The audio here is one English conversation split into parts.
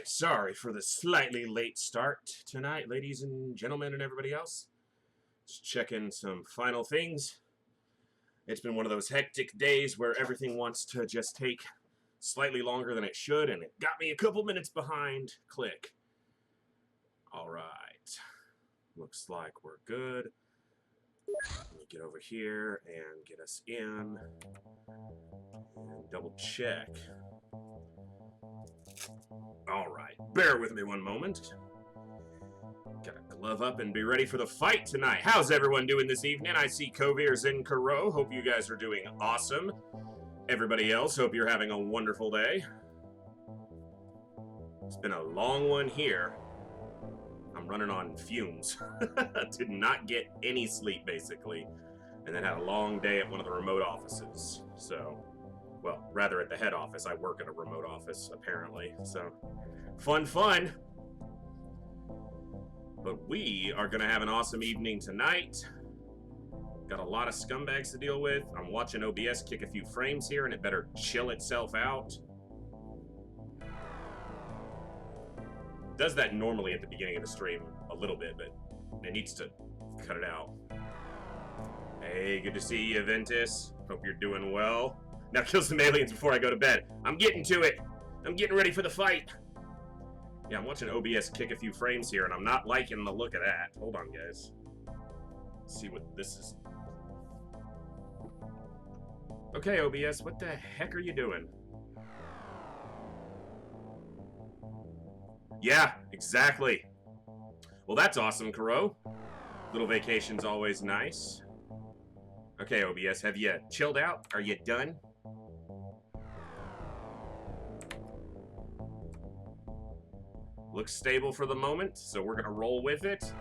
sorry for the slightly late start tonight, ladies and gentlemen and everybody else. Just checking some final things. It's been one of those hectic days where everything wants to just take slightly longer than it should, and it got me a couple minutes behind. Click. All right. Looks like we're good. Let me get over here and get us in. And double check. All right, bear with me one moment. Gotta glove up and be ready for the fight tonight. How's everyone doing this evening? I see Coviers and Caro. Hope you guys are doing awesome. Everybody else, hope you're having a wonderful day. It's been a long one here. I'm running on fumes. Did not get any sleep, basically. And then had a long day at one of the remote offices. So, well, rather at the head office. I work at a remote office, apparently. So, fun. But we are going to have an awesome evening tonight. Got a lot of scumbags to deal with. I'm watching OBS kick a few frames here, and it better chill itself out. Does that normally at the beginning of the stream a little bit, but it needs to cut it out. Hey, good to see you, Ventus. Hope you're doing well. Now kill some aliens before I go to bed. I'm getting to it. I'm getting ready for the fight. Yeah, I'm watching OBS kick a few frames here, and I'm not liking the look of that. Hold on, guys. Let's see what this is. Okay, OBS, what the heck are you doing? Yeah, exactly. Well, that's awesome, Caro. Little vacation's always nice. Okay, OBS, have you chilled out? Are you done? Looks stable for the moment, so we're gonna roll with it.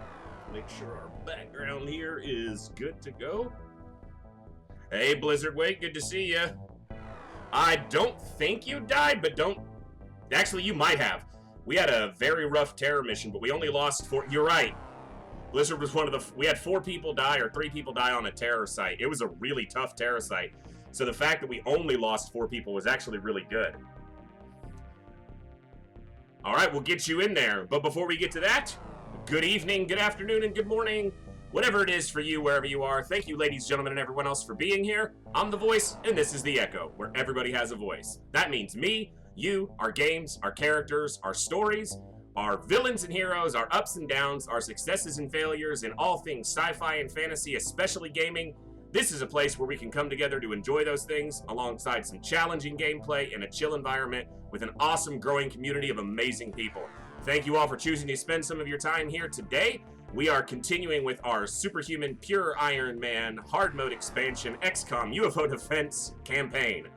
Make sure our background here is good to go. Hey, Blizzard Wake, good to see you. I don't think you died, but don't... Actually, you might have. We had a very rough terror mission, but we only lost 4... You're right. Blizzard was one of the... We had 4 people die, or 3 people die on a terror site. It was a really tough terror site. So the fact that we only lost 4 people was actually really good. Alright, we'll get you in there. But before we get to that, good evening, good afternoon, and good morning. Whatever it is for you, wherever you are. Thank you, ladies, gentlemen, and everyone else for being here. I'm The Voice, and this is The Echo, where everybody has a voice. That means me, you, our games, our characters, our stories, our villains and heroes, our ups and downs, our successes and failures, and all things sci-fi and fantasy, especially gaming. This is a place where we can come together to enjoy those things alongside some challenging gameplay in a chill environment with an awesome growing community of amazing people. Thank you all for choosing to spend some of your time here today. We are continuing with our Superhuman Ironman Hardmode expansion XCOM UFO defense campaign.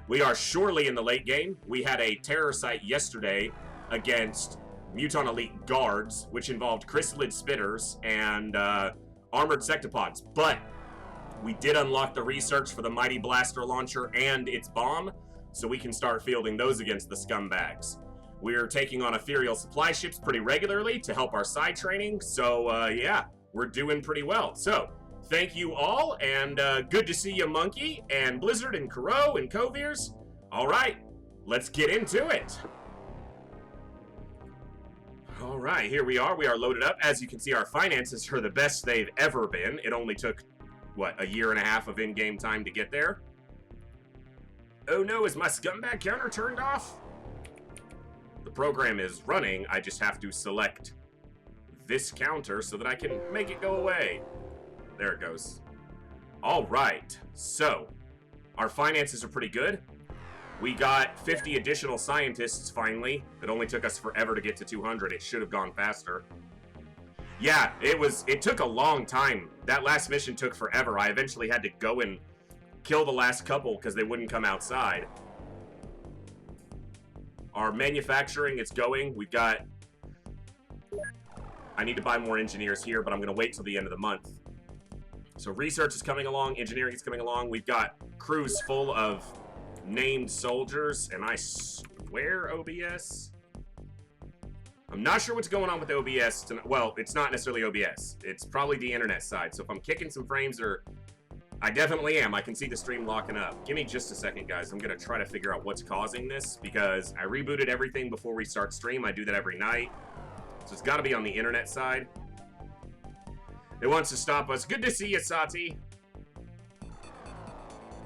We are surely in the late game. We had a terror site yesterday against Muton Elite Guards, which involved Chrysalid Spitters and armored sectopods. But we did unlock the research for the Mighty Blaster Launcher and its bomb, so we can start fielding those against the scumbags. We're taking on ethereal supply ships pretty regularly to help our side training, so yeah, we're doing pretty well. So, thank you all, and good to see you, Monkey, and Blizzard, and Caro, and Coviers. All right, let's get into it. All right, here we are. We are loaded up. As you can see, our finances are the best they've ever been. It only took, what, a year and a half of in-game time to get there? Oh no, is my scumbag counter turned off? The program is running. I just have to select this counter so that I can make it go away. There it goes. All right, so our finances are pretty good. We got 50 additional scientists finally. It only took us forever to get to 200. It should have gone faster. Yeah, it took a long time. That last mission took forever. I eventually had to go and kill the last couple because they wouldn't come outside. Our manufacturing is going. We've got... I need to buy more engineers here, but I'm going to wait till the end of the month. So research is coming along, engineering is coming along. We've got crews full of named soldiers, and I swear OBS... I'm not sure what's going on with OBS tonight. Well, it's not necessarily OBS. It's probably the internet side. So if I'm kicking some frames or I definitely am. I can see the stream locking up. Give me just a second, guys. I'm going to try to figure out what's causing this because I rebooted everything before we start stream. I do that every night. So it's got to be on the internet side. It wants to stop us. Good to see you, Sati.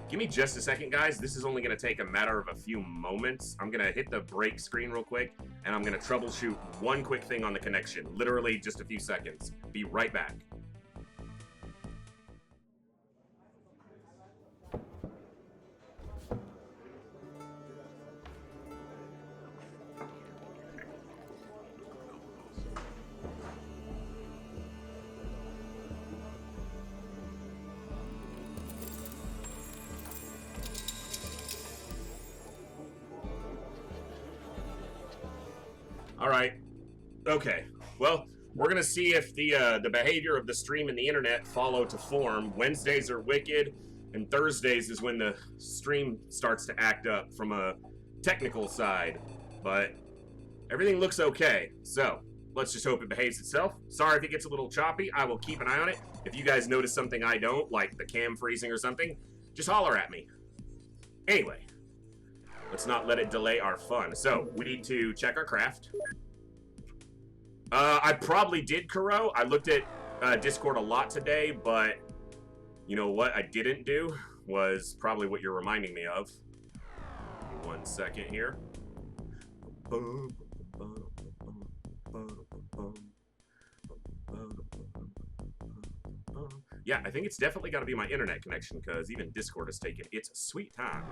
Give me just a second, guys. This is only going to take a matter of a few moments. I'm going to hit the break screen real quick, and I'm going to troubleshoot one quick thing on the connection. Literally just a few seconds. Be right back. All right. Okay. Well, we're gonna see if the behavior of the stream and the internet follow to form. Wednesdays are wicked, and Thursdays is when the stream starts to act up from a technical side. But everything looks okay. So let's just hope it behaves itself. Sorry if it gets a little choppy. I will keep an eye on it. If you guys notice something I don't, like the cam freezing or something, just holler at me. Anyway. Let's not let it delay our fun. So, we need to check our craft. I probably did, Kuro. I looked at Discord a lot today, but you know what I didn't do was probably what you're reminding me of. 1 second here. Yeah, I think it's definitely got to be my internet connection because even Discord has taken its sweet time.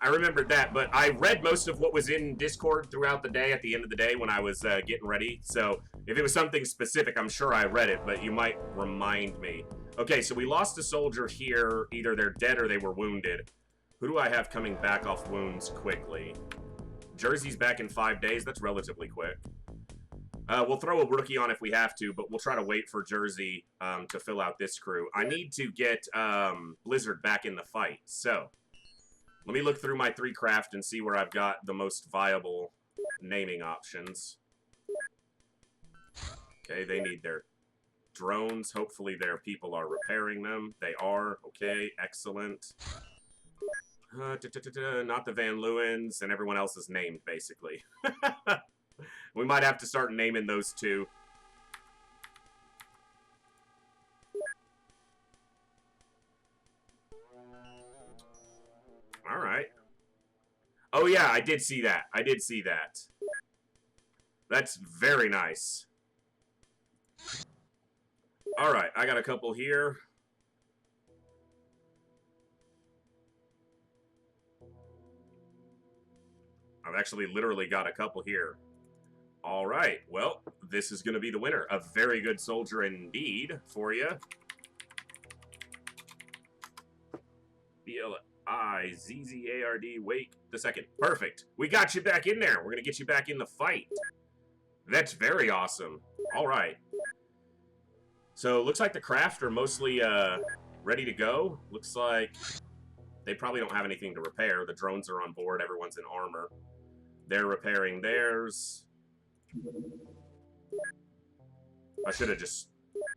I remembered that, but I read most of what was in Discord throughout the day at the end of the day when I was getting ready. So if it was something specific, I'm sure I read it, but you might remind me. Okay, so we lost a soldier here. Either they're dead or they were wounded. Who do I have coming back off wounds quickly? Jersey's back in 5 days. That's relatively quick. We'll throw a rookie on if we have to, but we'll try to wait for Jersey to fill out this crew. I need to get Blizzard back in the fight, so let me look through my 3 craft and see where I've got the most viable naming options. Okay, they need their drones. Hopefully their people are repairing them. They are. Okay, excellent. Not the Van Leeuwens, and everyone else is named, basically. We might have to start naming those 2. All right. Oh, yeah, I did see that. I did see that. That's very nice. All right, I got a couple here. I've actually literally got a couple here. All right, well, this is going to be the winner. A very good soldier indeed for you. B-L-I-Z-Z-A-R-D, wait the second. Perfect. We got you back in there. We're going to get you back in the fight. That's very awesome. All right. So, looks like the craft are mostly ready to go. Looks like they probably don't have anything to repair. The drones are on board. Everyone's in armor. They're repairing theirs. I should have just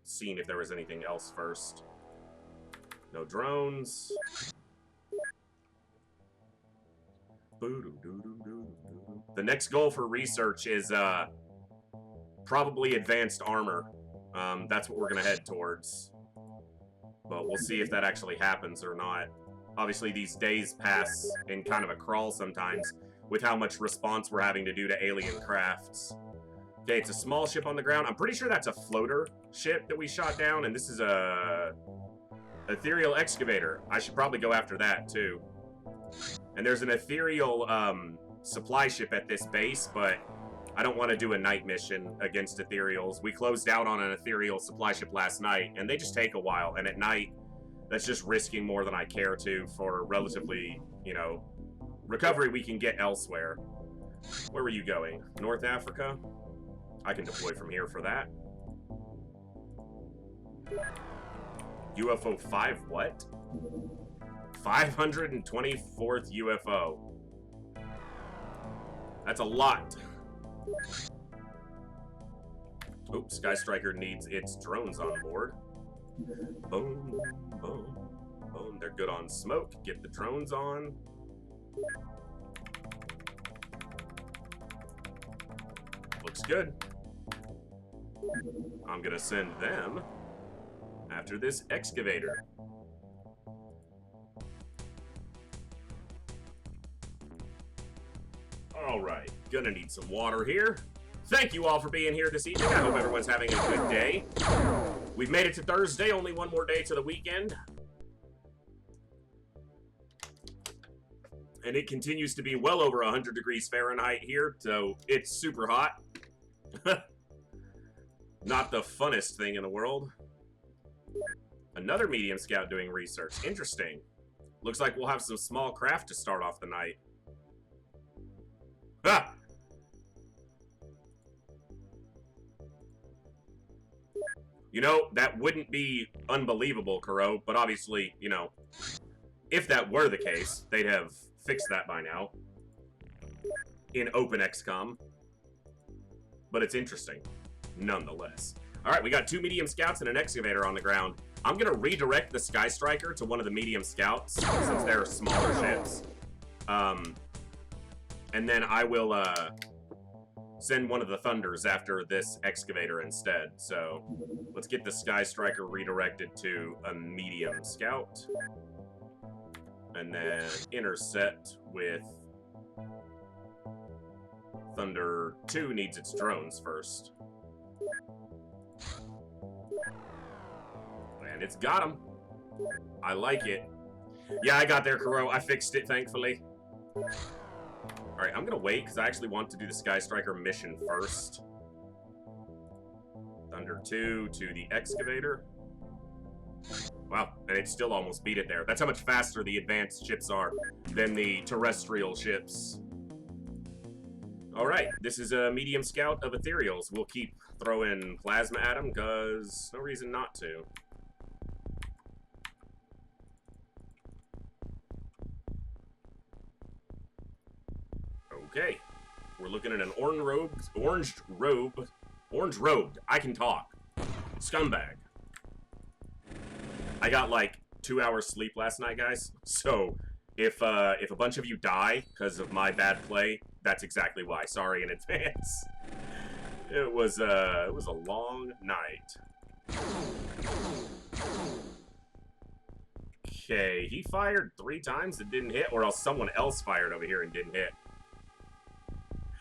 seen if there was anything else first. No drones. The next goal for research is probably advanced armor. That's what we're going to head towards. But we'll see if that actually happens or not. Obviously, these days pass in kind of a crawl sometimes with how much response we're having to do to alien crafts. Okay, it's a small ship on the ground. I'm pretty sure that's a floater ship that we shot down, and this is a ethereal excavator. I should probably go after that, too. And there's an ethereal supply ship at this base, but I don't want to do a night mission against ethereals. We closed out on an ethereal supply ship last night, and they just take a while. And at night, that's just risking more than I care to for relatively you know, recovery we can get elsewhere. Where were you going? North Africa? I can deploy from here for that. UFO 5 what? 524th UFO. That's a lot. Oops, Sky Striker needs its drones on board. Boom, boom, boom. They're good on smoke. Get the drones on. Looks good. I'm gonna send them after this excavator. Alright, gonna need some water here. Thank you all for being here this evening. I hope everyone's having a good day. We've made it to Thursday, only one more day to the weekend. And it continues to be well over 100 degrees Fahrenheit here, so it's super hot. Not the funnest thing in the world. Another medium scout doing research. Interesting. Looks like we'll have some small craft to start off the night. Ah! You know, that wouldn't be unbelievable, Kuro, but obviously, you know, if that were the case, they'd have fixed that by now in openxcom. But it's interesting, nonetheless. Alright, we got 2 medium scouts and an excavator on the ground. I'm gonna redirect the Sky Striker to one of the medium scouts, since they're smaller ships. And then I will, send one of the Thunders after this excavator instead. So, let's get the Sky Striker redirected to a medium scout. And then intercept with Thunder 2 needs its drones first. And it's got them. I like it. Yeah, I got there, Kuro. I fixed it, thankfully. Alright, I'm gonna wait, because I actually want to do the Sky Striker mission first. Thunder 2 to the excavator. Wow, and it still almost beat it there. That's how much faster the advanced ships are than the terrestrial ships. Alright, this is a medium scout of ethereals. We'll keep throwing plasma at them, because no reason not to. Okay, we're looking at an orange robed, I can talk, Scumbag. I got like 2 hours sleep last night, guys, so if a bunch of you die because of my bad play, that's exactly why. Sorry in advance. It was a long night. Okay, he fired 3 times and didn't hit, or else someone else fired over here and didn't hit.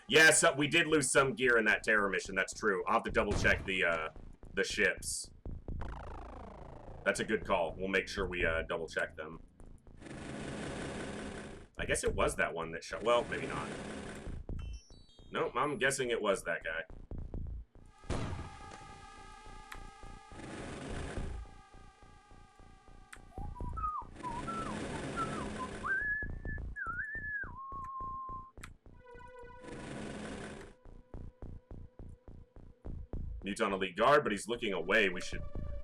Yeah, so we did lose some gear in that terror mission, that's true. I'll have to double check the ships. That's a good call. We'll make sure we double check them. I guess it was that one that shot. Well, maybe not. Nope, I'm guessing it was that guy. Muton elite guard, but he's looking away. We should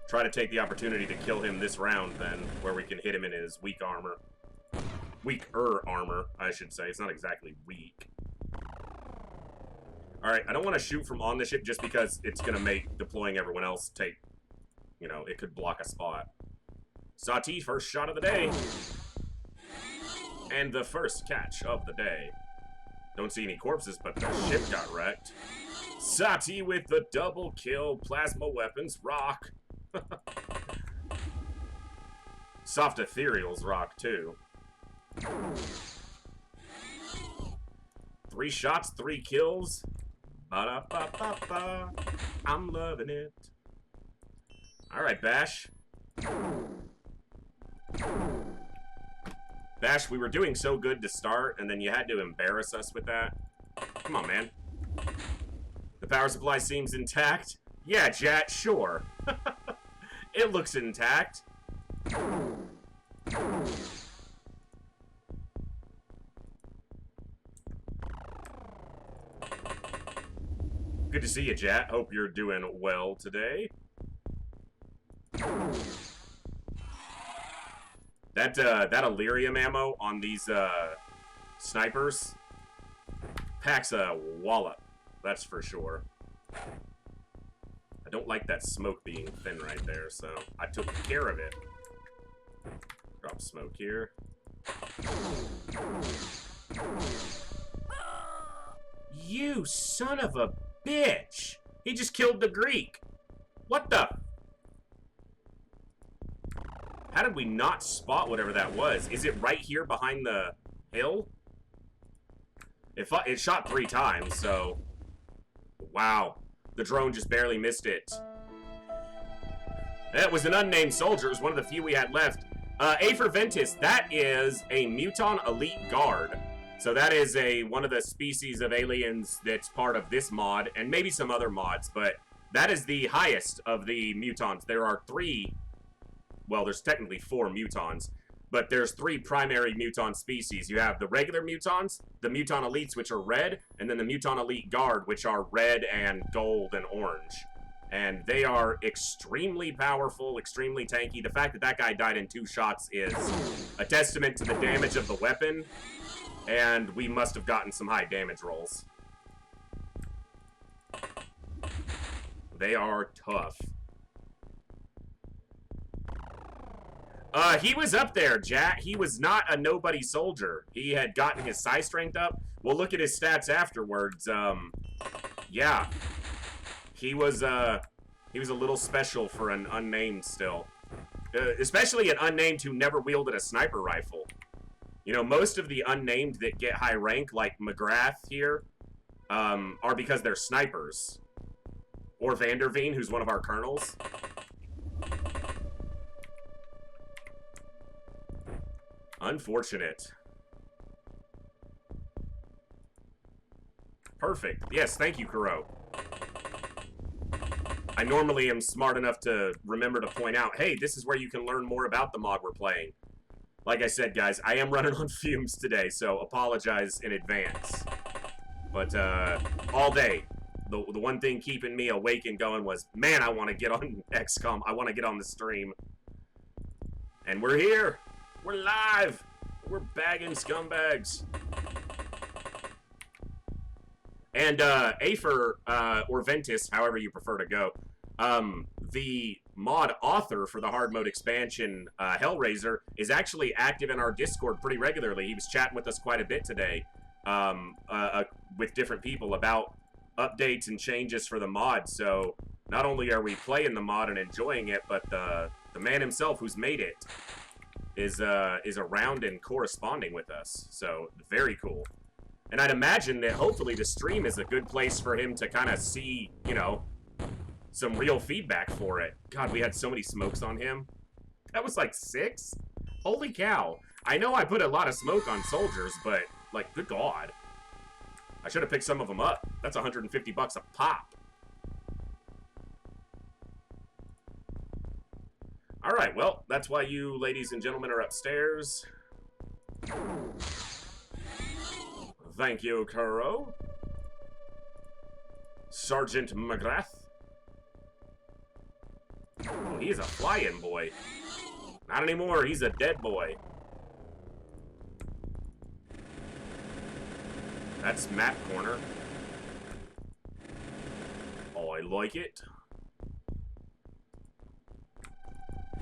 try to take the opportunity to kill him this round then, where we can hit him in his weak armor. Weaker armor, I should say. It's not exactly weak. Alright, I don't want to shoot from on the ship just because it's going to make deploying everyone else take, you know, it could block a spot. Sati, first shot of the day. And the first catch of the day. Don't see any corpses, but the ship got wrecked. Sati with the double kill, plasma weapons, rock. Soft ethereals rock too. 3 shots, 3 kills. Ba-da-ba-ba-ba. I'm loving it. Alright, Bash. Bash, we were doing so good to start, and then you had to embarrass us with that. Come on, man. The power supply seems intact. Yeah, Jat, sure. It looks intact. Good to see you, chat. Hope you're doing well today. That Illyrium ammo on these snipers packs a wallop, that's for sure. I don't like that smoke being thin right there, so I took care of it. Drop smoke here. You son of a bitch! He just killed the Greek. What the? How did we not spot whatever that was? Is it right here behind the hill? It shot 3 times, so... Wow. The drone just barely missed it. That was an unnamed soldier. It was one of the few we had left. A for Ventus, that is a Muton Elite Guard. So that is one of the species of aliens that's part of this mod, and maybe some other mods, but that is the highest of the mutons. There are 3, well, there's technically 4 mutons, but there's 3 primary muton species. You have the regular mutons, the Muton Elites, which are red, and then the Muton Elite Guard, which are red and gold and orange. And they are extremely powerful, extremely tanky. The fact that that guy died in 2 shots is a testament to the damage of the weapon, and we must have gotten some high damage rolls. They are tough. He was up there, Jack. He was not a nobody soldier. He had gotten his psi strength up. We'll look at his stats afterwards. Yeah. He was a little special for an unnamed still. Especially an unnamed who never wielded a sniper rifle. You know, most of the unnamed that get high rank, like McGrath here, are because they're snipers. Or Vanderveen, who's one of our colonels. Unfortunate. Perfect. Yes, thank you, Kuro. I normally am smart enough to remember to point out, hey, this is where you can learn more about the mod we're playing. Like I said, guys, I am running on fumes today, so apologize in advance. But, all day, the one thing keeping me awake and going was, man, I want to get on XCOM. I want to get on the stream. And we're here. We're live. We're bagging scumbags. And, Afer, or Ventus, however you prefer to go, the mod author for the hard mode expansion, Hellraiser, is actually active in our Discord pretty regularly. He was chatting with us quite a bit today, with different people about updates and changes for the mod. So not only are we playing the mod and enjoying it, but the man himself who's made it is around and corresponding with us. So very cool. And I'd imagine that hopefully the stream is a good place for him to kind of see, you know, some real feedback for it. God, we had so many smokes on him. That was like 6? Holy cow. I know I put a lot of smoke on soldiers, but, like, good God. I should have picked some of them up. That's 150 bucks a pop. Alright, well, that's why you ladies and gentlemen are upstairs. Thank you, Kuro. Sergeant McGrath. Oh, he's a flying boy. Not anymore, he's a dead boy. That's map corner. Oh, I like it.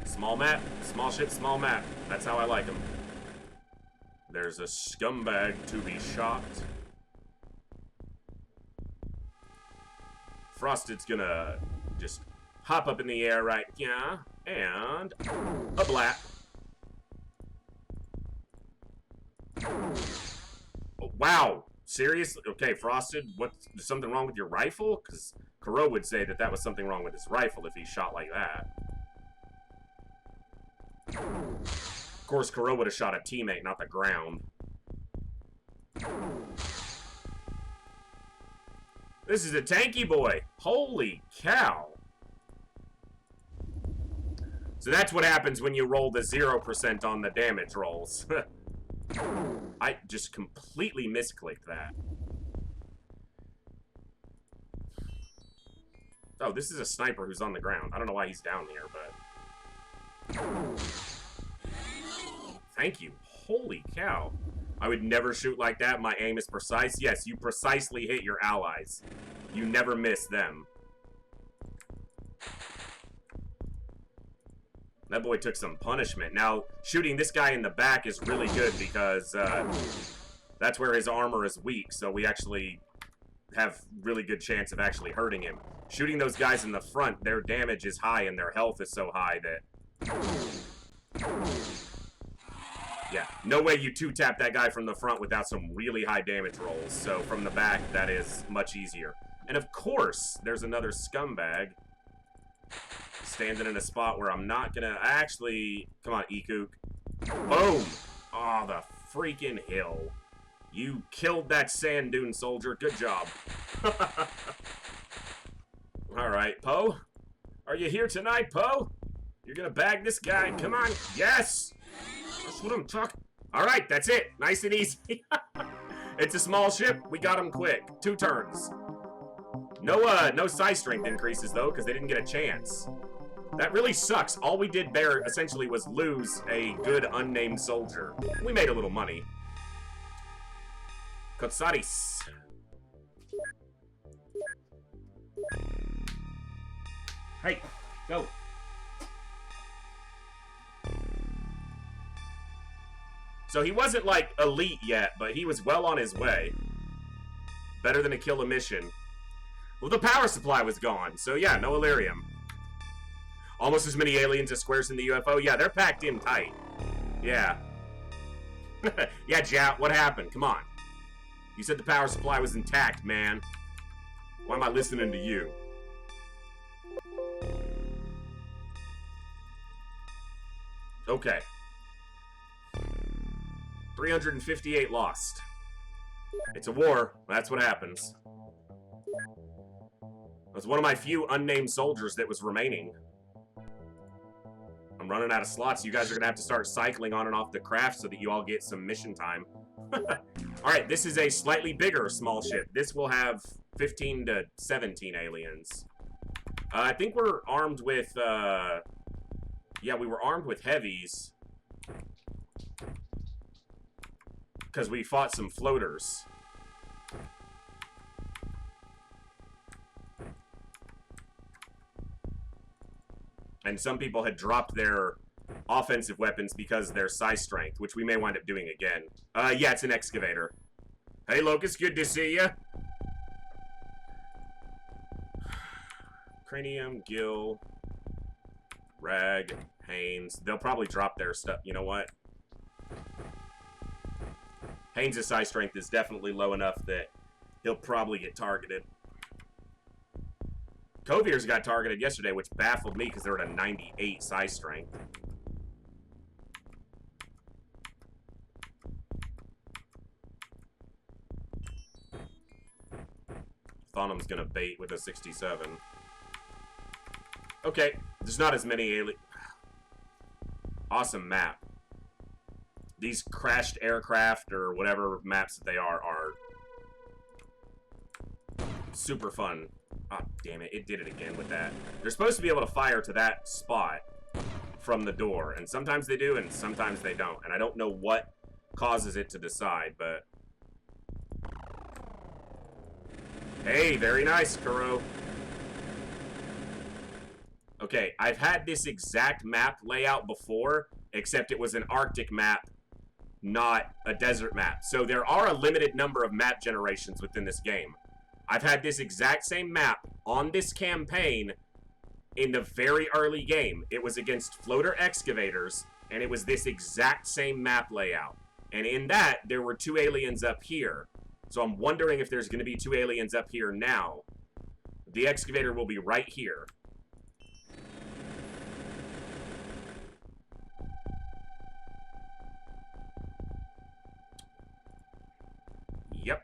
Small map, small ship, small map. That's how I like them. There's a scumbag to be shot. Frosted's gonna just hop up in the air right here, and a blat. Oh, wow, seriously? Okay, Frosted, what's something wrong with your rifle? Because Kuro would say that that was something wrong with his rifle if he shot like that. Of course, Kuro would have shot a teammate, not the ground. This is a tanky boy. Holy cow. So that's what happens when you roll the 0% on the damage rolls. I just completely misclicked that. Oh, this is a sniper who's on the ground. I don't know why he's down here, but... Thank you. Holy cow. I would never shoot like that. My aim is precise. Yes, you precisely hit your allies. You never miss them. That boy took some punishment. Now, shooting this guy in the back is really good because that's where his armor is weak, so we actually have really good chance of actually hurting him. Shooting those guys in the front, their damage is high and their health is so high that... Yeah, no way you two-tap that guy from the front without some really high damage rolls. So from the back, that is much easier. And of course, there's another scumbag standing in a spot where I'm not gonna... Actually, come on, Ekook. Boom! Oh, the freaking hill. You killed that sand dune soldier. Good job. Alright, Poe. Are you here tonight, Poe? You're gonna bag this guy. Come on. Yes! That's what I'm talking. Alright, that's it. Nice and easy. It's a small ship. We got him quick. 2 turns. No size strength increases, though, because they didn't get a chance. That really sucks. All we did there, essentially, was lose a good unnamed soldier. We made a little money. Kotsaris. Hey, go. So he wasn't, like, elite yet, but he was well on his way. Better than a kill a mission. Well, the power supply was gone, so yeah, no Illyrium. Almost as many aliens as squares in the UFO. Yeah, they're packed in tight. Yeah. Yeah, Jat, what happened? Come on. You said the power supply was intact, man. Why am I listening to you? Okay. 358 lost. It's a war. That's what happens. It was one of my few unnamed soldiers that was remaining. I'm running out of slots. You guys are going to have to start cycling on and off the craft so that you all get some mission time. Alright, this is a slightly bigger small ship. This will have 15 to 17 aliens. I think we're armed with, yeah, we were armed with heavies. Because we fought some floaters. And some people had dropped their offensive weapons because of their size strength, which we may wind up doing again. Yeah, it's an excavator. Hey, Locust, good to see ya. Cranium, Gill, Rag, Haynes. They'll probably drop their stuff. You know what? Haynes' size strength is definitely low enough that he'll probably get targeted. Kovier's got targeted yesterday, which baffled me because they're at a 98 size strength. Thonum's gonna bait with a 67. Okay, there's not as many alien... Awesome map. These crashed aircraft, or whatever maps that they are super fun. Ah, oh, damn it, it did it again with that. They're supposed to be able to fire to that spot from the door, and sometimes they do, and sometimes they don't. And I don't know what causes it to decide, but... Hey, very nice, Kuro. Okay, I've had this exact map layout before, except it was an Arctic map, not a desert map. So there are a limited number of map generations within this game. I've had this exact same map on this campaign in the very early game. It was against floater excavators, and it was this exact same map layout. And in that, there were 2 aliens up here. So I'm wondering if there's going to be 2 aliens up here now. The excavator will be right here. Yep.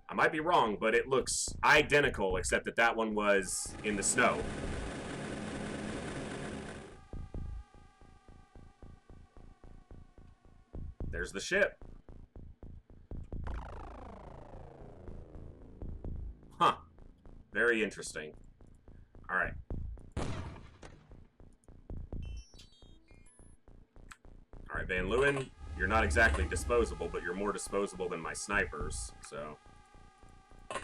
I might be wrong, but it looks identical, except that that one was in the snow. There's the ship. Huh. Very interesting. Alright. Alright, Van Leeuwen, you're not exactly disposable, but you're more disposable than my snipers, so...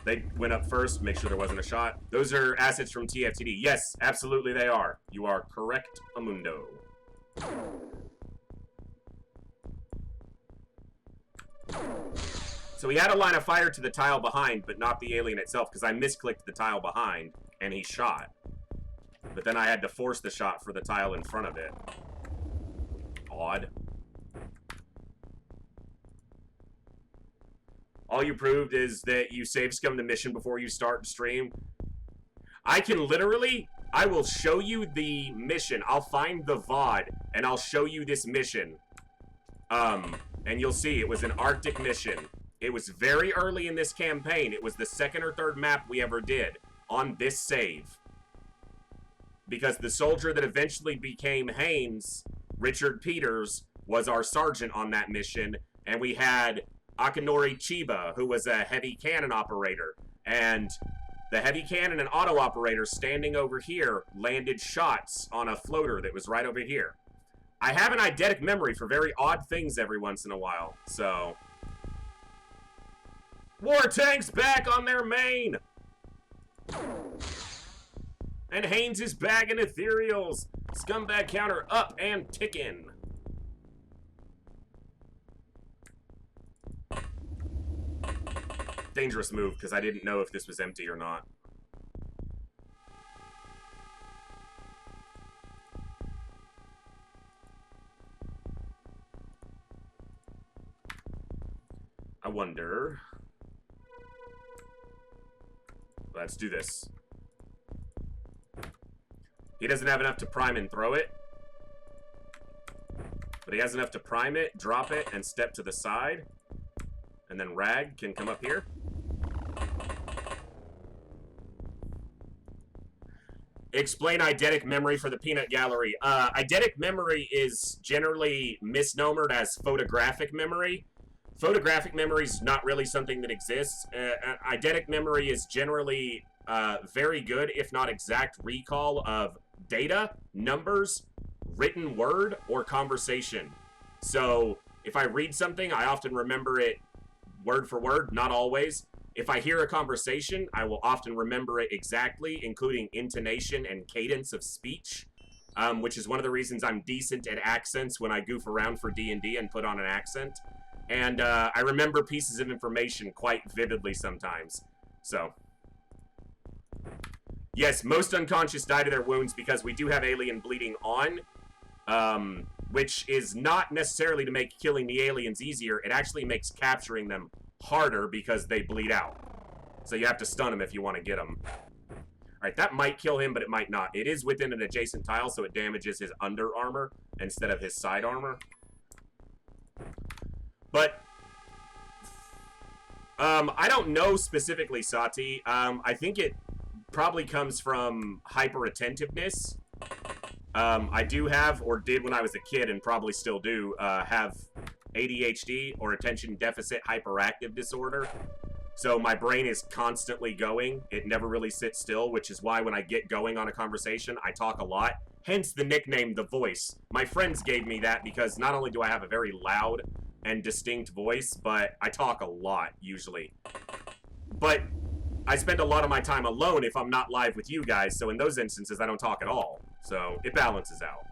They went up first, make sure there wasn't a shot. Those are assets from TFTD. Yes, absolutely they are. You are correct, Amundo. So he had a line of fire to the tile behind, but not the alien itself, because I misclicked the tile behind, and he shot. But then I had to force the shot for the tile in front of it. Odd. All you proved is that you save scum the mission before you start stream. I can literally, I will show you the mission. I'll find the VOD, and I'll show you this mission. And you'll see, it was an Arctic mission. It was very early in this campaign. It was the second or third map we ever did on this save. Because the soldier that eventually became Haynes, Richard Peters, was our sergeant on that mission. And we had Akinori Chiba, who was a heavy cannon operator. And the heavy cannon and auto operator standing over here landed shots on a floater that was right over here. I have an eidetic memory for very odd things every once in a while, so... War tanks back on their main! And Haynes is back in ethereals. Scumbag counter up and ticking. Dangerous move, because I didn't know if this was empty or not. I wonder... Let's do this. He doesn't have enough to prime and throw it. But he has enough to prime it, drop it, and step to the side. And then Rag can come up here. Explain eidetic memory for the peanut gallery. Eidetic memory is generally misnomered as photographic memory. Photographic memory is not really something that exists. Eidetic memory is generally very good, if not exact, recall of data, numbers, written word, or conversation. So if I read something, I often remember it word for word, not always. If I hear a conversation, I will often remember it exactly, including intonation and cadence of speech, which is one of the reasons I'm decent at accents when I goof around for D&D and put on an accent. And I remember pieces of information quite vividly sometimes. So, yes, most unconscious die to their wounds because we do have alien bleeding on, which is not necessarily to make killing the aliens easier. It actually makes capturing them harder because they bleed out. So you have to stun them if you want to get them. Alright, that might kill him, but it might not. It is within an adjacent tile, so it damages his under armor instead of his side armor. But, I don't know specifically, Sati. I think it probably comes from hyper-attentiveness. I do have, or did when I was a kid, and probably still do, have ADHD, or attention deficit hyperactive disorder. So my brain is constantly going. It never really sits still, which is why when I get going on a conversation, I talk a lot. Hence the nickname, The Voice. My friends gave me that because not only do I have a very loud and distinct voice, but I talk a lot, usually. But I spend a lot of my time alone if I'm not live with you guys, so in those instances, I don't talk at all. So it balances out.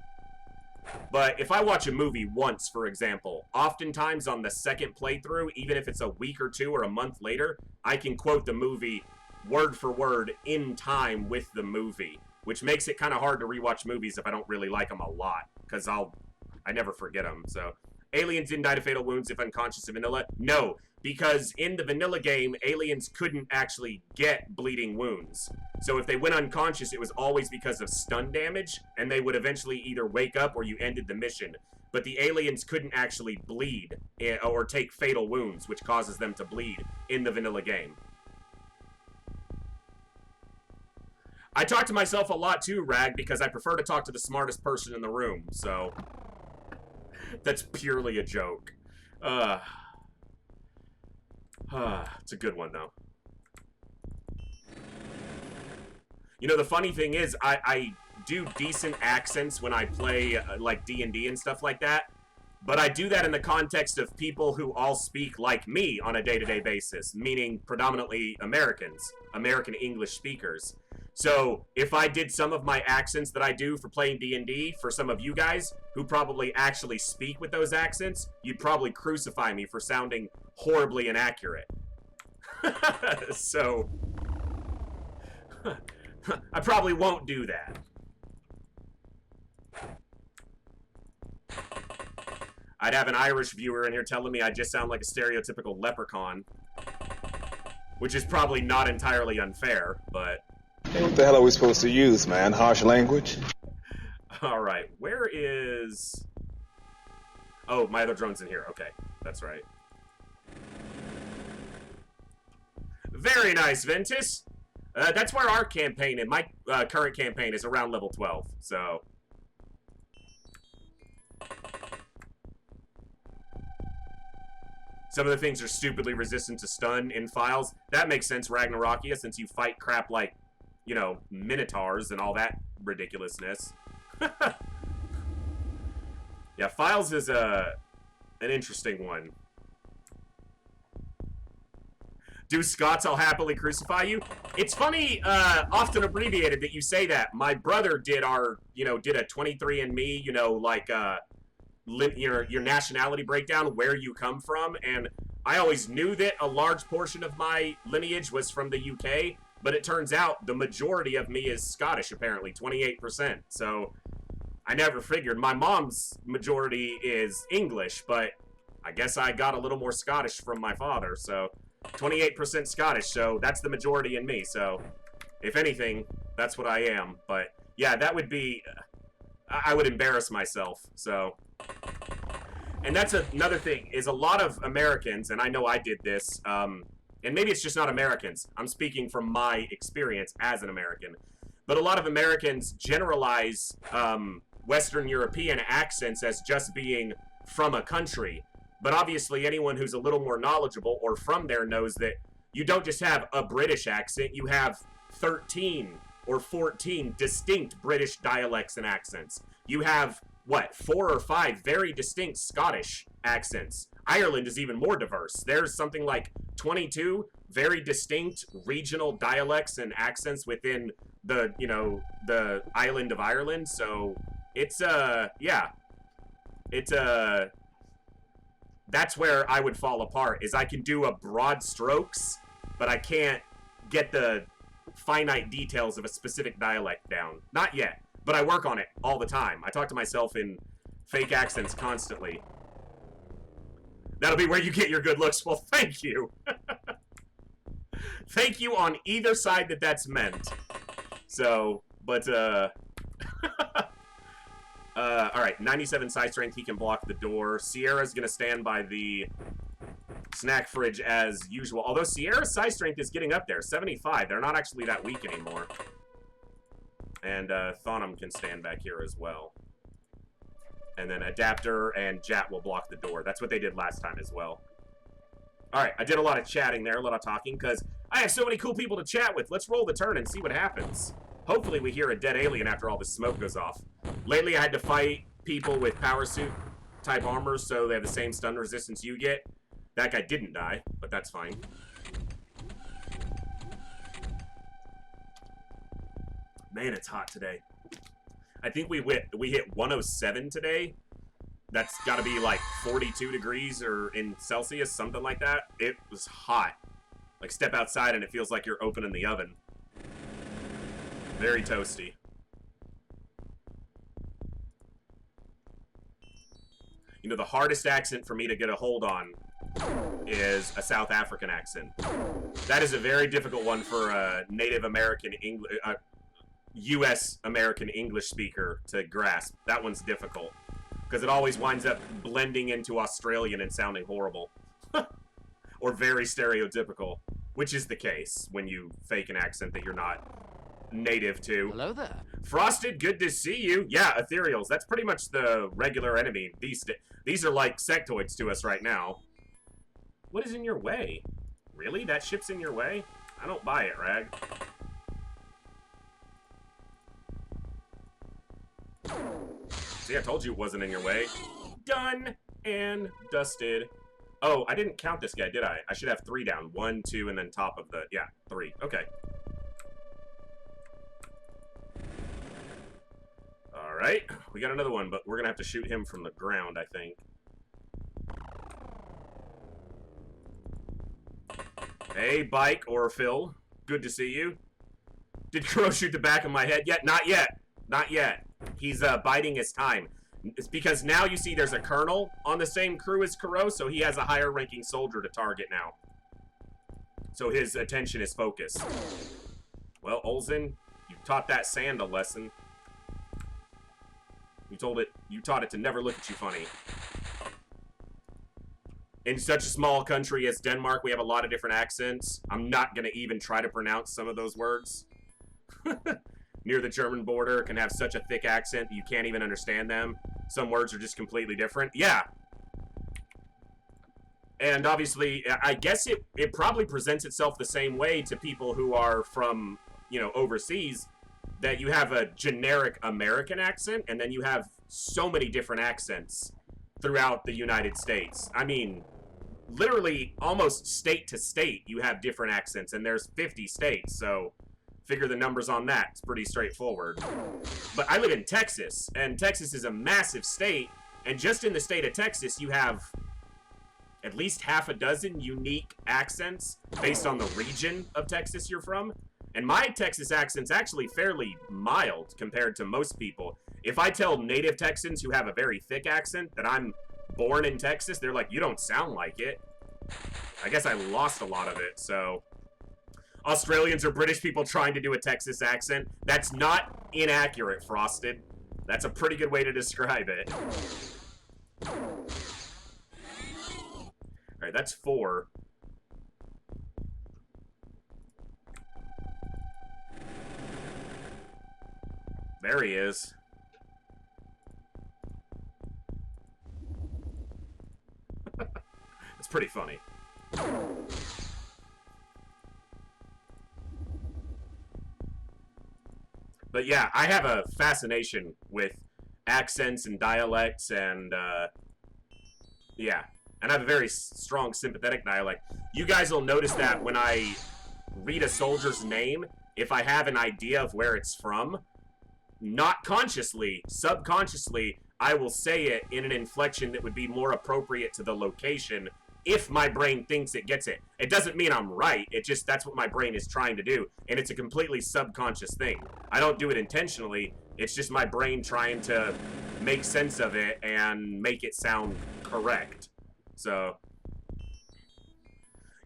But if I watch a movie once, for example, oftentimes on the second playthrough, even if it's a week or two or a month later, I can quote the movie word for word in time with the movie, which makes it kind of hard to rewatch movies if I don't really like them a lot, because I never forget them, so... Aliens didn't die to fatal wounds if unconscious in vanilla? No, because in the vanilla game, aliens couldn't actually get bleeding wounds. So if they went unconscious, it was always because of stun damage, and they would eventually either wake up or you ended the mission. But the aliens couldn't actually bleed or take fatal wounds, which causes them to bleed in the vanilla game. I talk to myself a lot too, Rag, because I prefer to talk to the smartest person in the room, so... That's purely a joke. It's a good one, though. You know, the funny thing is, I do decent accents when I play, like, D&D and stuff like that. But I do that in the context of people who all speak like me on a day-to-day basis, meaning predominantly Americans, American English speakers. So if I did some of my accents that I do for playing D&D for some of you guys who probably actually speak with those accents, you'd probably crucify me for sounding horribly inaccurate. So I probably won't do that. I'd have an Irish viewer in here telling me I just sound like a stereotypical leprechaun, which is probably not entirely unfair, but... Hey, what the hell are we supposed to use, man? Harsh language? Alright, where is... Oh, my other drone's in here. Okay, that's right. Very nice, Ventus! That's where our campaign, and my current campaign, is around level 12, so... Some of the things are stupidly resistant to stun in files. That makes sense, Ragnarokia, since you fight crap like, you know, minotaurs and all that ridiculousness. Yeah, files is an interesting one. Do Scots all happily crucify you? It's funny, often abbreviated that you say that. My brother did our, you know, did a 23andMe, you know, like, your nationality breakdown, where you come from, and I always knew that a large portion of my lineage was from the UK, but it turns out the majority of me is Scottish, apparently, 28%, so I never figured. My mom's majority is English, but I guess I got a little more Scottish from my father, so 28% Scottish, so that's the majority in me, so if anything, that's what I am, but yeah, that would be, I would embarrass myself, so... And that's another thing, is a lot of Americans, and I know I did this, and maybe it's just not Americans, I'm speaking from my experience as an American, but a lot of Americans generalize Western European accents as just being from a country, but obviously anyone who's a little more knowledgeable or from there knows that you don't just have a British accent, you have 13 or 14 distinct British dialects and accents. You have... what, 4 or 5 very distinct Scottish accents. Ireland is even more diverse. There's something like 22 very distinct regional dialects and accents within the, you know, the island of Ireland. So it's, yeah. It's, that's where I would fall apart, is I can do a broad strokes, but I can't get the finite details of a specific dialect down. Not yet. But I work on it all the time. I talk to myself in fake accents constantly. That'll be where you get your good looks. Well, thank you. Thank you on either side that that's meant. So, but, alright, 97 side strength, he can block the door. Sierra's gonna stand by the snack fridge as usual. Although Sierra's side strength is getting up there, 75. They're not actually that weak anymore. And Thonum can stand back here as well. And then Adapter and Jat will block the door. That's what they did last time as well. Alright, I did a lot of chatting there, a lot of talking, because I have so many cool people to chat with. Let's roll the turn and see what happens. Hopefully we hear a dead alien after all this smoke goes off. Lately I had to fight people with power suit type armor, so they have the same stun resistance you get. That guy didn't die, but that's fine. Man, it's hot today. I think we hit 107 today. That's got to be like 42 degrees or in Celsius, something like that. It was hot. Like, step outside and it feels like you're opening the oven. Very toasty. You know, the hardest accent for me to get a hold on is a South African accent. That is a very difficult one for a Native American English... U.S. American English speaker to grasp. That one's difficult, because it always winds up blending into Australian and sounding horrible. Or very stereotypical, which is the case when you fake an accent that you're not native to. Hello there. Frosted, good to see you. Yeah, ethereals. That's pretty much the regular enemy. These are like sectoids to us right now. What is in your way? Really? That ship's in your way? I don't buy it, Rag. See, I told you it wasn't in your way. Done and dusted. Oh, I didn't count this guy, did I? I should have 3 down. 1, 2, and then top of the... Yeah, 3. Okay. Alright, we got another one, but we're gonna have to shoot him from the ground, I think. Hey, Bike or Phil. Good to see you. Did Crow shoot the back of my head yet? Not yet. Not yet. He's biding his time. It's because now you see there's a colonel on the same crew as Crow, so he has a higher ranking soldier to target now. So his attention is focused. Well, Olsen, you taught that sand a lesson. You taught it to never look at you funny. In such a small country as Denmark, we have a lot of different accents. I'm not going to even try to pronounce some of those words. Near the German border can have such a thick accent that you can't even understand them. Some words are just completely different. Yeah. And obviously, I guess it probably presents itself the same way to people who are from, you know, overseas, that you have a generic American accent, and then you have so many different accents throughout the United States. I mean, literally almost state to state, you have different accents, and there's 50 states, so figure the numbers on that. It's pretty straightforward. But I live in Texas, and Texas is a massive state, and just in the state of Texas, you have at least half a dozen unique accents based on the region of Texas you're from. And my Texas accent's actually fairly mild compared to most people. If I tell native Texans who have a very thick accent that I'm born in Texas, they're like, you don't sound like it. I guess I lost a lot of it, so... Australians or British people trying to do a Texas accent, that's not inaccurate, Frosted. That's a pretty good way to describe it. Alright, that's 4. There he is. It's pretty funny. But yeah, I have a fascination with accents and dialects and, yeah. And I have a very strong sympathetic dialect. You guys will notice that when I read a soldier's name, if I have an idea of where it's from, not consciously, subconsciously, I will say it in an inflection that would be more appropriate to the location if my brain thinks it gets it. It doesn't mean I'm right. It just, that's what my brain is trying to do. And it's a completely subconscious thing. I don't do it intentionally. It's just my brain trying to make sense of it and make it sound correct. So,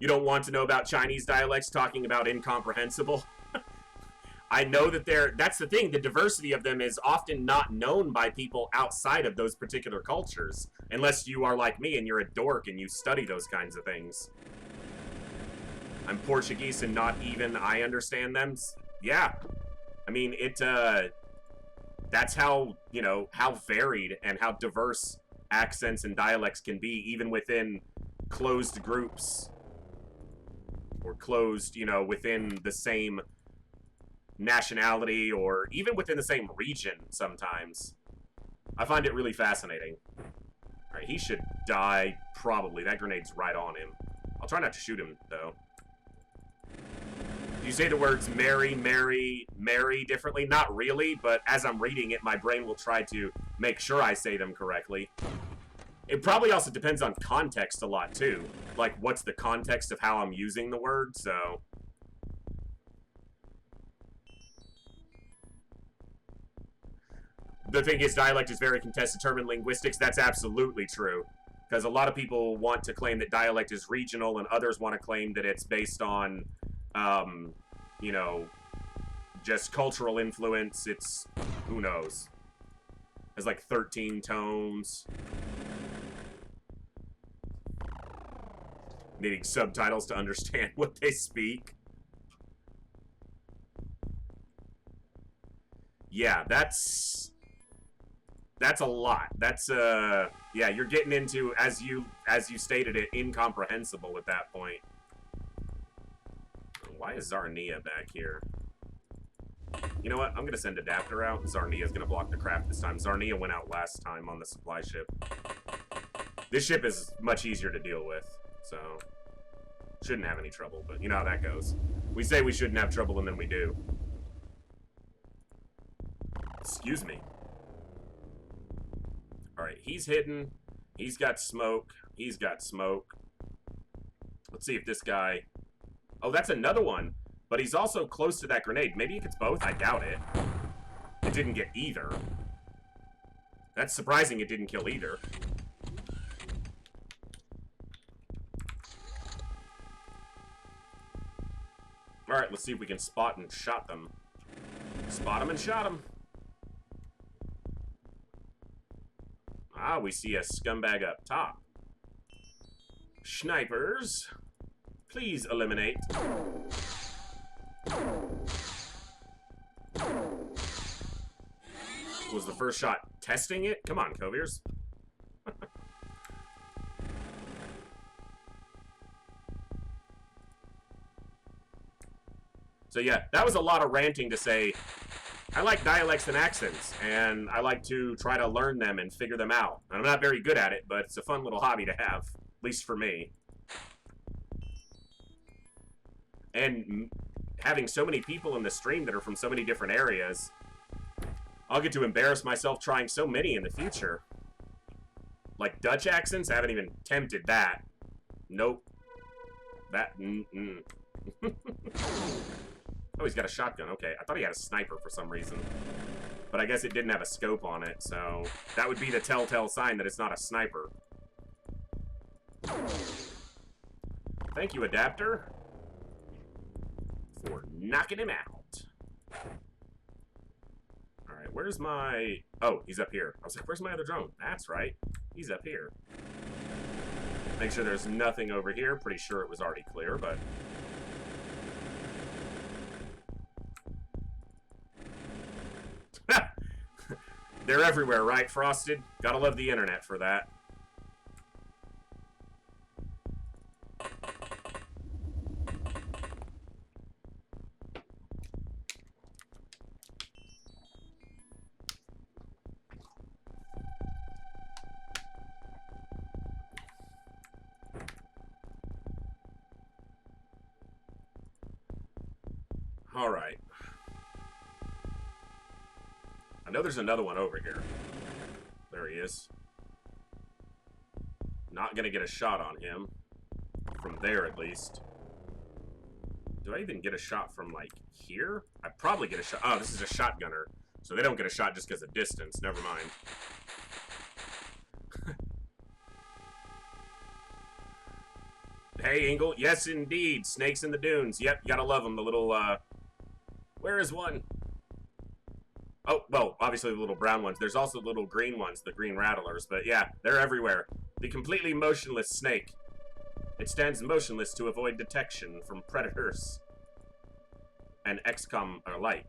you don't want to know about Chinese dialects talking about incomprehensible? I know that that's the thing, the diversity of them is often not known by people outside of those particular cultures, unless you are like me and you're a dork and you study those kinds of things. I'm Portuguese and not even I understand them. Yeah. I mean, that's how, you know, how varied and how diverse accents and dialects can be, even within closed groups. Or closed, you know, within the same nationality, or even within the same region sometimes. I find it really fascinating. Alright, he should die, probably. That grenade's right on him. I'll try not to shoot him, though. You say the words marry, marry, marry differently? Not really, but as I'm reading it, my brain will try to make sure I say them correctly. It probably also depends on context a lot, too. Like, what's the context of how I'm using the word, so... The thing is, dialect is very contested term in linguistics. That's absolutely true. Because a lot of people want to claim that dialect is regional, and others want to claim that it's based on, you know, just cultural influence. It's, who knows. There's like 13 tones. Needing subtitles to understand what they speak. Yeah, that's a lot. That's yeah, you're getting into, as you stated it, incomprehensible at that point. Why is Zarnia back here? You know what? I'm gonna send Adapter out. Zarnia's gonna block the craft this time. Zarnia went out last time on the supply ship. This ship is much easier to deal with, so shouldn't have any trouble, but you know how that goes. We say we shouldn't have trouble and then we do. Excuse me. Alright, he's hidden. He's got smoke. He's got smoke. Let's see if this guy... Oh, that's another one. But he's also close to that grenade. Maybe it gets both? I doubt it. It didn't get either. That's surprising it didn't kill either. Alright, let's see if we can spot and shot them. Spot them and shot them. Ah, we see a scumbag up top. Snipers, please eliminate. Was the first shot testing it? Come on, Coviers. So yeah, that was a lot of ranting to say, I like dialects and accents, and I like to try to learn them and figure them out. And I'm not very good at it, but it's a fun little hobby to have, at least for me. And having so many people in the stream that are from so many different areas, I'll get to embarrass myself trying so many in the future. Like Dutch accents, I haven't even attempted that. Nope. That, Oh, he's got a shotgun. Okay, I thought he had a sniper for some reason. But I guess it didn't have a scope on it, so that would be the telltale sign that it's not a sniper. Thank you, Adapter, for knocking him out. Alright, where's my... Oh, he's up here. I was like, where's my other drone? That's right. He's up here. Make sure there's nothing over here. Pretty sure it was already clear, but... They're everywhere, right, Frosted? Gotta love the internet for that. All right. I know there's another one over here. There he is. Not gonna get a shot on him. From there, at least. Do I even get a shot from, like, here? I probably get a shot. Oh, this is a shotgunner. So they don't get a shot just because of distance. Never mind. Hey, Ingle. Yes, indeed. Snakes in the dunes. Yep, you gotta love them. The little, Where is one? Oh, well, obviously the little brown ones. There's also the little green ones, the green rattlers. But yeah, they're everywhere. The completely motionless snake. It stands motionless to avoid detection from predators and XCOM alike.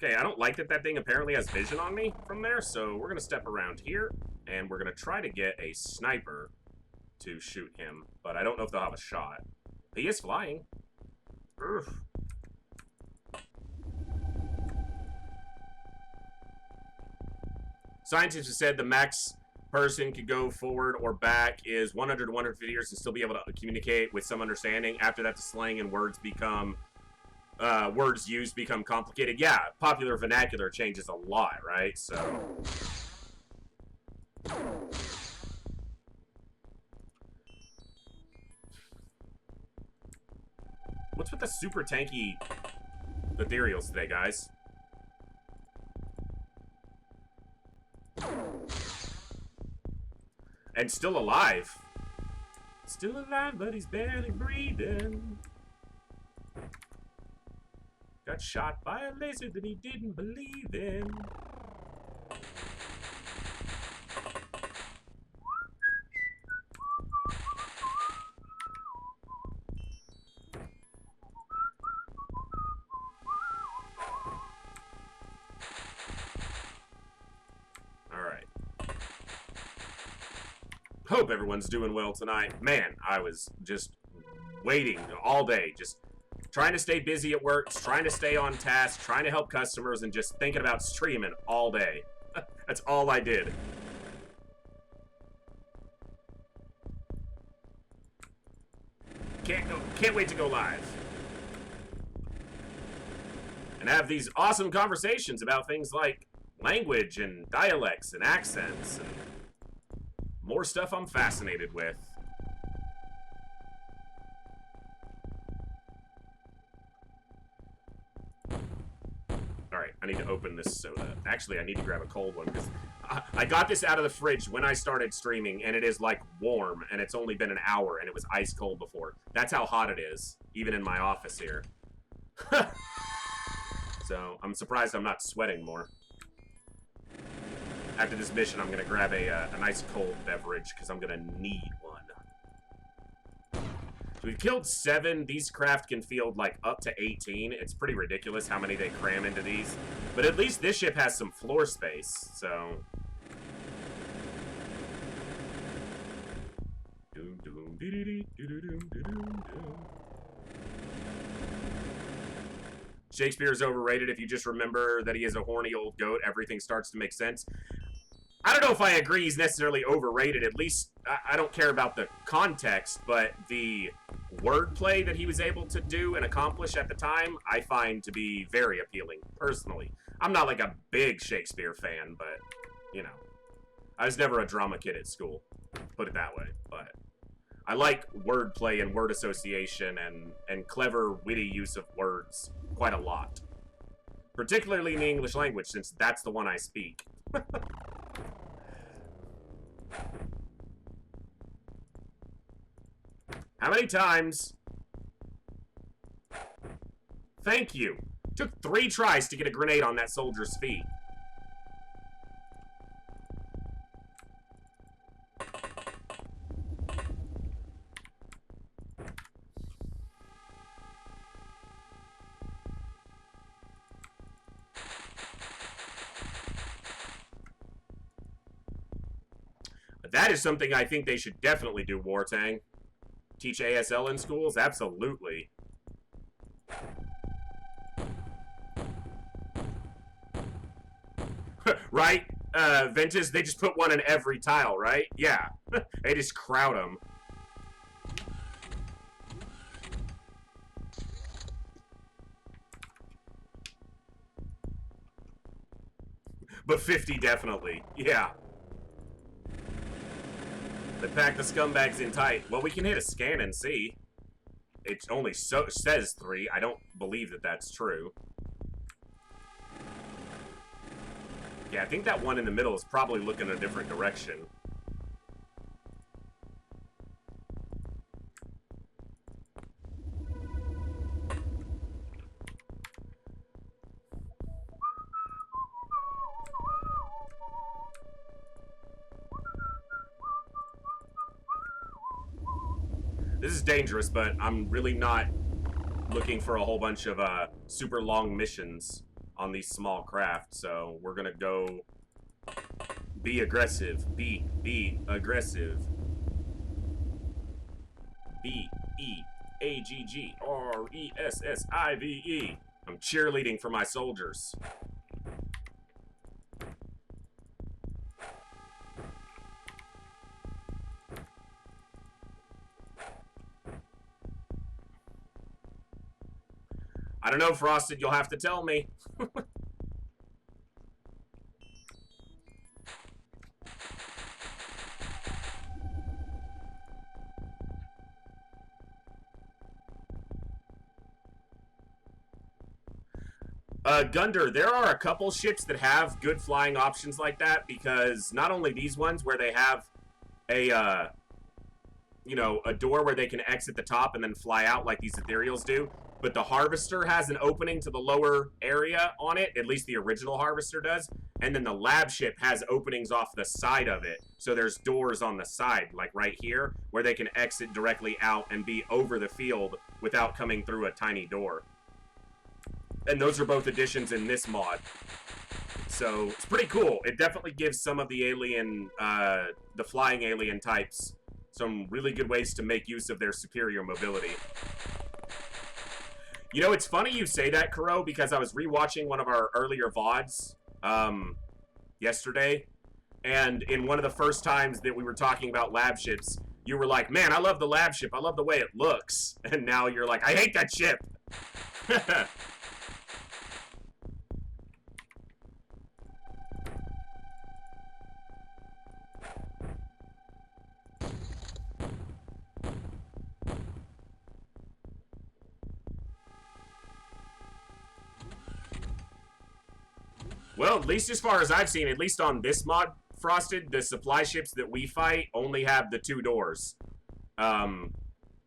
Okay, I don't like that thing apparently has vision on me from there, so we're going to step around here, and we're going to try to get a sniper to shoot him. But I don't know if they'll have a shot. He is flying. Oof. Scientists have said the max person could go forward or back is 100 to 150 years and still be able to communicate with some understanding. After that, the slang and words become, words used become complicated. Yeah, popular vernacular changes a lot, right? So. What's with the super tanky ethereals today, guys? And still alive. Still alive, but he's barely breathing. Got shot by a laser that he didn't believe in. Hope everyone's doing well tonight. Man, I was just waiting all day, just Trying to stay busy at work, trying to stay on task, trying to help customers, and just thinking about streaming all day. That's all I did. Can't wait to go live. And have these awesome conversations about things like language and dialects and accents and more stuff I'm fascinated with. Alright, I need to open this soda. Actually, I need to grab a cold one because I got this out of the fridge when I started streaming, and it is like warm, and it's only been an hour, and it was ice cold before. That's how hot it is, even in my office here. So, I'm surprised I'm not sweating more. After this mission, I'm going to grab a nice cold beverage, because I'm going to need one. So we've killed 7. These craft can field, like, up to 18. It's pretty ridiculous how many they cram into these. But at least this ship has some floor space, so... Shakespeare is overrated. If you just remember that he is a horny old goat, everything starts to make sense. I don't know if I agree he's necessarily overrated. At least, I don't care about the context, but the wordplay that he was able to do and accomplish at the time, I find to be very appealing, personally. I'm not like a big Shakespeare fan, but, you know. I was never a drama kid at school, put it that way, but... I like wordplay and word association and clever, witty use of words quite a lot. Particularly in the English language, since that's the one I speak. How many times? Thank you. Took 3 tries to get a grenade on that soldier's feet. That is something I think they should definitely do, Wartang. Teach ASL in schools? Absolutely. Right? Ventus, they just put one in every tile, right? Yeah. They just crowd them. But 50 definitely. Yeah. They pack the scumbags in tight. Well, we can hit a scan and see. It only says 3. I don't believe that that's true. Yeah, I think that one in the middle is probably looking a different direction. This is dangerous, but I'm really not looking for a whole bunch of super long missions on these small craft, so we're gonna go be aggressive. Be aggressive. B-E-A-G-G-R-E-S-S-I-V-E. I'm cheerleading for my soldiers. I don't know, Frosted, you'll have to tell me. Gunder, there are a couple ships that have good flying options like that, because not only these ones where they have a, you know, a door where they can exit the top and then fly out like these ethereals do, but the Harvester has an opening to the lower area on it, at least the original Harvester does, and then the lab ship has openings off the side of it, so there's doors on the side, like right here, where they can exit directly out and be over the field without coming through a tiny door. And those are both additions in this mod. So, it's pretty cool. It definitely gives some of the alien, the flying alien types some really good ways to make use of their superior mobility. You know, it's funny you say that, Kuro, because I was rewatching one of our earlier VODs yesterday, and in one of the first times that we were talking about lab ships, you were like, man, I love the lab ship. I love the way it looks. And now you're like, I hate that ship. Well, at least as far as I've seen, at least on this mod, Frosted, the supply ships that we fight only have the 2 doors.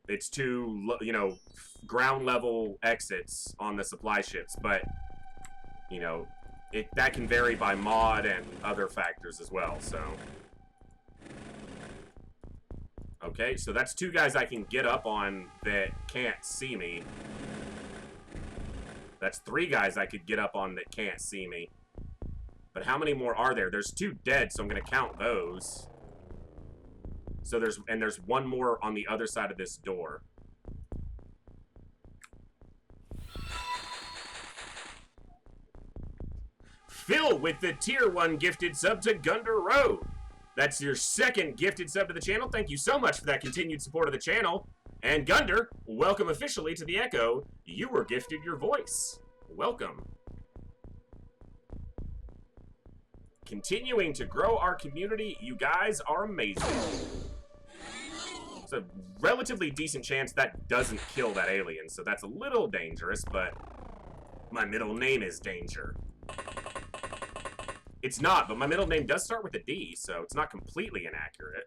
It's 2, you know, ground level exits on the supply ships, but, you know, that can vary by mod and other factors as well, so. Okay, so that's 2 guys I can get up on that can't see me. That's 3 guys I could get up on that can't see me. But how many more are there? There's 2 dead, so I'm going to count those. So there's 1 more on the other side of this door. Phil with the tier 1 gifted sub to Gunder Road. That's your 2nd gifted sub to the channel. Thank you so much for that continued support of the channel. And Gunder, welcome officially to the Echo. You were gifted your voice. Welcome. Continuing to grow our community. You guys are amazing. It's a relatively decent chance that doesn't kill that alien, so that's a little dangerous, but my middle name is Danger. It's not, but my middle name does start with a D, so it's not completely inaccurate.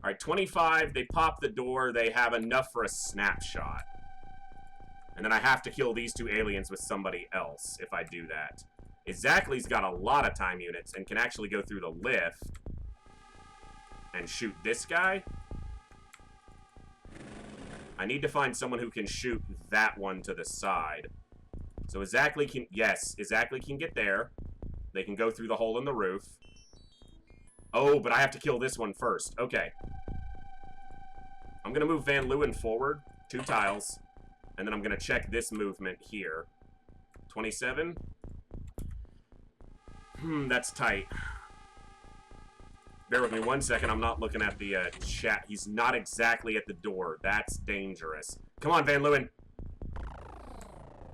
Alright, 25, they pop the door, they have enough for a snapshot. And then I have to kill these 2 aliens with somebody else if I do that. Exactly's got a lot of time units and can actually go through the lift and shoot this guy. I need to find someone who can shoot that one to the side. So Exactly can, yes, Exactly can get there. They can go through the hole in the roof. Oh, but I have to kill this one first. Okay. I'm going to move Van Leeuwen forward 2 tiles. And then I'm going to check this movement here. 27. That's tight. Bear with me 1 second. I'm not looking at the chat. He's not exactly at the door. That's dangerous. Come on, Van Leeuwen.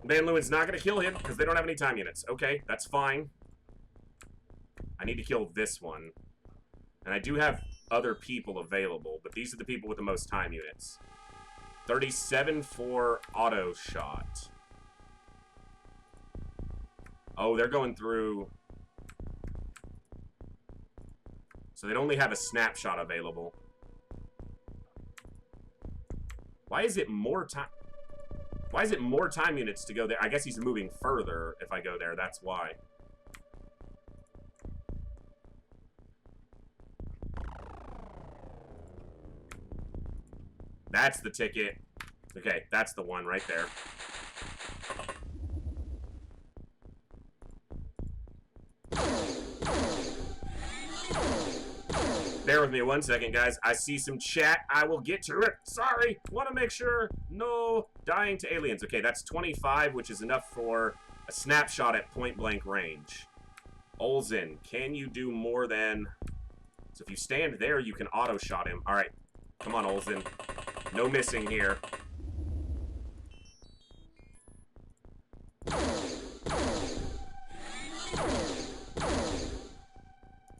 Van Leeuwen's not going to kill him because they don't have any time units. Okay, that's fine. I need to kill this one. And I do have other people available, but these are the people with the most time units. 37 for auto shot. Oh, they're going through... So they'd only have a snapshot available. Why is it more time? Why is it more time units to go there? I guess he's moving further if I go there. That's why. That's the ticket. Okay, that's the one right there. Bear with me 1 second, guys. I see some chat. I will get to it. Sorry. Want to make sure. No dying to aliens. Okay, that's 25, which is enough for a snapshot at point-blank range. Olsen, can you do more than... So if you stand there, you can auto-shot him. All right. Come on, Olsen. No missing here.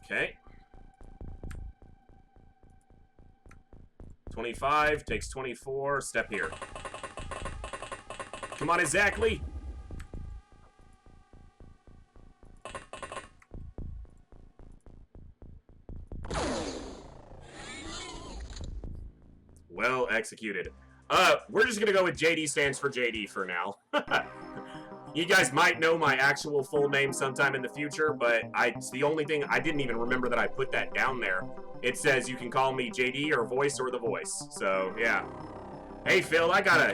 Okay. 25, takes 24, step here. Come on, Exactly. Well executed. We're just gonna go with JD stands for JD for now. You guys might know my actual full name sometime in the future, but it's the only thing, I didn't even remember that I put that down there. It says you can call me JD or Voice or The Voice. So, yeah. Hey, Phil,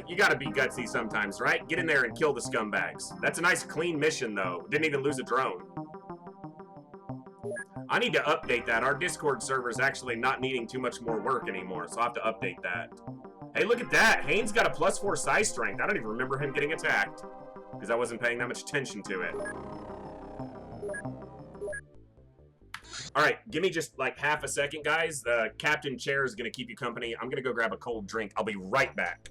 you gotta be gutsy sometimes, right? Get in there and kill the scumbags. That's a nice clean mission, though. Didn't even lose a drone. I need to update that. Our Discord server is actually not needing too much more work anymore, so I'll have to update that. Hey, look at that. Haynes got a +4 size strength. I don't even remember him getting attacked because I wasn't paying that much attention to it. All right, give me just like half a second, guys. The captain chair is going to keep you company. I'm going to go grab a cold drink. I'll be right back.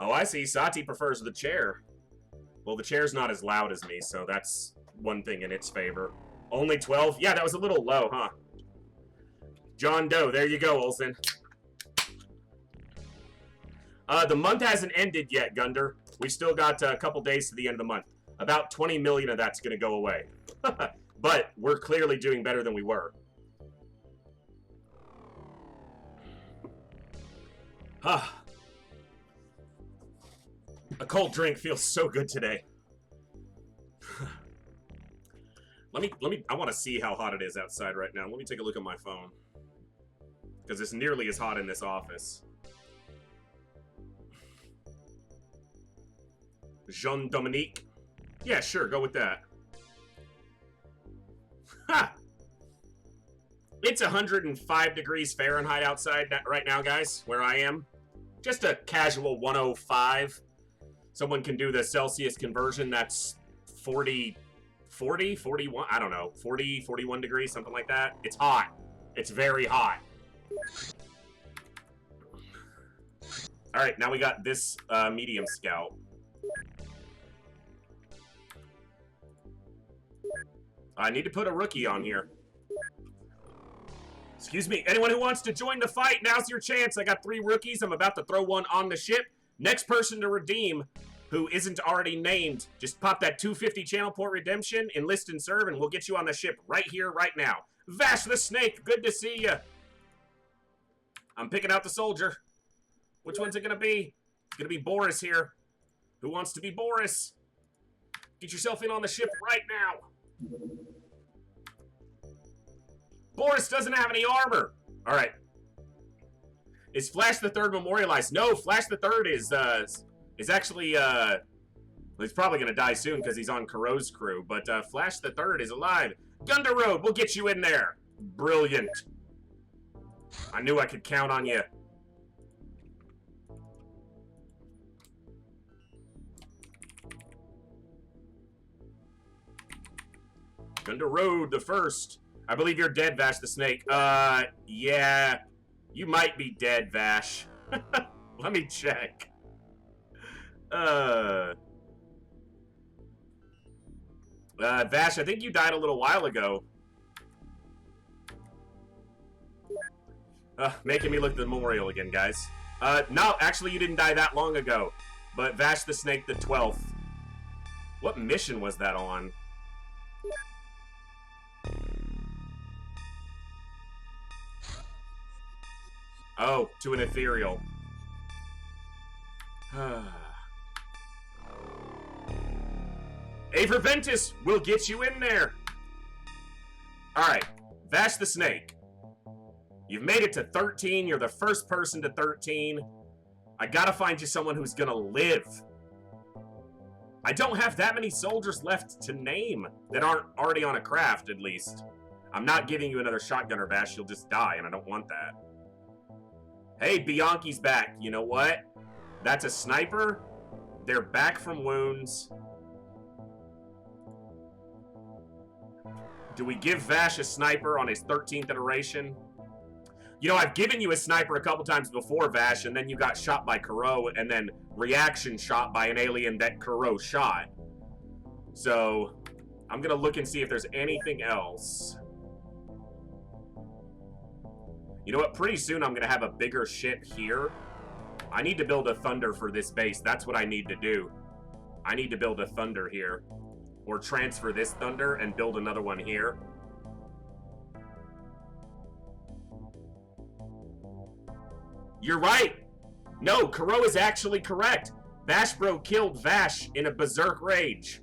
Oh, I see. Sati prefers the chair. Well, the chair's not as loud as me, so that's one thing in its favor. Only 12? Yeah, that was a little low, huh? John Doe, there you go, Olsen. The month hasn't ended yet, Gunder. We've still got a couple days to the end of the month. About 20 million of that's going to go away. But we're clearly doing better than we were. Huh. A cold drink feels so good today. I want to see how hot it is outside right now. Let me take a look at my phone. Because it's nearly as hot in this office. Jean-Dominique. Yeah, sure, go with that. Ha! It's 105 degrees Fahrenheit outside right now, guys, where I am. Just a casual 105. Someone can do the Celsius conversion. That's 40, 41, I don't know, 40, 41 degrees, something like that. It's hot. It's very hot. All right, now we got this medium scout. I need to put a rookie on here. Excuse me, anyone who wants to join the fight, now's your chance. I got 3 rookies. I'm about to throw one on the ship. Next person to redeem who isn't already named, just pop that 250 channel port redemption, enlist and serve, and we'll get you on the ship right here, right now. Vash the Snake, good to see you. I'm picking out the soldier. Which one's it going to be? It's going to be Boris here. Who wants to be Boris? Get yourself in on the ship right now. Boris doesn't have any armor. All right. Is Flash the Third memorialized? No, Flash the Third is actually, he's probably going to die soon because he's on Kuro's crew, but Flash the Third is alive. Gunda Road, we'll get you in there. Brilliant. I knew I could count on you. Gunda Road, the first. I believe you're dead, Vash the Snake. Yeah. You might be dead, Vash. Let me check. Vash, I think you died a little while ago. Making me look at the memorial again, guys. No, actually you didn't die that long ago. But Vash the Snake the 12th. What mission was that on? Oh, to an ethereal. Aver Ventus, we'll get you in there. Alright, Vash the Snake. You've made it to 13. You're the first person to 13. I gotta find you someone who's gonna live. I don't have that many soldiers left to name that aren't already on a craft, at least. I'm not giving you another shotgunner, Vash. You'll just die, and I don't want that. Hey, Bianchi's back. You know what? That's a sniper. They're back from wounds. Do we give Vash a sniper on his 13th iteration? You know, I've given you a sniper a couple times before, Vash, and then you got shot by Kuro, and then reaction shot by an alien that Kuro shot. So, I'm gonna look and see if there's anything else. You know what? Pretty soon I'm going to have a bigger ship here. I need to build a Thunder for this base. That's what I need to do. I need to build a Thunder here. Or transfer this Thunder and build another one here. You're right. No, Kuro is actually correct. Vash Bro killed Vash in a berserk rage.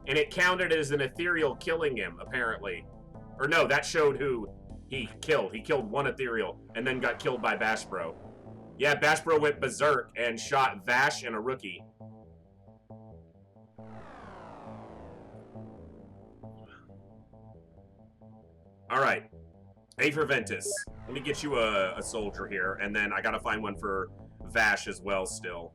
And it counted as an ethereal killing him, apparently. Or no, that showed who he killed. He killed one ethereal and then got killed by Vash Bro. Yeah, Vash Bro went berserk and shot Vash and a rookie. Alright. A for Ventus. Let me get you a soldier here, and then I gotta find one for Vash as well still.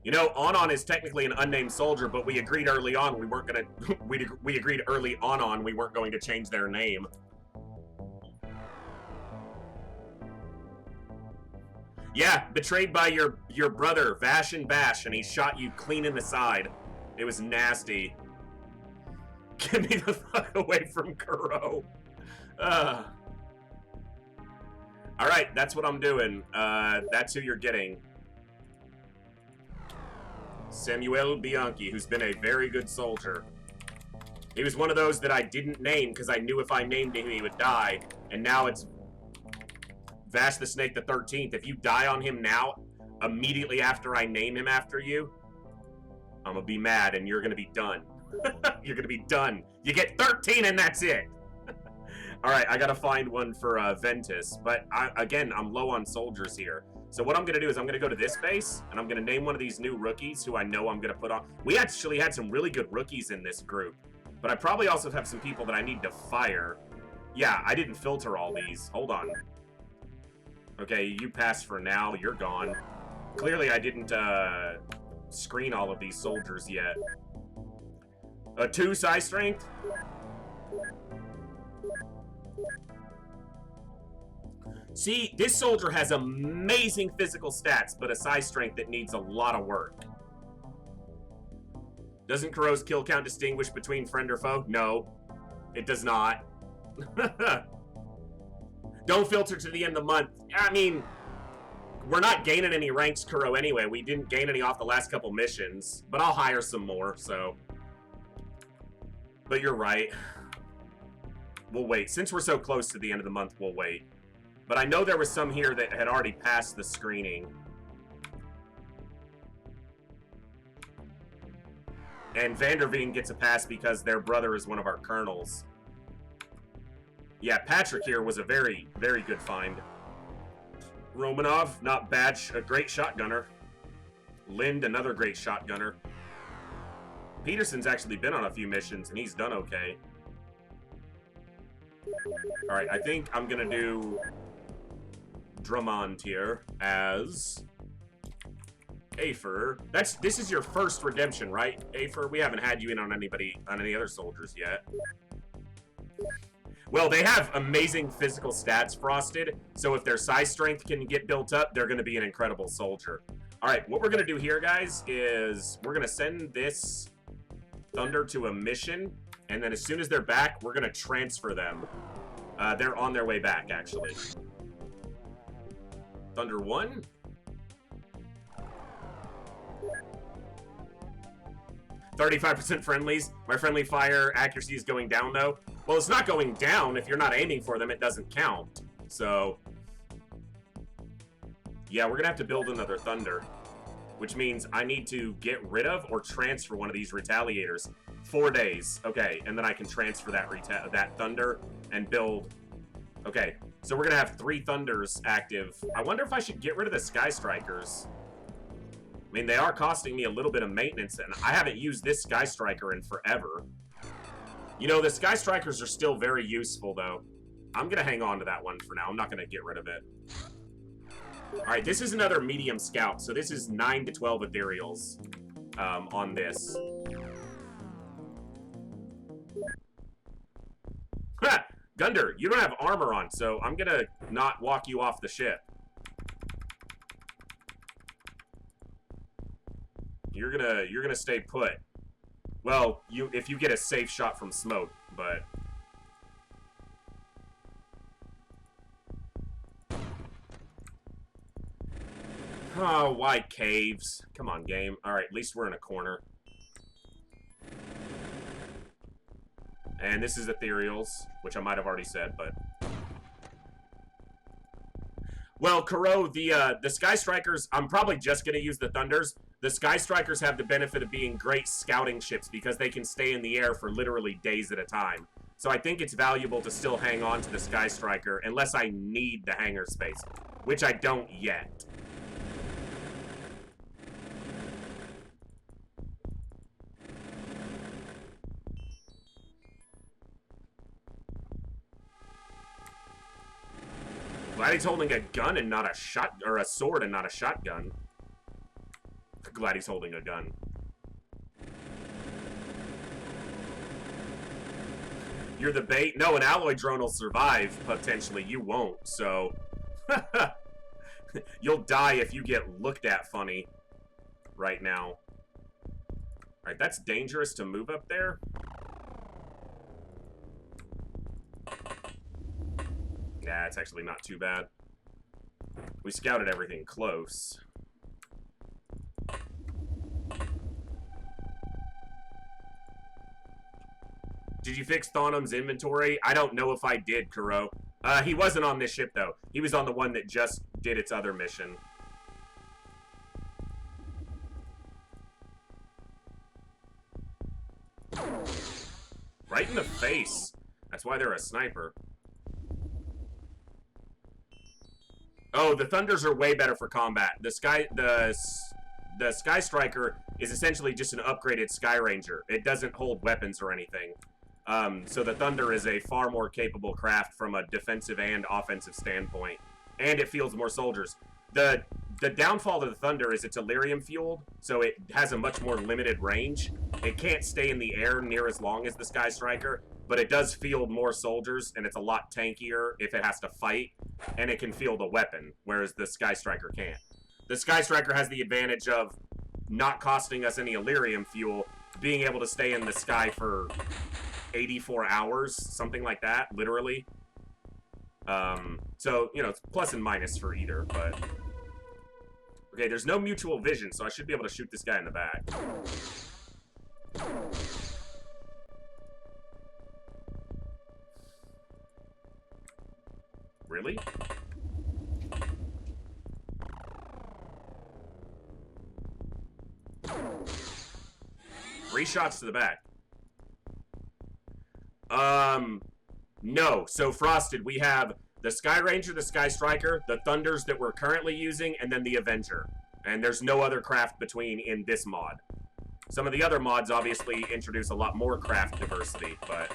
You know, Anon is technically an unnamed soldier, but we agreed early on we weren't gonna we agreed early on we weren't going to change their name. Yeah, betrayed by your brother, Vash and Bash, and he shot you clean in the side. It was nasty. Get me the fuck away from Kuro. Alright, that's what I'm doing. That's who you're getting. Samuel Bianchi, who's been a very good soldier. He was one of those that I didn't name because I knew if I named him he would die. And now it's Vash the Snake the 13th. If you die on him now, immediately after I name him after you, I'm gonna be mad and you're gonna be done. You're gonna be done. You get 13 and that's it. Alright, I gotta find one for Ventus. But again, I'm low on soldiers here. So what I'm going to do is I'm going to go to this base, and I'm going to name one of these new rookies who I know I'm going to put on. We actually had some really good rookies in this group, but I probably also have some people that I need to fire. Yeah, I didn't filter all these. Hold on. Okay, you pass for now. You're gone. Clearly, I didn't screen all of these soldiers yet. 2 size strength. See, this soldier has amazing physical stats, but a size strength that needs a lot of work. Doesn't Kuro's kill count distinguish between friend or foe? No, it does not. Don't filter to the end of the month. I mean, we're not gaining any ranks, Kuro, anyway. We didn't gain any off the last couple missions, but I'll hire some more, so. But you're right. We'll wait. Since we're so close to the end of the month, we'll wait. But I know there was some here that had already passed the screening. And Vanderveen gets a pass because their brother is one of our colonels. Yeah, Patrick here was a very, very good find. Romanov, not bad, a great shotgunner. Lind, another great shotgunner. Peterson's actually been on a few missions and he's done okay. Alright, I think I'm gonna do Drummond here as Afer. This is your first redemption, right, Afer? We haven't had you in on any other soldiers yet. Well, they have amazing physical stats, Frosted, so if their size strength can get built up, they're going to be an incredible soldier. Alright, what we're going to do here, guys, is we're going to send this Thunder to a mission, and then as soon as they're back, we're going to transfer them. They're on their way back, actually. Thunder 1. "35% friendlies. My friendly fire accuracy is going down, though." Well, it's not going down. If you're not aiming for them, it doesn't count. So, yeah, we're going to have to build another Thunder, which means I need to get rid of or transfer one of these Retaliators. 4 days. Okay, and then I can transfer that Thunder and build. Okay, so we're going to have 3 Thunders active. I wonder if I should get rid of the Sky Strikers. I mean, they are costing me a little bit of maintenance, and I haven't used this Sky Striker in forever. You know, the Sky Strikers are still very useful, though. I'm going to hang on to that one for now. I'm not going to get rid of it. Alright, this is another medium scout, so this is 9 to 12 ethereals on this. Ha! Gunder, you don't have armor on, so I'm going to not walk you off the ship. You're gonna stay put. Well, if you get a safe shot from smoke, but oh, why caves? Come on, game. All right, at least we're in a corner. And this is ethereals, which I might have already said, but well, Kuro, the Sky Strikers, I'm probably just gonna use the Thunders. The Sky Strikers have the benefit of being great scouting ships because they can stay in the air for literally days at a time. So I think it's valuable to still hang on to the Sky Striker unless I need the hangar space, which I don't yet. Glad he's holding a gun and not a shot, or a sword and not a shotgun. Glad he's holding a gun. You're the bait? No, an alloy drone will survive, potentially. You won't, so... You'll die if you get looked at funny right now. Alright, that's dangerous to move up there. Yeah, it's actually not too bad. We scouted everything close. Did you fix Thonum's inventory? I don't know if I did, Kuro. He wasn't on this ship, though. He was on the one that just did its other mission. Right in the face. That's why they're a sniper. Oh, the Thunders are way better for combat. The Sky Striker is essentially just an upgraded Sky Ranger. It doesn't hold weapons or anything. So the Thunder is a far more capable craft from a defensive and offensive standpoint. And it fields more soldiers. The downfall of the Thunder is it's Illyrium fueled, so it has a much more limited range. It can't stay in the air near as long as the Sky Striker, but it does field more soldiers, and it's a lot tankier if it has to fight, and it can field a weapon, whereas the Sky Striker can't. The Sky Striker has the advantage of not costing us any Illyrium fuel, being able to stay in the sky for 84 hours, something like that, literally. So, you know, it's plus and minus for either, but... Okay, there's no mutual vision, so I should be able to shoot this guy in the back. Really? Three shots to the back. No. So, Frosted, we have the Sky Ranger, the Sky Striker, the Thunders that we're currently using, and then the Avenger. And there's no other craft between in this mod. Some of the other mods obviously introduce a lot more craft diversity, but...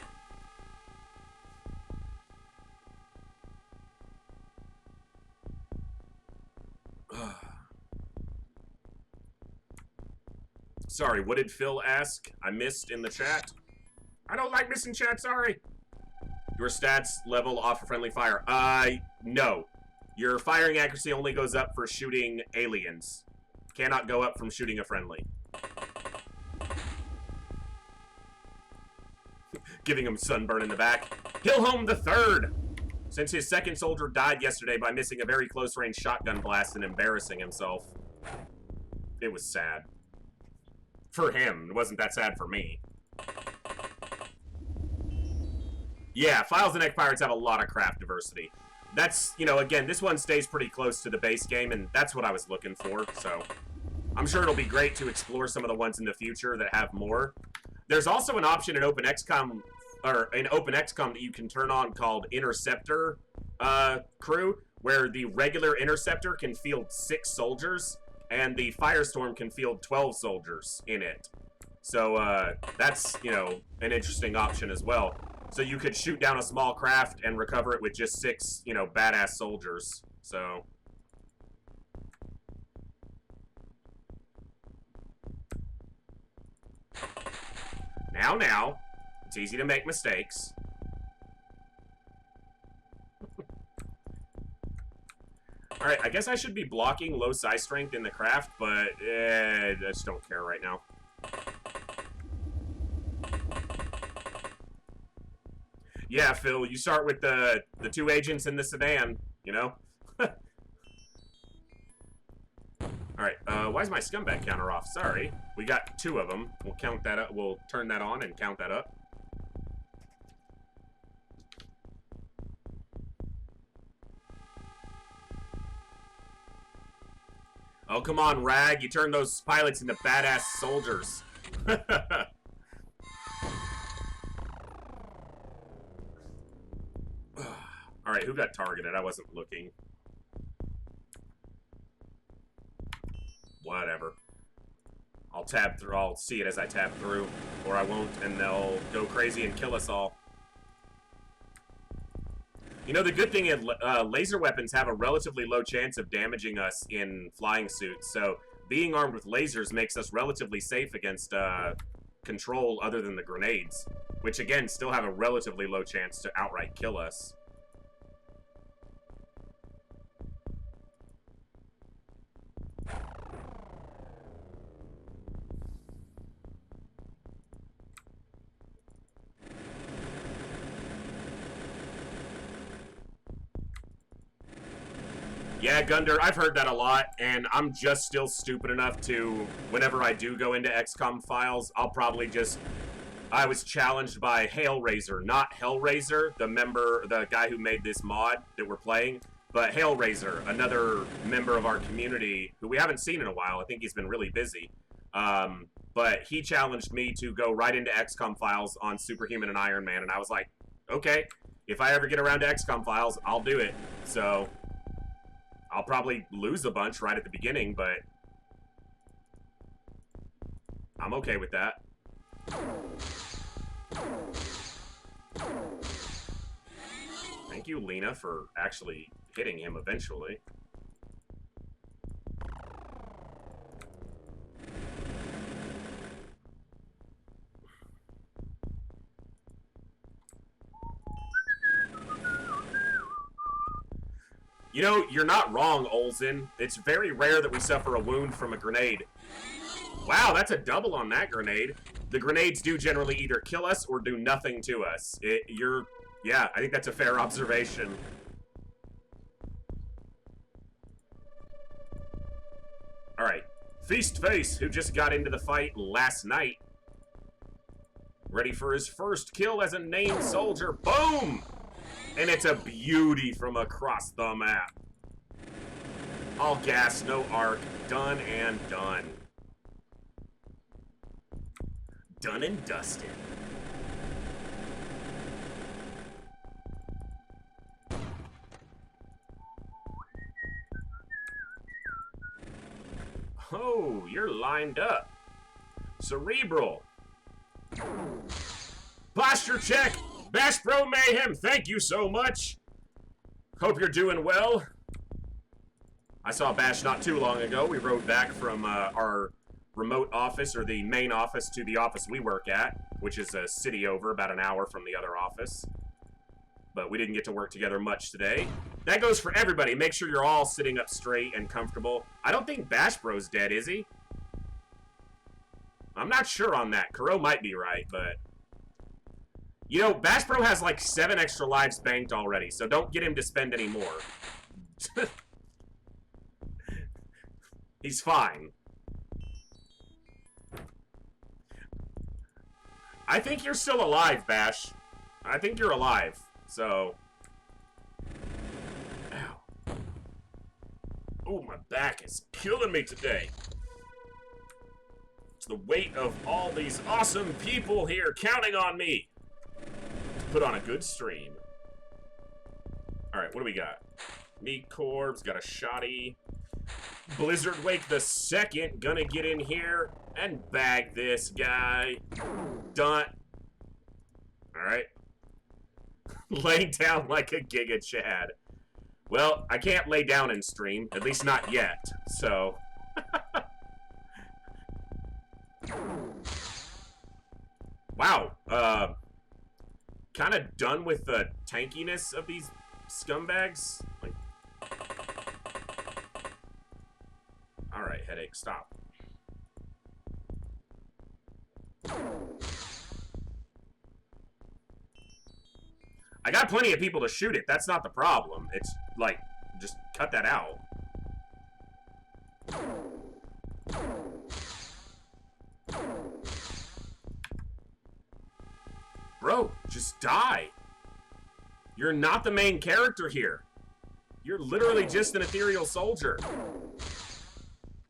Sorry, what did Phil ask? I missed in the chat. I don't like missing chat, sorry. Your stats level off of friendly fire. No. Your firing accuracy only goes up for shooting aliens. Cannot go up from shooting a friendly. Giving him sunburn in the back. Hillholm the Third! Since his second soldier died yesterday by missing a very close-range shotgun blast and embarrassing himself. It was sad. For him. It wasn't that sad for me. Yeah, Files and Egg Pirates have a lot of craft diversity. That's, you know, again, this one stays pretty close to the base game, and that's what I was looking for, so... I'm sure it'll be great to explore some of the ones in the future that have more. There's also an option in openxcom, that you can turn on called Interceptor Crew, where the regular Interceptor can field 6 soldiers, and the Firestorm can field 12 soldiers in it. So, that's, you know, an interesting option as well. So you could shoot down a small craft and recover it with just 6, you know, badass soldiers. So... Now, it's easy to make mistakes. Alright, I guess I should be blocking low size strength in the craft, but I just don't care right now. Yeah, Phil, you start with the 2 agents in the sedan, you know? Alright, why is my scumbag counter off? Sorry. We got 2 of them. We'll count that up. We'll turn that on and count that up. Oh, come on, Rag. You turned those pilots into badass soldiers. Alright, who got targeted? I wasn't looking. Whatever. I'll tab through. I'll see it as I tab through. Or I won't, and they'll go crazy and kill us all. You know, the good thing is laser weapons have a relatively low chance of damaging us in flying suits, so being armed with lasers makes us relatively safe against control other than the grenades, which again still have a relatively low chance to outright kill us. Yeah, Gunder, I've heard that a lot, and I'm just still stupid enough to, whenever I do go into XCOM files, I'll probably just... I was challenged by Hailraiser, not Hellraiser, the guy who made this mod that we're playing, but Hailraiser, another member of our community who we haven't seen in a while. I think he's been really busy. But he challenged me to go right into XCOM files on Superhuman and Ironman, and I was like, okay, if I ever get around to XCOM files, I'll do it. So... I'll probably lose a bunch right at the beginning, but I'm okay with that. Thank you, Lena, for actually hitting him eventually. You know, you're not wrong, Olsen. It's very rare that we suffer a wound from a grenade. Wow, that's a double on that grenade. The grenades do generally either kill us or do nothing to us. Yeah, I think that's a fair observation. Alright, Feast Face, who just got into the fight last night. Ready for his first kill as a named soldier. Boom! And it's a beauty from across the map. All gas, no arc. Done and done. Done and dusted. Oh, you're lined up. Cerebral. Posture check. Bash Bro Mayhem, thank you so much. Hope you're doing well. I saw Bash not too long ago. We rode back from our remote office, or the main office, to the office we work at, which is a city over, about an hour from the other office. But we didn't get to work together much today. That goes for everybody. Make sure you're all sitting up straight and comfortable. I don't think Bash Bro's dead, is he? I'm not sure on that. Kuro might be right, but... You know, Bash Bro has like 7 extra lives banked already, so don't get him to spend any more. He's fine. I think you're still alive, Bash. I think you're alive, so... Ow. Oh, my back is killing me today. It's the weight of all these awesome people here counting on me. Put on a good stream. Alright, what do we got? Meat Corbs, got a shoddy. Blizzard Wake the Second, gonna get in here and bag this guy. Done. Alright. Laying down like a Giga Chad. Well, I can't lay down in stream, at least not yet, so... Wow, kind of done with the tankiness of these scumbags. Like, all right, headache, stop. I got plenty of people to shoot it. That's not the problem. It's like, just cut that out. Bro, just die. You're not the main character here. You're literally just an ethereal soldier.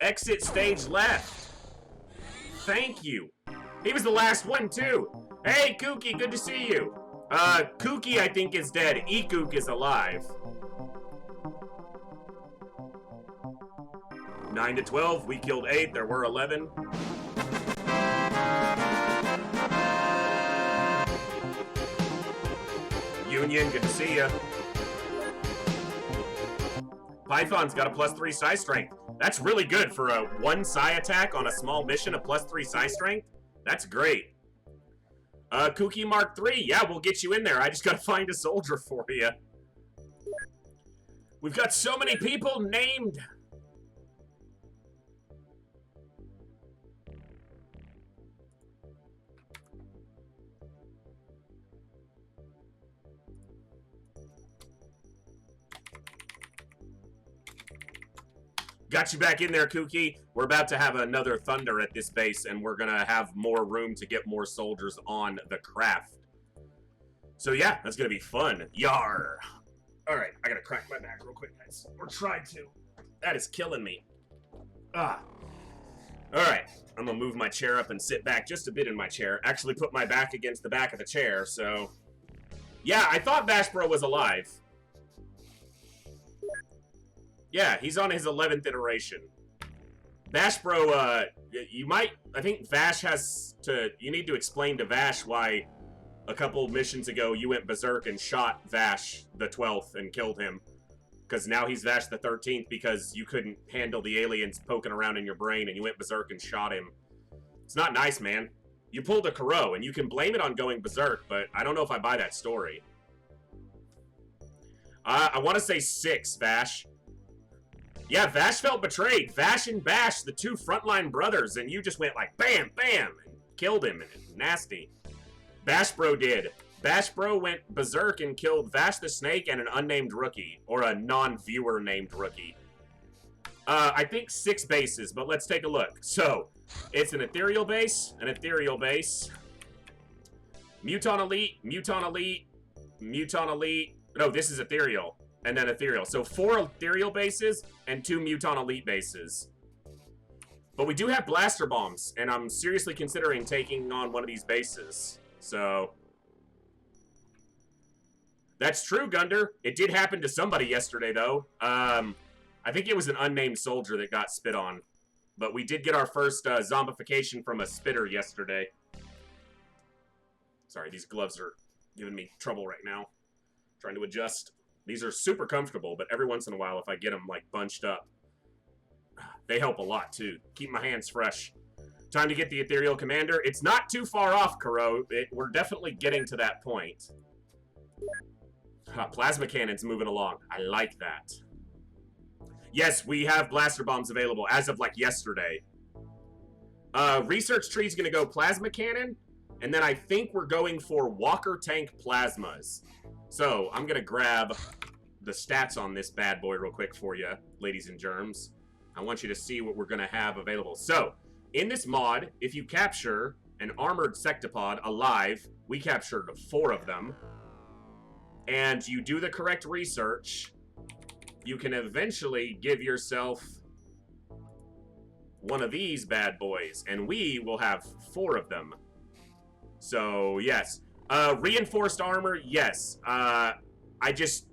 Exit stage left. Thank you. He was the last one, too. Hey, Kooky, good to see you. Kooky, I think, is dead. Ekook is alive. 9 to 12, we killed 8, there were 11. Union, good to see ya. Python's got a +3 psi strength. That's really good for a 1 psi attack on a small mission, a +3 psi strength. That's great. Kooky Mark 3, yeah, we'll get you in there. I just gotta find a soldier for you. We've got so many people named. Got you back in there, Kooky. We're about to have another Thunder at this base, and we're gonna have more room to get more soldiers on the craft. So yeah, that's gonna be fun. Yar! Alright, I gotta crack my back real quick, guys. Or try to. That is killing me. Ah. Alright, I'm gonna move my chair up and sit back just a bit in my chair. Actually put my back against the back of the chair, so... Yeah, I thought Bash Bro was alive. Yeah, he's on his 11th iteration. Vash Bro, you might... I think Vash has to... You need to explain to Vash why a couple missions ago you went berserk and shot Vash the 12th and killed him. Because now he's Vash the 13th because you couldn't handle the aliens poking around in your brain and you went berserk and shot him. It's not nice, man. You pulled a Kuro, and you can blame it on going berserk, but I don't know if I buy that story. I want to say 6, Vash. Yeah, Vash felt betrayed. Vash and Bash, the 2 frontline brothers, and you just went like bam, bam, and killed him, and nasty. Bash Bro did. Bash Bro went berserk and killed Vash the Snake and an unnamed rookie, or a non-viewer named rookie. I think 6 bases, but let's take a look. So, it's an ethereal base, Muton Elite, Muton Elite, Muton Elite. No, this is ethereal. And then ethereal. So 4 ethereal bases and 2 Muton Elite bases. But we do have blaster bombs, and I'm seriously considering taking on one of these bases. So that's true, Gunder. It did happen to somebody yesterday, though. I think it was an unnamed soldier that got spit on. But we did get our first zombification from a spitter yesterday. Sorry, these gloves are giving me trouble right now. Trying to adjust. These are super comfortable, but every once in a while, if I get them, like, bunched up, they help a lot, too. Keep my hands fresh. Time to get the Ethereal Commander. It's not too far off, Kuro. We're definitely getting to that point. Plasma Cannon's moving along. I like that. Yes, we have Blaster Bombs available as of, like, yesterday. Research Tree's gonna go Plasma Cannon, and then I think we're going for Walker Tank Plasmas. So, I'm going to grab the stats on this bad boy real quick for you, ladies and germs. I want you to see what we're going to have available. So, in this mod, if you capture an armored sectopod alive, we captured 4 of them, and you do the correct research, you can eventually give yourself one of these bad boys, and we will have 4 of them. So, yes. Reinforced armor, yes. I just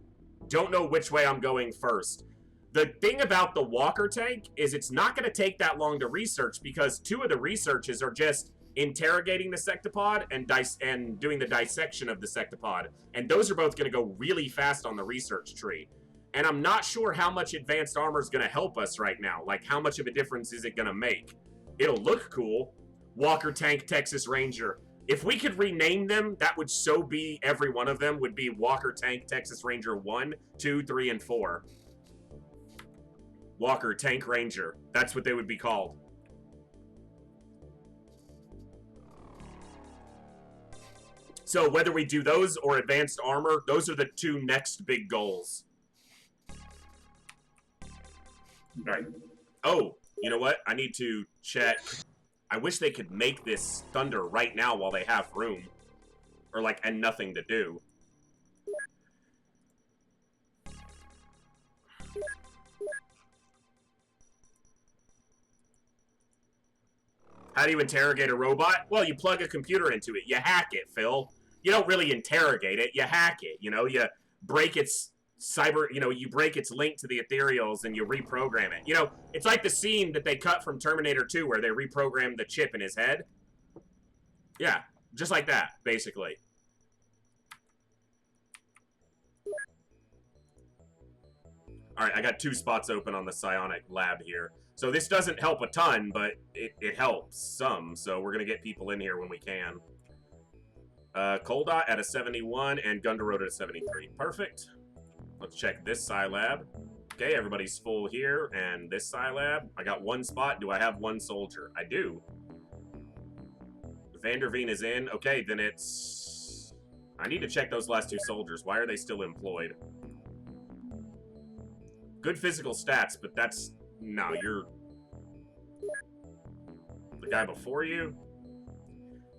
don't know which way I'm going first. The thing about the Walker tank is it's not going to take that long to research because 2 of the researches are just interrogating the sectopod and doing the dissection of the sectopod. And those are both going to go really fast on the research tree. And I'm not sure how much advanced armor is going to help us right now. Like, how much of a difference is it going to make? It'll look cool. Walker tank, Texas Ranger. If we could rename them, that would so be every one of them would be Walker Tank Texas Ranger 1, 2, 3, and 4. Walker Tank Ranger. That's what they would be called. So whether we do those or advanced armor, those are the 2 next big goals. All right. Oh, you know what? I need to check... I wish they could make this Thunder right now while they have room. Or, like, and nothing to do. How do you interrogate a robot? Well, you plug a computer into it. You hack it, Phil. You don't really interrogate it. You hack it. You know, you break its you break its link to the ethereals and you reprogram it. You know, it's like the scene that they cut from Terminator 2 where they reprogrammed the chip in his head. Yeah, just like that, basically. Alright, I got 2 spots open on the psionic lab here. So this doesn't help a ton, but it helps some. So we're going to get people in here when we can. Coldot at a 71 and Gundoroad at a 73. Perfect. Let's check this psi lab. Okay, everybody's full here. And this psi lab, I got 1 spot. Do I have 1 soldier? I do. Vanderveen is in. Okay, then it's... I need to check those last 2 soldiers. Why are they still employed? Good physical stats, but that's... No, you're... The guy before you?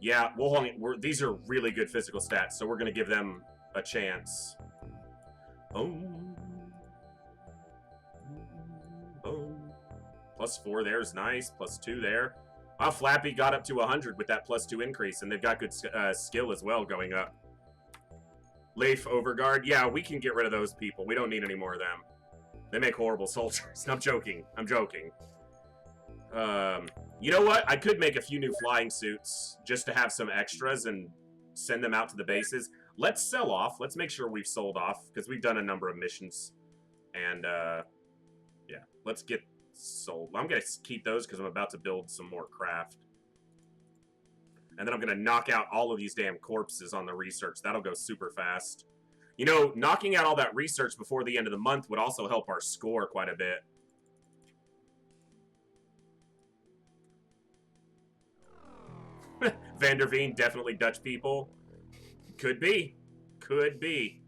Yeah, well, hold on. These are really good physical stats, so we're going to give them a chance. Boom. Boom. +4 there's nice. +2 there. Wow, Flappy got up to 100 with that +2 increase, and they've got good skill as well going up. Leif, Overguard. Yeah, we can get rid of those people. We don't need any more of them. They make horrible soldiers. I'm joking. I'm joking. You know what? I could make a few new flying suits just to have some extras and send them out to the bases. Let's sell off. Let's make sure we've sold off because we've done a number of missions. And, yeah, let's get sold. I'm going to keep those because I'm about to build some more craft. And then I'm going to knock out all of these damn corpses on the research. That'll go super fast. You know, knocking out all that research before the end of the month would also help our score quite a bit. Vanderveen, definitely Dutch people. Could be. Could be.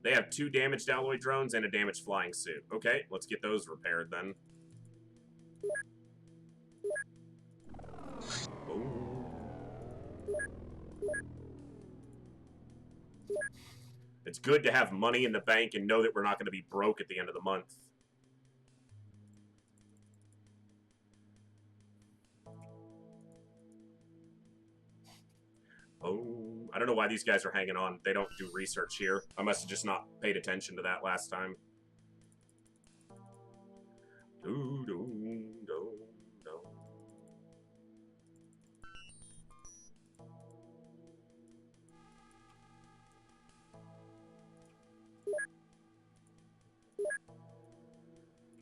They have 2 damaged alloy drones and a damaged flying suit. Okay, let's get those repaired then. Ooh. It's good to have money in the bank and know that we're not going to be broke at the end of the month. Oh, I don't know why these guys are hanging on. They don't do research here. I must have just not paid attention to that last time.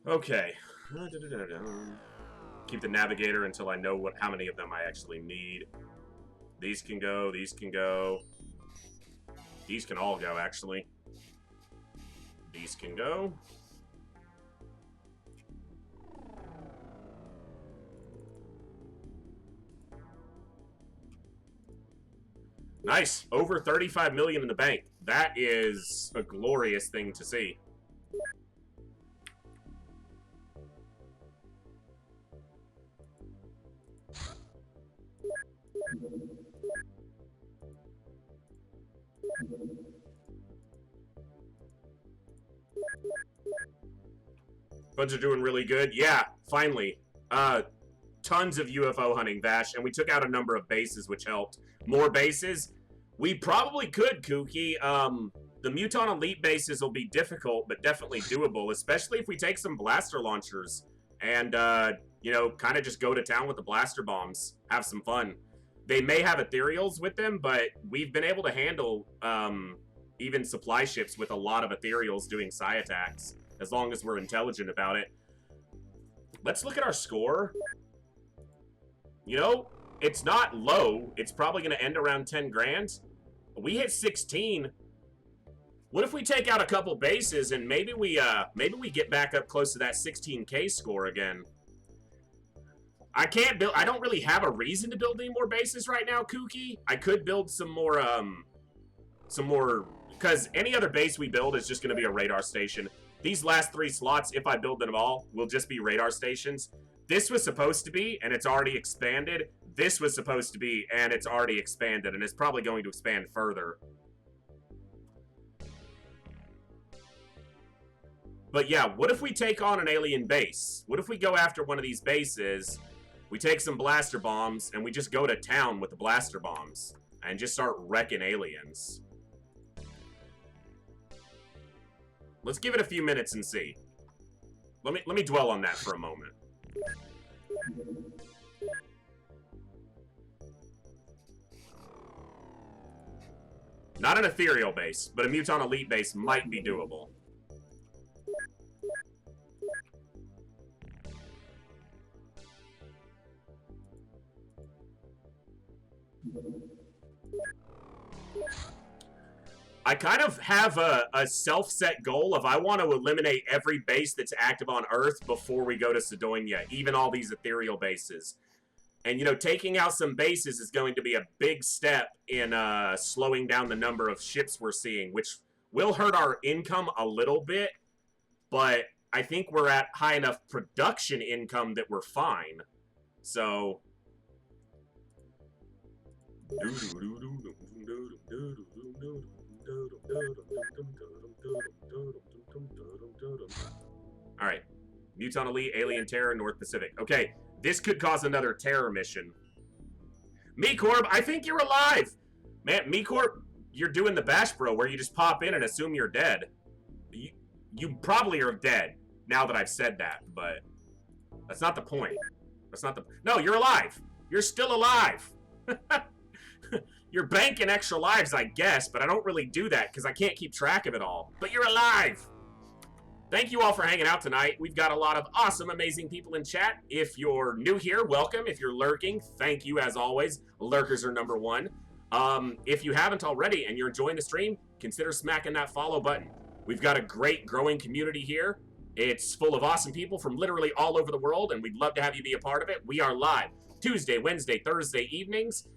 Okay. Keep the navigator until I know how many of them I actually need. These can go, these can go. These can all go, actually. These can go. Nice. Over 35 million in the bank. That is a glorious thing to see. Buds are doing really good. Yeah, finally. Tons of UFO hunting, Vash, and we took out a number of bases, which helped. More bases? We probably could, Kooky. The Muton Elite bases will be difficult, but definitely doable, especially if we take some blaster launchers and, you know, kind of just go to town with the blaster bombs. Have some fun. They may have ethereals with them, but we've been able to handle even supply ships with a lot of ethereals doing psi attacks, as long as we're intelligent about it. Let's look at our score. You know, it's not low. It's probably going to end around 10 grand. We hit 16. What if we take out a couple bases and maybe we get back up close to that 16K score again? I can't build. I don't really have a reason to build any more bases right now, Kooky. I could build some more, because any other base we build is just going to be a radar station. These last 3 slots, if I build them all, will just be radar stations. This was supposed to be, and it's already expanded. This was supposed to be, and it's already expanded, and it's probably going to expand further. But yeah, what if we take on an alien base? What if we go after one of these bases, We take some blaster bombs, and we just go to town with the blaster bombs. And just start wrecking aliens. Let's give it a few minutes and see. Let me dwell on that for a moment. Not an ethereal base, but a Muton Elite base might be doable. I kind of have a self-set goal of I want to eliminate every base that's active on Earth before we go to Sidonia, even all these ethereal bases. And, you know, taking out some bases is going to be a big step in slowing down the number of ships we're seeing, which will hurt our income a little bit, but I think we're at high enough production income that we're fine. So... Alright. Muton Elite, Alien Terror, North Pacific. Okay, this could cause another terror mission. MeCorb, I think you're alive! Man, MeCorb, you're doing the Bash Bro where you just pop in and assume you're dead. You probably are dead, now that I've said that, but... That's not the point. That's not the... No, you're alive! You're still alive! You're banking extra lives, I guess, but I don't really do that because I can't keep track of it all. But you're alive! Thank you all for hanging out tonight. We've got a lot of awesome, amazing people in chat. If you're new here, welcome. If you're lurking, thank you as always. Lurkers are number one. If you haven't already and you're enjoying the stream, consider smacking that follow button. We've got a great growing community here. It's full of awesome people from literally all over the world, and we'd love to have you be a part of it. We are live Tuesday, Wednesday, Thursday evenings.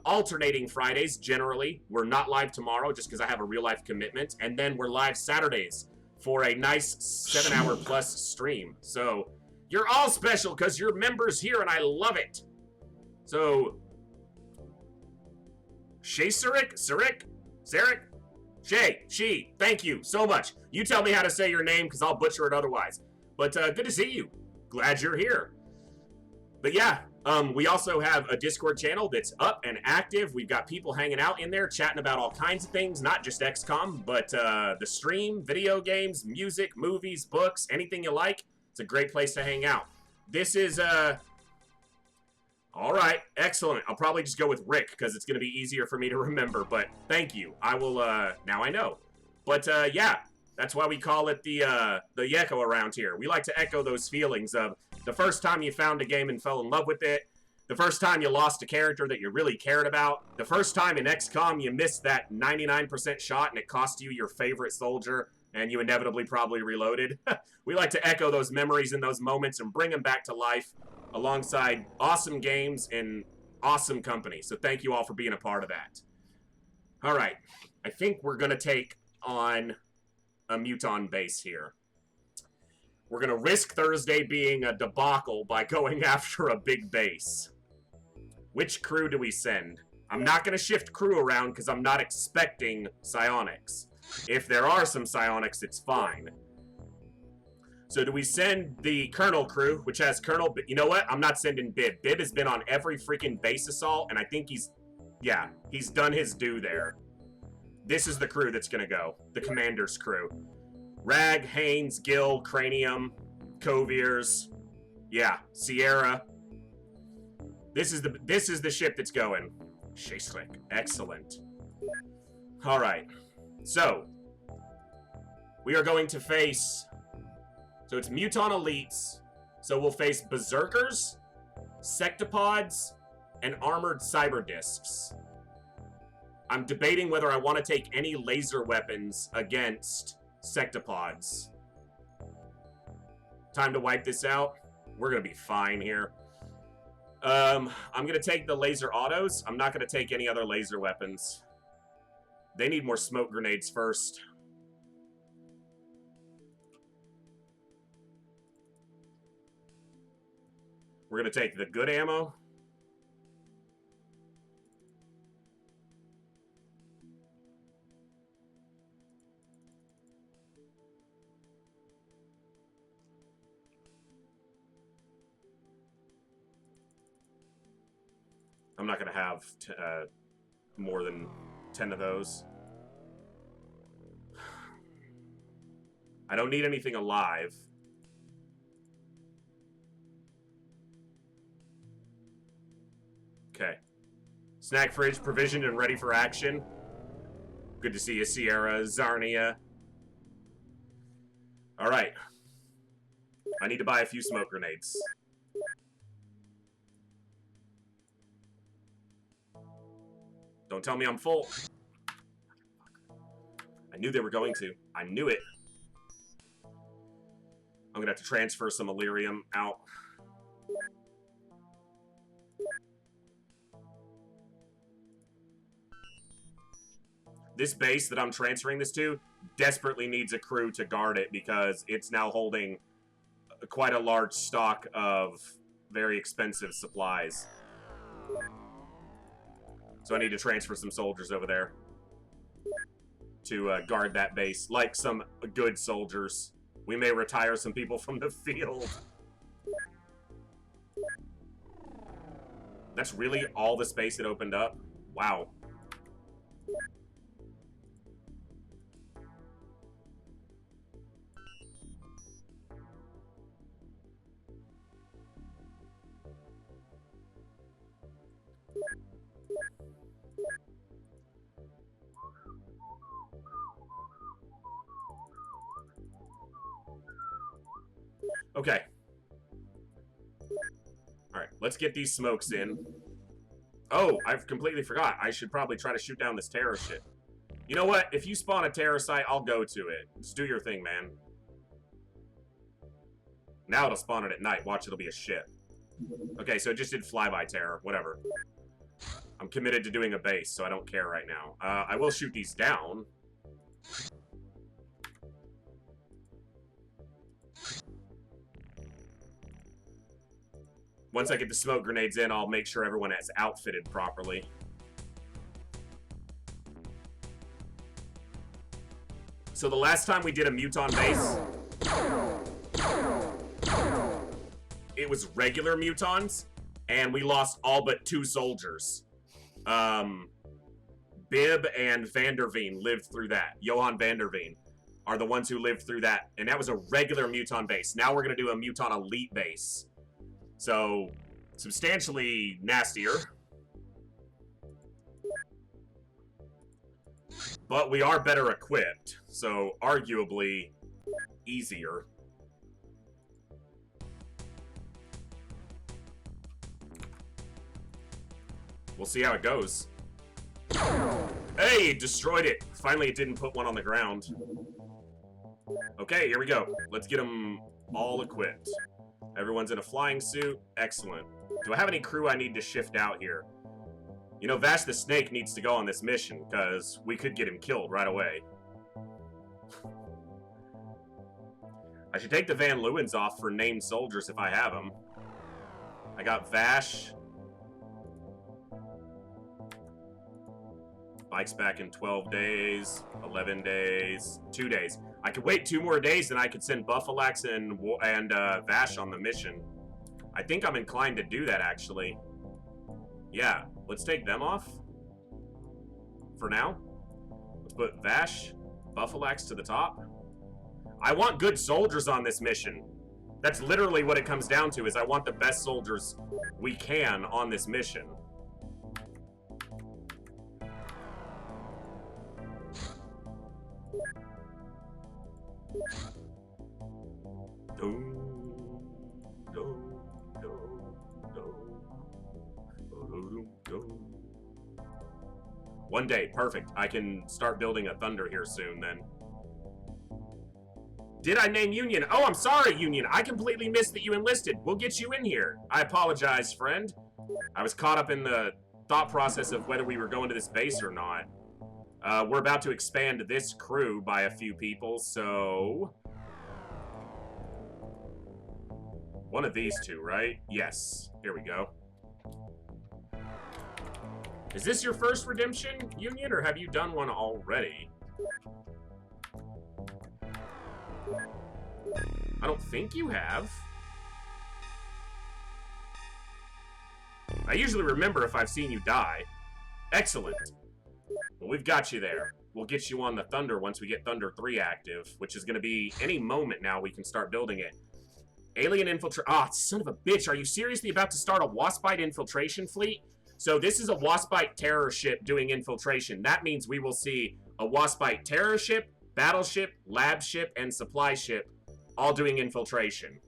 Alternating Fridays, generally. We're not live tomorrow just because I have a real-life commitment. And then we're live Saturdays for a nice 7-hour plus stream. So, you're all special because you're members here and I love it. So, Shay Surik, Shay, she, thank you so much. You tell me how to say your name because I'll butcher it otherwise. But good to see you. Glad you're here. But yeah, we also have a Discord channel that's up and active. We've got people hanging out in there, chatting about all kinds of things, not just XCOM, but the stream, video games, music, movies, books, anything you like. It's a great place to hang out. This is, all right, excellent. I'll probably just go with Rick, because it's going to be easier for me to remember, but thank you. I will, now I know. But, yeah, that's why we call it the echo around here. We like to echo those feelings of the first time you found a game and fell in love with it, the first time you lost a character that you really cared about, the first time in XCOM you missed that 99% shot and it cost you your favorite soldier and you inevitably probably reloaded. We like to echo those memories and those moments and bring them back to life alongside awesome games and awesome company. So thank you all for being a part of that. All right, I think we're going to take on a Muton base here. We're going to risk Thursday being a debacle by going after a big base. Which crew do we send? I'm not going to shift crew around because I'm not expecting psionics. If there are some psionics, it's fine. So do we send the Colonel crew, which has Colonel... You know what? I'm not sending Bib. Bib has been on every freaking base assault, and I think he's... Yeah, he's done his due there. This is the crew that's going to go. The commander's crew. Rag, Haynes, Gill, Cranium, Coviers, yeah, Sierra. This is the ship that's going. Shaslick, excellent. All right, so we are going to face. So it's Muton Elites. So we'll face Berserkers, Sectopods, and armored cyber discs. I'm debating whether I want to take any laser weapons against Sectopods. Time to wipe this out. We're going to be fine here. I'm going to take the laser autos. I'm not going to take any other laser weapons. They need more smoke grenades first. We're going to take the good ammo. I'm not going to have more than 10 of those. I don't need anything alive. Okay. Snack fridge provisioned and ready for action. Good to see you, Sierra, Zarnia. Alright. I need to buy a few smoke grenades. Don't tell me I'm full. I knew they were going to. I knew it. I'm gonna have to transfer some Illyrium out. This base that I'm transferring this to desperately needs a crew to guard it because it's now holding quite a large stock of very expensive supplies. So I need to transfer some soldiers over there to guard that base, like some good soldiers. We may retire some people from the field. That's really all the space it opened up? Wow. Okay. Alright, let's get these smokes in. Oh, I've completely forgot. I should probably try to shoot down this terror shit. You know what? If you spawn a terror site, I'll go to it. Just do your thing, man. Now it'll spawn it at night. Watch, it'll be a ship. Okay, so it just did flyby terror. Whatever. I'm committed to doing a base, so I don't care right now. I will shoot these down. Once I get the smoke grenades in, I'll make sure everyone is outfitted properly. So the last time we did a Muton base, it was regular Mutons, and we lost all but 2 soldiers. Bib and Vanderveen lived through that. Johan Vanderveen are the ones who lived through that, and that was a regular Muton base. Now we're going to do a Muton Elite base. So, substantially nastier. But we are better equipped, so arguably easier. We'll see how it goes. Hey, destroyed it. Finally, it didn't put one on the ground. Okay, here we go. Let's get them all equipped. Everyone's in a flying suit. Excellent. Do I have any crew I need to shift out here? You know, Vash the Snake needs to go on this mission, because we could get him killed right away. I should take the Van Leeuwens off for named soldiers if I have them. I got Vash. Bike's back in 12 days, 11 days, 2 days. I could wait 2 more days and I could send Buffalax and Vash on the mission. I think I'm inclined to do that, actually. Yeah, let's take them off. For now. Let's put Vash, Buffalax to the top. I want good soldiers on this mission. That's literally what it comes down to, is I want the best soldiers we can on this mission. One day, perfect. I can start building a thunder here soon, then. Did I name Union? Oh, I'm sorry, Union. I completely missed that you enlisted. We'll get you in here. I apologize, friend. I was caught up in the thought process of whether we were going to this base or not. We're about to expand this crew by a few people, so... one of these two, right? Yes. Here we go. Is this your first redemption, Union, or have you done one already? I don't think you have. I usually remember if I've seen you die. Excellent. Well, we've got you there. We'll get you on the Thunder once we get Thunder 3 active, which is going to be any moment now we can start building it. Alien infiltration. Ah, son of a bitch. Are you seriously about to start a Waspite infiltration fleet? So this is a Waspite terror ship doing infiltration. That means we will see a Waspite terror ship, battleship, lab ship, and supply ship all doing infiltration.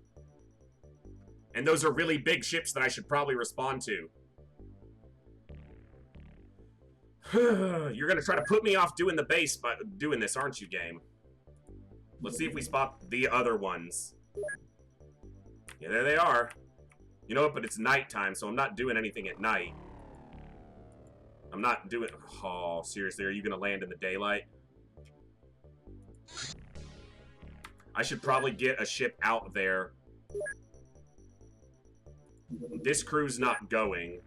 And those are really big ships that I should probably respond to. You're gonna try to put me off doing the base by doing this, aren't you, game? Let's see if we spot the other ones. Yeah, there they are. You know what, but it's nighttime, so I'm not doing anything at night. I'm not doing... Oh, seriously, are you gonna land in the daylight? I should probably get a ship out there. This crew's not going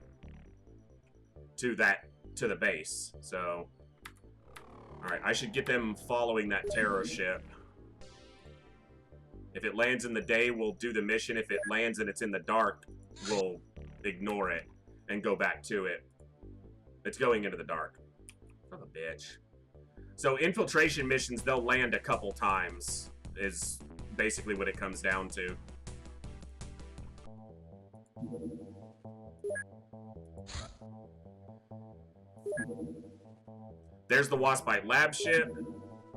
to the base, so... Alright, I should get them following that terror ship. If it lands in the day, we'll do the mission. If it lands and it's in the dark, we'll ignore it and go back to it. It's going into the dark. Son of a bitch. So infiltration missions, they'll land a couple times, is basically what it comes down to. There's the Waspite lab ship,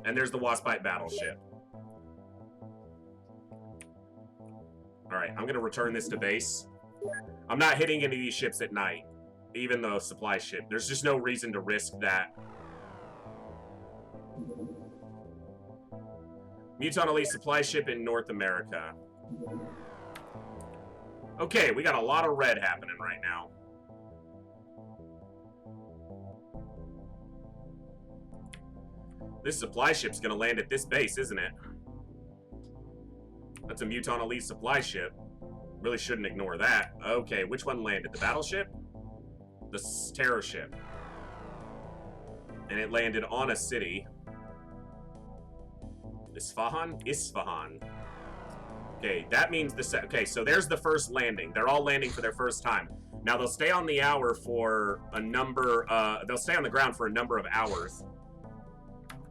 and there's the Waspite battleship. Alright, I'm gonna return this to base. I'm not hitting any of these ships at night, even the supply ship. There's just no reason to risk that. Muton Elite supply ship in North America. Okay, we got a lot of red happening right now. This supply ship's gonna land at this base, isn't it? That's a Muton Elite supply ship. Really shouldn't ignore that. Okay, which one landed? The battleship? The terror ship. And it landed on a city. Isfahan? Isfahan. Okay, that means the okay, so there's the first landing. They're all landing for their first time. Now they'll stay on the hour for a number, they'll stay on the ground for a number of hours.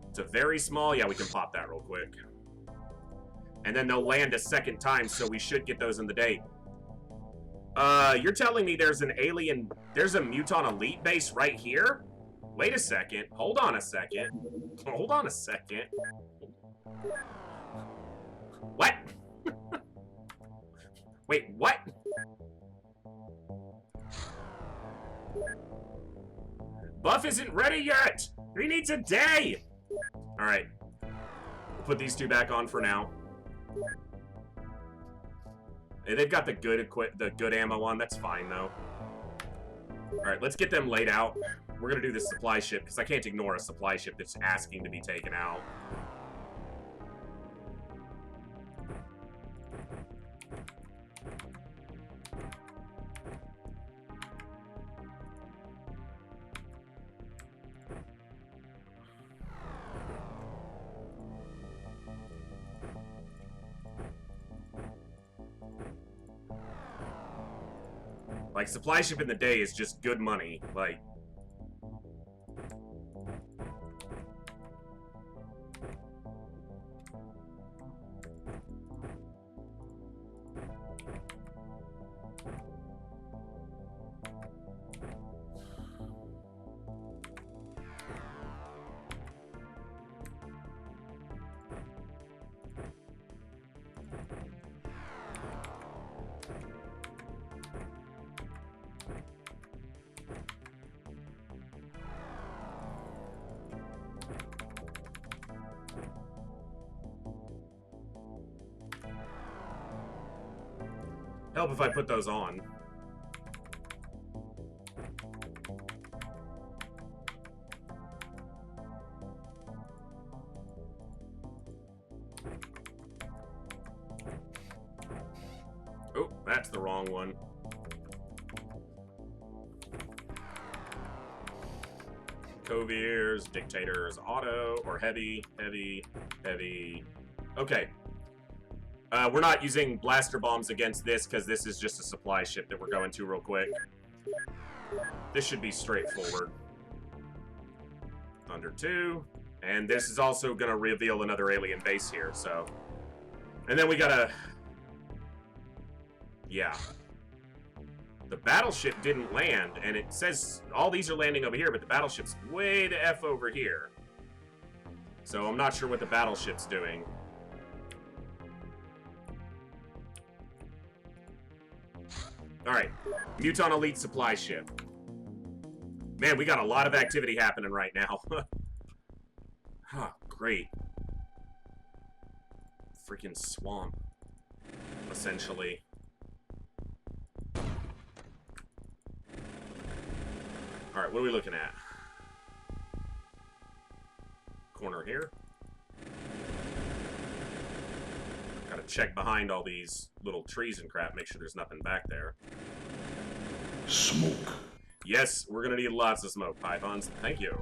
It's a very small, yeah, we can pop that real quick. And then they'll land a second time, so we should get those in the day. You're telling me there's an alien, there's a Muton Elite base right here? Wait a second, hold on a second. Hold on a second. What? Wait, what? Buff isn't ready yet! He needs a day! Alright. We'll put these two back on for now. Hey, they've got the good ammo on, that's fine though. Alright, let's get them laid out. We're gonna do this supply ship, because I can't ignore a supply ship that's asking to be taken out. Like, supply ship in the day is just good money. Like... Help if I put those on. Oh, that's the wrong one. Coviers, Dictators, Auto, or Heavy, Heavy, Heavy. Okay. We're not using blaster bombs against this because this is just a supply ship that we're going to real quick. This should be straightforward. Thunder 2. And this is also going to reveal another alien base here, so... And then we gotta... Yeah. The battleship didn't land, and it says all these are landing over here, but the battleship's way the F over here. So I'm not sure what the battleship's doing. Alright. Muton Elite supply ship. Man, we got a lot of activity happening right now. Great. Freaking swamp. Essentially. Alright, what are we looking at? Corner here. Gotta check behind all these little trees and crap, make sure there's nothing back there. Smoke. Yes, we're gonna need lots of smoke, Pythons. Thank you.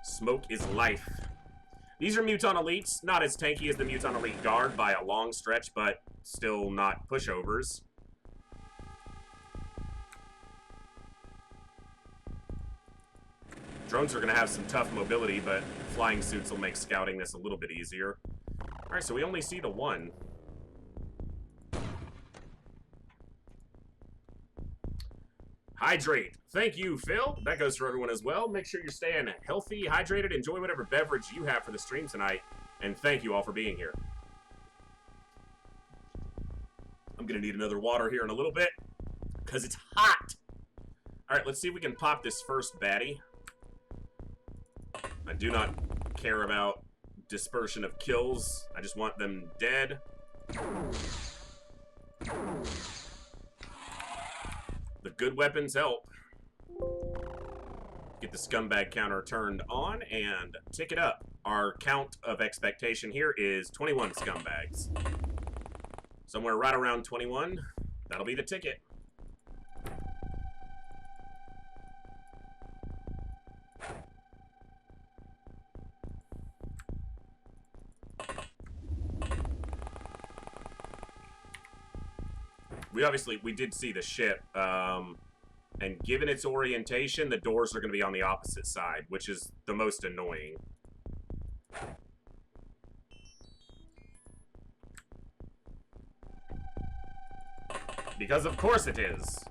Smoke is life. These are Muton Elites, not as tanky as the Muton Elite Guard by a long stretch, but still not pushovers. Drones are going to have some tough mobility, but flying suits will make scouting this a little bit easier. Alright, so we only see the one. Hydrate. Thank you, Phil. That goes for everyone as well. Make sure you're staying healthy, hydrated, enjoy whatever beverage you have for the stream tonight, and thank you all for being here. I'm going to need another water here in a little bit, because it's hot. Alright, let's see if we can pop this first baddie. I do not care about dispersion of kills. I just want them dead. The good weapons help. Get the scumbag counter turned on and tick it up. Our count of expectation here is 21 scumbags. Somewhere right around 21. That'll be the ticket. We did see the ship, and given its orientation, the doors are going to be on the opposite side, which is the most annoying. Because of course it is.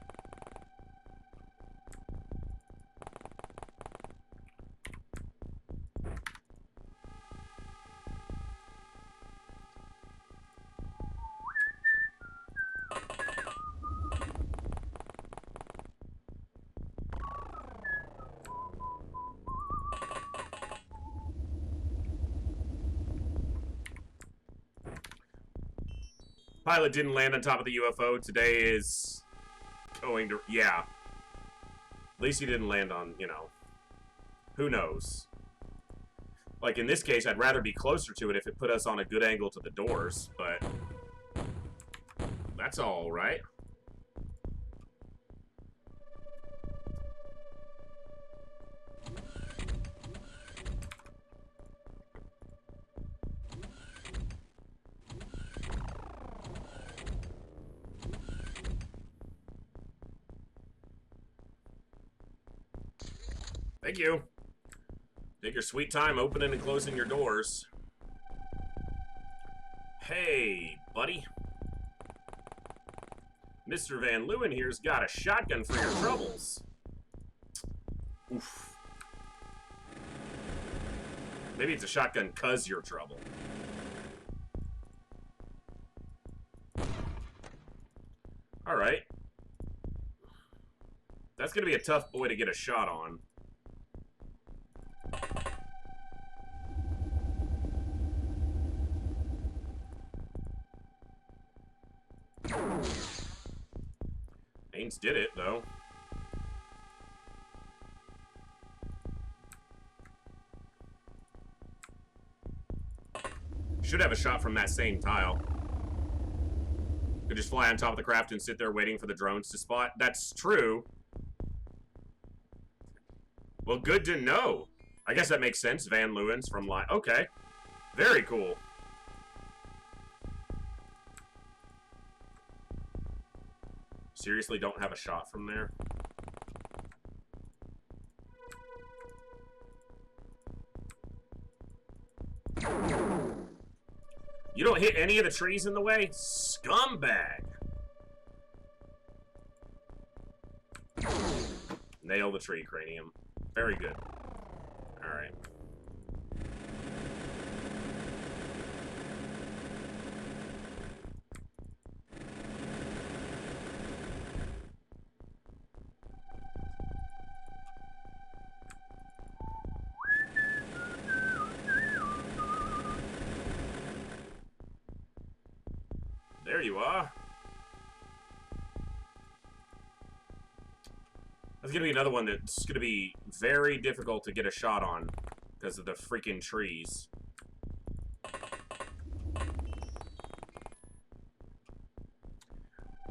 Pilot didn't land on top of the UFO. Today is going to... Yeah. At least he didn't land on, you know... Who knows? Like, in this case, I'd rather be closer to it if it put us on a good angle to the doors, but... That's alright. Thank you. Take your sweet time opening and closing your doors. Hey, buddy. Mr. Van Leeuwen here's got a shotgun for your troubles. Oof. Maybe it's a shotgun 'cause you're trouble. Alright. That's gonna be a tough boy to get a shot on. Ains did it, though. Should have a shot from that same tile. Could just fly on top of the craft and sit there waiting for the drones to spot. That's true. Well, good to know. I guess that makes sense. Van Leeuwen's from line. Okay. Very cool. Seriously, don't have a shot from there? You don't hit any of the trees in the way? Scumbag! Nail the tree, Cranium. Very good. Alright. There you are. That's gonna be another one that's gonna be very difficult to get a shot on because of the freaking trees.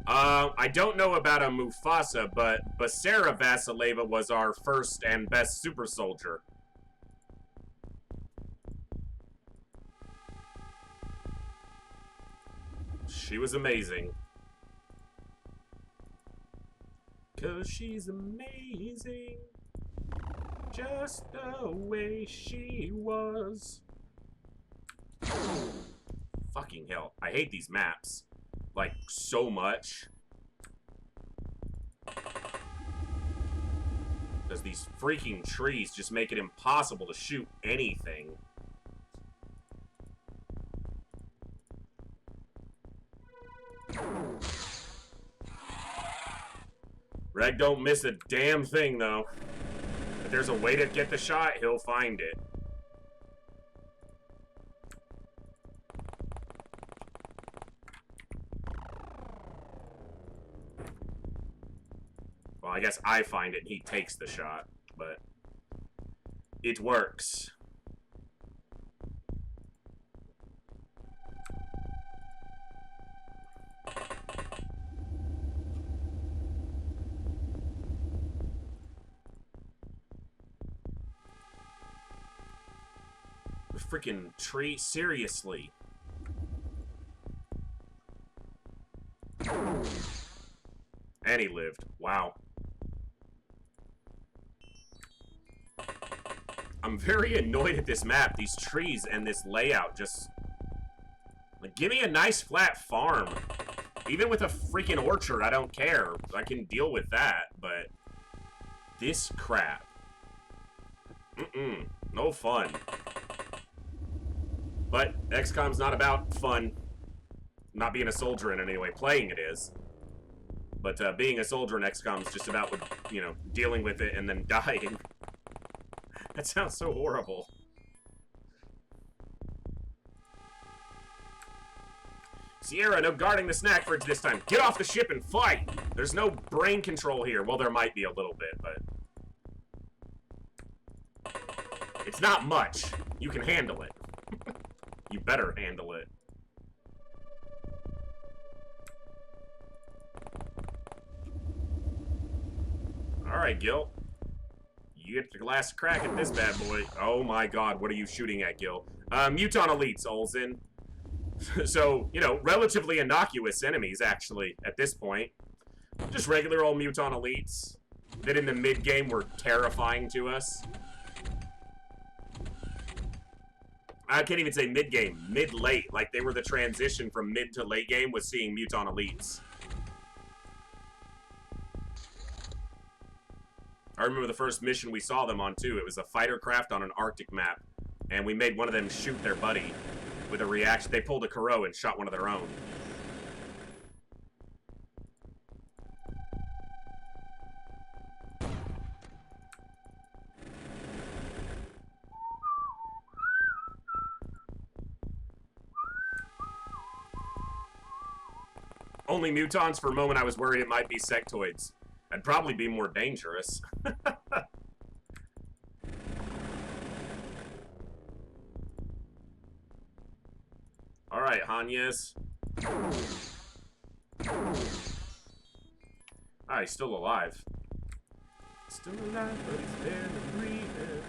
I don't know about a Mufasa, but Basara Vasileva was our first and best super soldier. She was amazing. 'Cause she's amazing. Just the way she was. Fucking hell. I hate these maps. Like, so much. Because these freaking trees just make it impossible to shoot anything. Reg don't miss a damn thing, though. If there's a way to get the shot, he'll find it. Well, I guess I find it and he takes the shot, but it works. The freaking tree, seriously. And he lived. Wow. I'm very annoyed at this map, these trees, and this layout. Just, like, give me a nice flat farm. Even with a freaking orchard, I don't care. I can deal with that, but this crap. No fun. But XCOM's not about fun. Not being a soldier in any way. Playing it is. But being a soldier in XCOM is just about, you know, dealing with it and then dying. That sounds so horrible. Sierra, no guarding the snack fridge this time. Get off the ship and fight! There's no brain control here. Well, there might be a little bit, but it's not much. You can handle it. You better handle it. Alright, Gil. You get the last crack at this bad boy. Oh my god, what are you shooting at, Gil? Muton Elites, Olsen. So, you know, relatively innocuous enemies, actually, at this point. Just regular old Muton Elites that in the mid-game were terrifying to us. I can't even say mid-game, mid-late. Like, they were the transition from mid to late game was seeing Muton Elites. I remember the first mission we saw them on, too. It was a fighter craft on an Arctic map. And we made one of them shoot their buddy with a reaction. They pulled a Kuro and shot one of their own. Only mutons. For a moment I was worried it might be sectoids. That'd probably be more dangerous. Alright, Hanyes. Ah, he's still alive. Still alive, but he's barely breathing.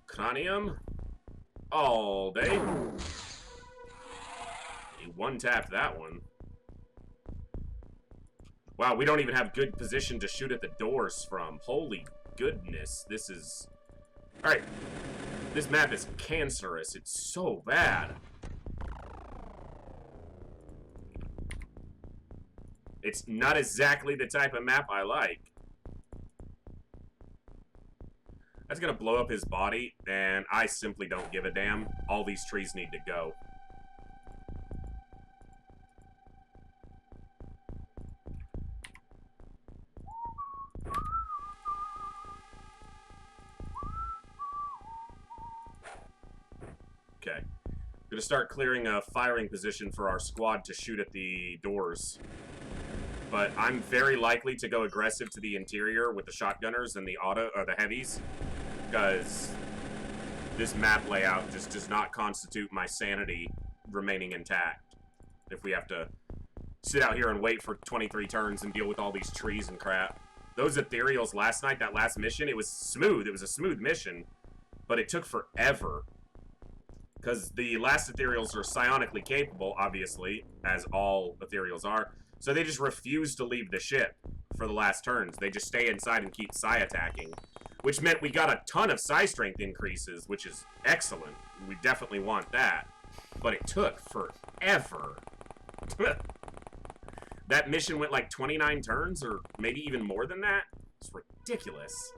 Cranium? All day. He one-tapped that one. Wow, we don't even have good position to shoot at the doors from. Holy goodness, this is... Alright. This map is cancerous. It's so bad. It's not exactly the type of map I like. That's gonna blow up his body, and I simply don't give a damn. All these trees need to go. Okay. I'm gonna start clearing a firing position for our squad to shoot at the doors. But I'm very likely to go aggressive to the interior with the shotgunners and the the heavies, because this map layout just does not constitute my sanity remaining intact. If we have to sit out here and wait for 23 turns and deal with all these trees and crap. Those ethereals last night, that last mission, it was smooth. It was a smooth mission, but it took forever. Because the last ethereals are psionically capable, obviously, as all ethereals are. So they just refuse to leave the ship for the last turns. They just stay inside and keep psi attacking. Which meant we got a ton of psi strength increases, which is excellent. We definitely want that. But it took forever. That mission went like 29 turns, or maybe even more than that. It's ridiculous.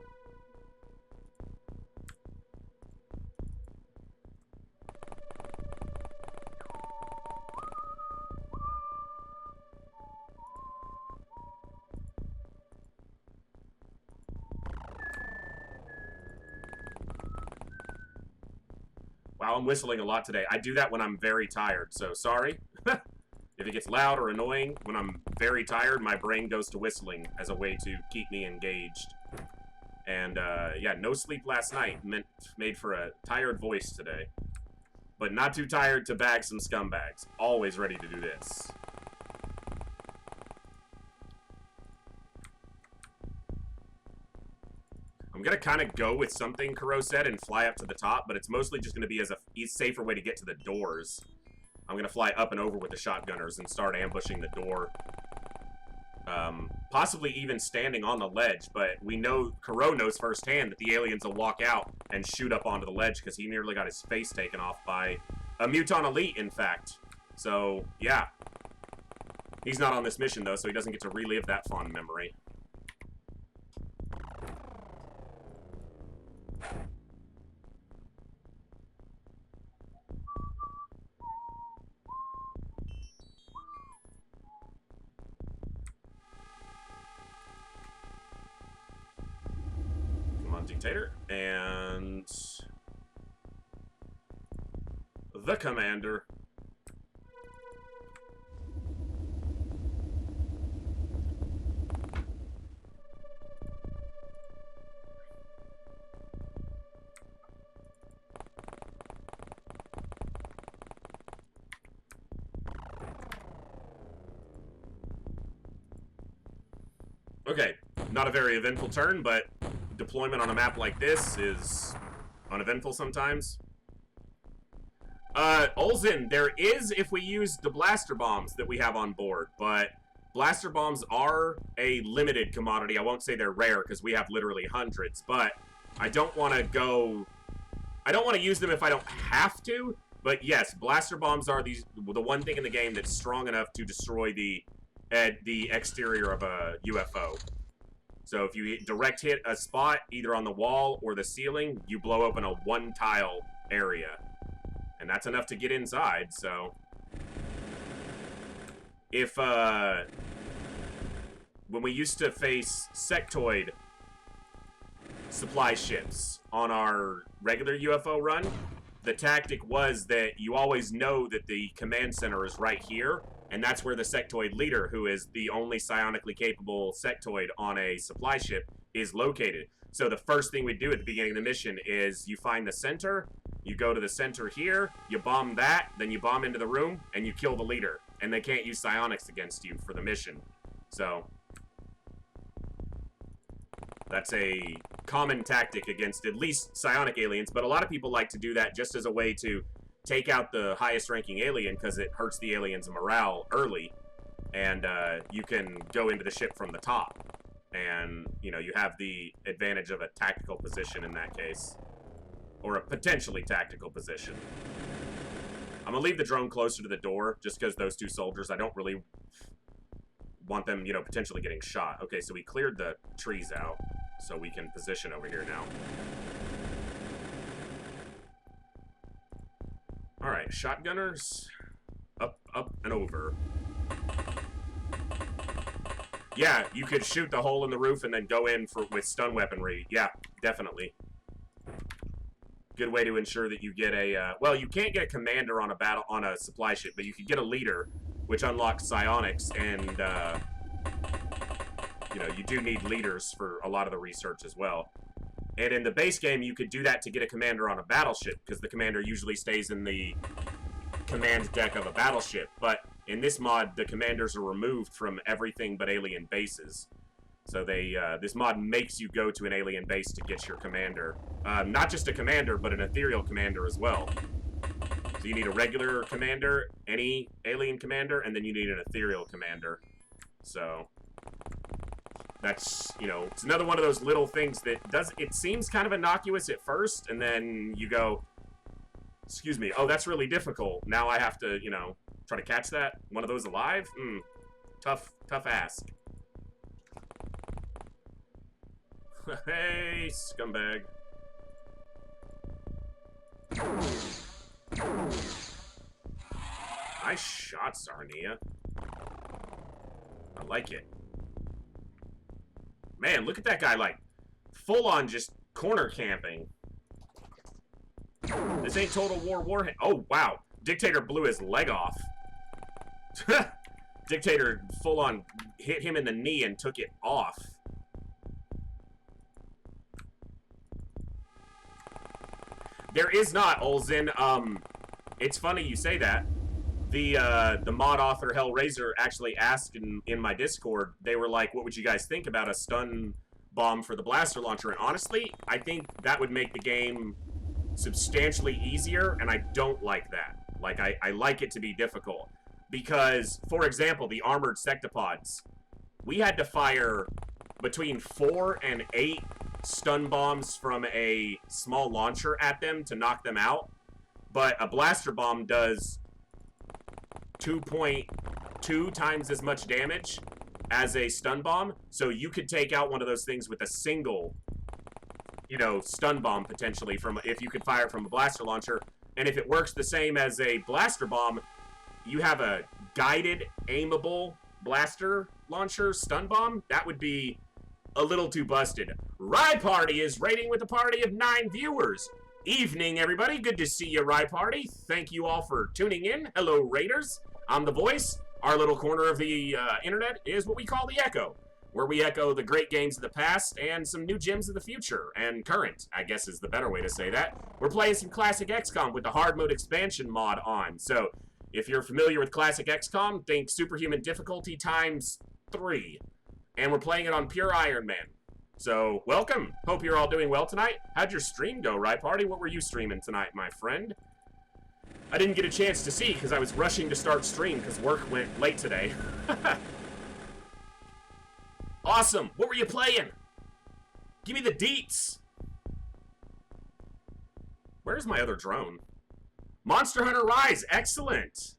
Wow, I'm whistling a lot today. I do that when I'm very tired, so sorry. If it gets loud or annoying, when I'm very tired, my brain goes to whistling as a way to keep me engaged. And, yeah, no sleep last night made for a tired voice today. But not too tired to bag some scumbags. Always ready to do this. I'm going to kind of go with something Kuro said and fly up to the top, but it's mostly just going to be as a safer way to get to the doors. I'm going to fly up and over with the shotgunners and start ambushing the door. Possibly even standing on the ledge, but we know, Kuro knows firsthand that the aliens will walk out and shoot up onto the ledge because he nearly got his face taken off by a Muton Elite, in fact. So, yeah. He's not on this mission, though, so he doesn't get to relive that fond memory. Dictator, and the commander. Okay, not a very eventful turn, but deployment on a map like this is uneventful sometimes. Olzen, there is if we use the blaster bombs that we have on board, but blaster bombs are a limited commodity. I won't say they're rare because we have literally hundreds, but I don't want to use them if I don't have to. But yes, blaster bombs are the one thing in the game that's strong enough to destroy the exterior of a UFO. So if you direct hit a spot, either on the wall or the ceiling, you blow open a one-tile area. And that's enough to get inside, so... If, when we used to face sectoid supply ships on our regular UFO run, the tactic was that you always know that the command center is right here, and that's where the sectoid leader, who is the only psionically capable sectoid on a supply ship, is located. So the first thing we do at the beginning of the mission is you find the center, you go to the center here, you bomb that, then you bomb into the room, and you kill the leader. And they can't use psionics against you for the mission. So that's a common tactic against at least psionic aliens, but a lot of people like to do that just as a way to take out the highest ranking alien because it hurts the alien's morale early, and you can go into the ship from the top, and you know, you have the advantage of a tactical position in that case. Or a potentially tactical position. I'm gonna leave the drone closer to the door, just because those two soldiers, I don't really want them, you know, potentially getting shot. Okay, so we cleared the trees out, so we can position over here now. Alright, shotgunners. Up, up, and over. Yeah, you could shoot the hole in the roof and then go in with stun weaponry. Yeah, definitely. Good way to ensure that you get a, well, you can't get a commander on a supply ship, but you could get a leader, which unlocks psionics, and, you know, you do need leaders for a lot of the research as well. And in the base game, you could do that to get a commander on a battleship, because the commander usually stays in the command deck of a battleship. But in this mod, the commanders are removed from everything but alien bases. So they, this mod makes you go to an alien base to get your commander. Not just a commander, but an ethereal commander as well. So you need a regular commander, any alien commander, and then you need an ethereal commander. So that's, you know, it's another one of those little things that it seems kind of innocuous at first, and then you go, excuse me, oh, that's really difficult. Now I have to, you know, try to catch that? One of those alive? Tough ask. Hey, scumbag. Nice shot, Sarnia. I like it. Man, look at that guy, like, full-on just corner camping. This ain't Total War Warhammer. Oh, wow. Dictator blew his leg off. Dictator full-on hit him in the knee and took it off. There is not, Olzen. It's funny you say that. The mod author Hellraiser actually asked in my Discord, they were like, what would you guys think about a stun bomb for the blaster launcher? And honestly, I think that would make the game substantially easier, and I don't like that. Like, I like it to be difficult. Because, for example, the armored sectopods, we had to fire between 4 and 8 stun bombs from a small launcher at them to knock them out. But a blaster bomb does 2.2 times as much damage as a stun bomb. So you could take out one of those things with a single, you know, stun bomb potentially from, if you could fire it from a blaster launcher. And if it works the same as a blaster bomb, you have a guided, aimable blaster launcher stun bomb. That would be a little too busted. Rye Party is raiding with a party of 9 viewers. Evening, everybody. Good to see you, Rye Party. Thank you all for tuning in. Hello, Raiders. I'm the voice. Our little corner of the internet is what we call the Echo, where we echo the great games of the past and some new gems of the future, and current, I guess is the better way to say that. We're playing some classic XCOM with the Hardmode expansion mod on. So if you're familiar with classic XCOM, think Superhuman difficulty times 3. And we're playing it on pure Ironman. So, welcome. Hope you're all doing well tonight. How'd your stream go, Rye Party? What were you streaming tonight, my friend? I didn't get a chance to see because I was rushing to start stream because work went late today. Awesome. What were you playing? Give me the deets. Where's my other drone? Monster Hunter Rise. Excellent.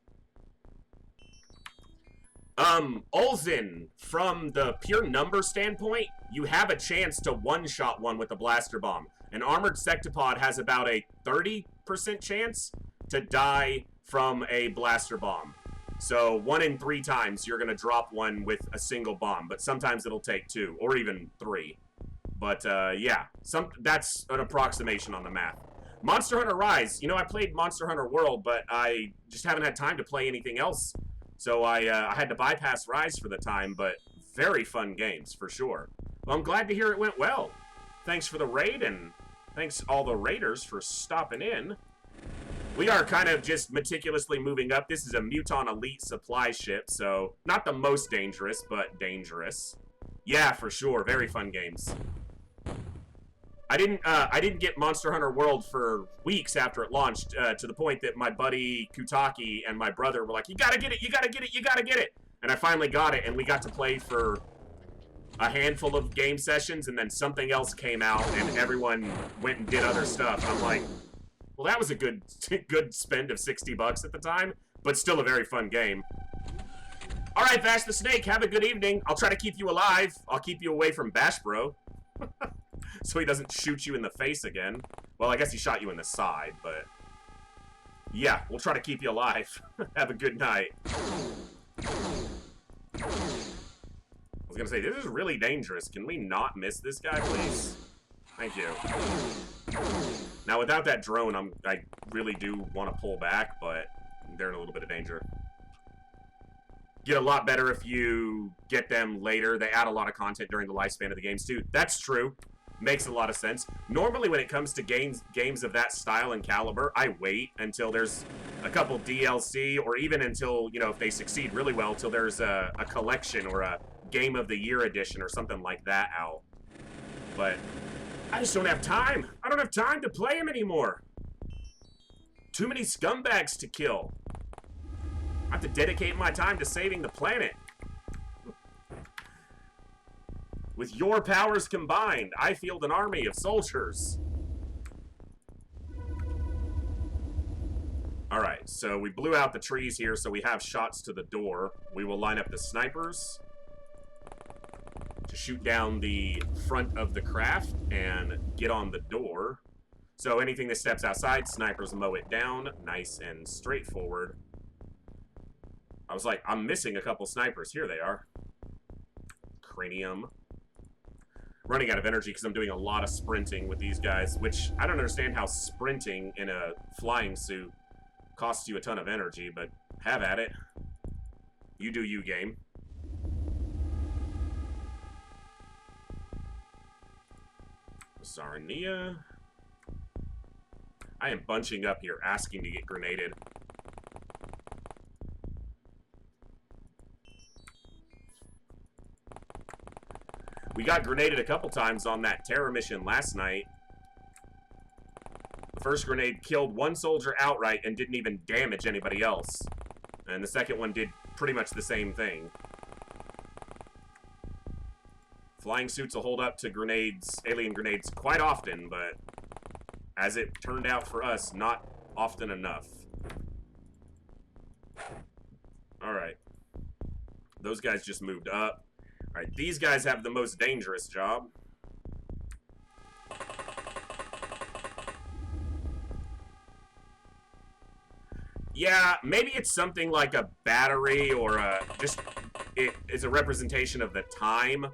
Olzen, from the pure number standpoint, you have a chance to one-shot one with a blaster bomb. An armored sectopod has about a 30% chance to die from a blaster bomb. So 1 in 3 times you're gonna drop one with a single bomb, but sometimes it'll take 2 or even 3. But yeah, that's an approximation on the math. Monster Hunter Rise, you know, I played Monster Hunter World, but I just haven't had time to play anything else. So I had to bypass Rise for the time, but very fun games, for sure. Well, I'm glad to hear it went well. Thanks for the raid, and thanks all the raiders for stopping in. We are kind of just meticulously moving up. This is a Muton Elite supply ship, so not the most dangerous, but dangerous. Yeah, for sure. Very fun games. I didn't get Monster Hunter World for weeks after it launched, to the point that my buddy Kutaki and my brother were like, you gotta get it, you gotta get it, you gotta get it. And I finally got it, and we got to play for a handful of game sessions, and then something else came out, and everyone went and did other stuff. I'm like, well, that was a good spend of 60 bucks at the time, but still a very fun game. All right, Vash the Snake, have a good evening. I'll try to keep you alive. I'll keep you away from Bash Bro. So he doesn't shoot you in the face again. Well, I guess he shot you in the side, but... yeah, we'll try to keep you alive. Have a good night. I was gonna say, this is really dangerous. Can we not miss this guy, please? Thank you. Now, without that drone, I really do want to pull back, but they're in a little bit of danger. Get a lot better if you get them later. They add a lot of content during the lifespan of the games, too. That's true. Makes a lot of sense. Normally, when it comes to games of that style and caliber, I wait until there's a couple DLC, or even until, you know, if they succeed really well, till there's a collection or a Game of the Year edition or something like that out. But I just don't have time. I don't have time to play him anymore. Too many scumbags to kill. I have to dedicate my time to saving the planet. With your powers combined, I field an army of soldiers. Alright, so we blew out the trees here, so we have shots to the door. We will line up the snipers to shoot down the front of the craft and get on the door. So anything that steps outside, snipers mow it down. Nice and straightforward. I was like, I'm missing a couple snipers. Here they are. Cranium. Running out of energy because I'm doing a lot of sprinting with these guys, which I don't understand how sprinting in a flying suit costs you a ton of energy, but have at it. You do you, game. Sarnia. I am bunching up here, asking to get grenaded. We got grenaded a couple times on that terror mission last night. The first grenade killed one soldier outright and didn't even damage anybody else. And the second one did pretty much the same thing. Flying suits will hold up to grenades, alien grenades, quite often, but as it turned out for us, not often enough. Alright. Those guys just moved up. Alright, these guys have the most dangerous job. Yeah, maybe it's something like a battery or it is a representation of the time,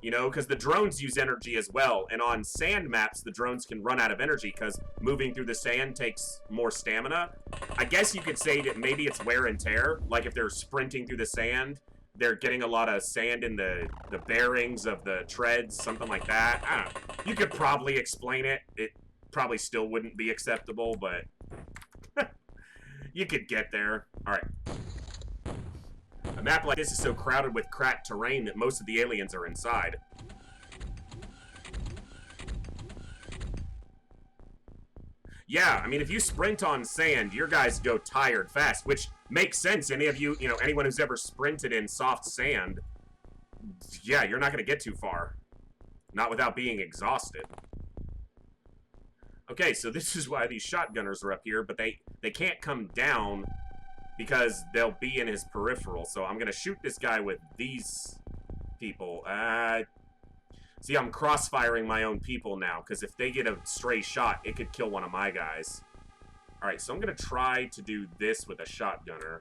you know, because the drones use energy as well. And on sand maps, the drones can run out of energy because moving through the sand takes more stamina. I guess you could say that maybe it's wear and tear, like if they're sprinting through the sand, they're getting a lot of sand in the bearings of the treads, something like that. I don't know. You could probably explain it. It probably still wouldn't be acceptable, but you could get there. All right. A map like this is so crowded with cracked terrain that most of the aliens are inside. Yeah, I mean, if you sprint on sand, your guys go tired fast, which makes sense. Any of you, you know, anyone who's ever sprinted in soft sand, yeah, you're not going to get too far. Not without being exhausted. Okay, so this is why these shotgunners are up here, but they can't come down because they'll be in his peripheral. So I'm going to shoot this guy with these people. See, I'm crossfiring my own people now, because if they get a stray shot, it could kill one of my guys. Alright, so I'm going to try to do this with a shotgunner.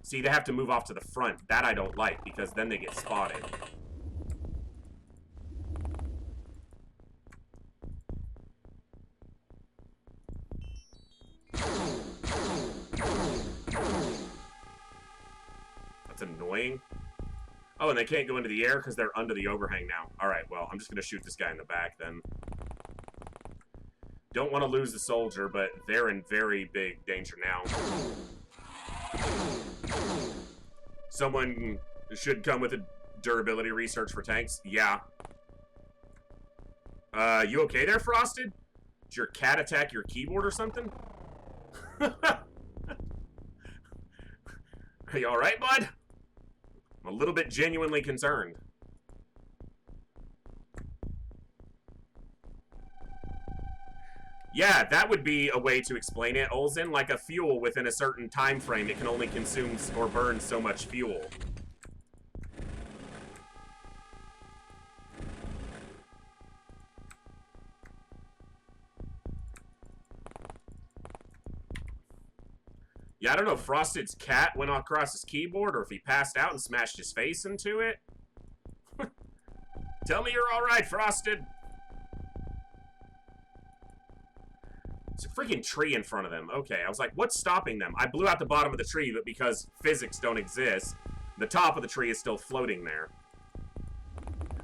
See, they have to move off to the front. That I don't like, because then they get spotted. That's annoying. Oh, and they can't go into the air because they're under the overhang now. Alright, well, I'm just going to shoot this guy in the back then. Don't want to lose the soldier, but they're in very big danger now. Someone should come with a durability research for tanks. Yeah. You okay there, Frosted? Did your cat attack your keyboard or something? Are you alright, bud? I'm a little bit genuinely concerned. Yeah, that would be a way to explain it, Olsen. Like a fuel within a certain time frame, it can only consume or burn so much fuel. Yeah, I don't know if Frosted's cat went across his keyboard or if he passed out and smashed his face into it. Tell me you're alright, Frosted. It's a freaking tree in front of them. Okay, I was like, what's stopping them? I blew out the bottom of the tree, but because physics don't exist, the top of the tree is still floating there.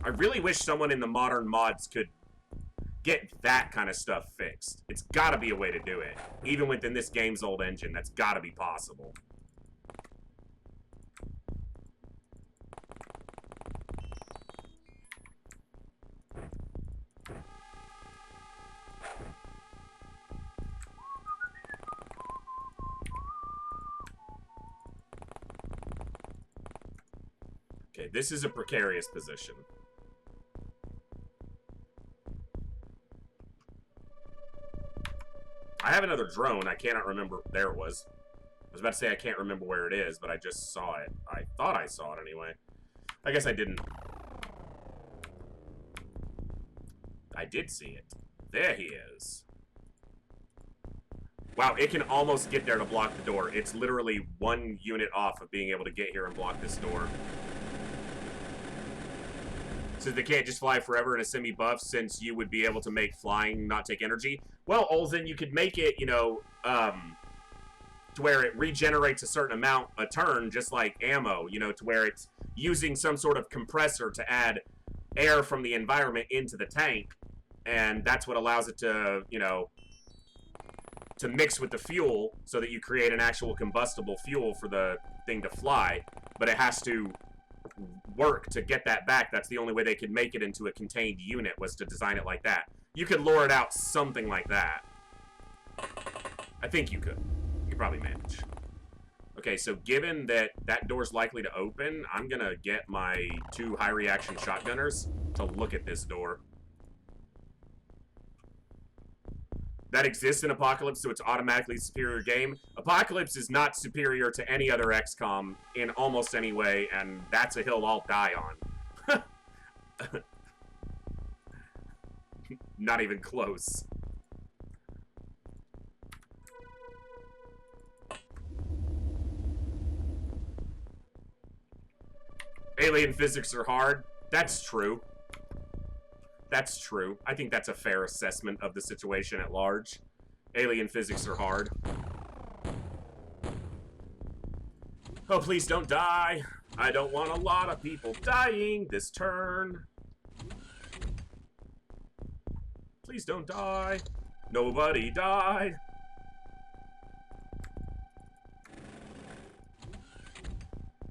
I really wish someone in the modern mods could get that kind of stuff fixed. It's gotta be a way to do it. Even within this game's old engine, that's gotta be possible. Okay, this is a precarious position. I have another drone. I cannot remember. There it was. I was about to say I can't remember where it is, but I just saw it. I thought I saw it anyway. I guess I didn't. I did see it. There he is. Wow, it can almost get there to block the door. It's literally one unit off of being able to get here and block this door. So they can't just fly forever in a semi-buff, since you would be able to make flying not take energy. Well, Olsen, you could make it, you know, to where it regenerates a certain amount a turn, just like ammo, you know, to where it's using some sort of compressor to add air from the environment into the tank, and that's what allows it to, you know, to mix with the fuel so that you create an actual combustible fuel for the thing to fly, but it has to work to get that back. That's the only way they could make it into a contained unit, was to design it like that. You could lure it out something like that. I think you could. You could probably manage. Okay, so given that that door's likely to open, I'm gonna get my 2 high reaction shotgunners to look at this door. That exists in Apocalypse, so it's automatically a superior game. Apocalypse is not superior to any other XCOM in almost any way, and that's a hill I'll die on. Not even close. Alien physics are hard. That's true. That's true. I think that's a fair assessment of the situation at large. Alien physics are hard. Oh, please don't die. I don't want a lot of people dying this turn. Please don't die. Nobody died.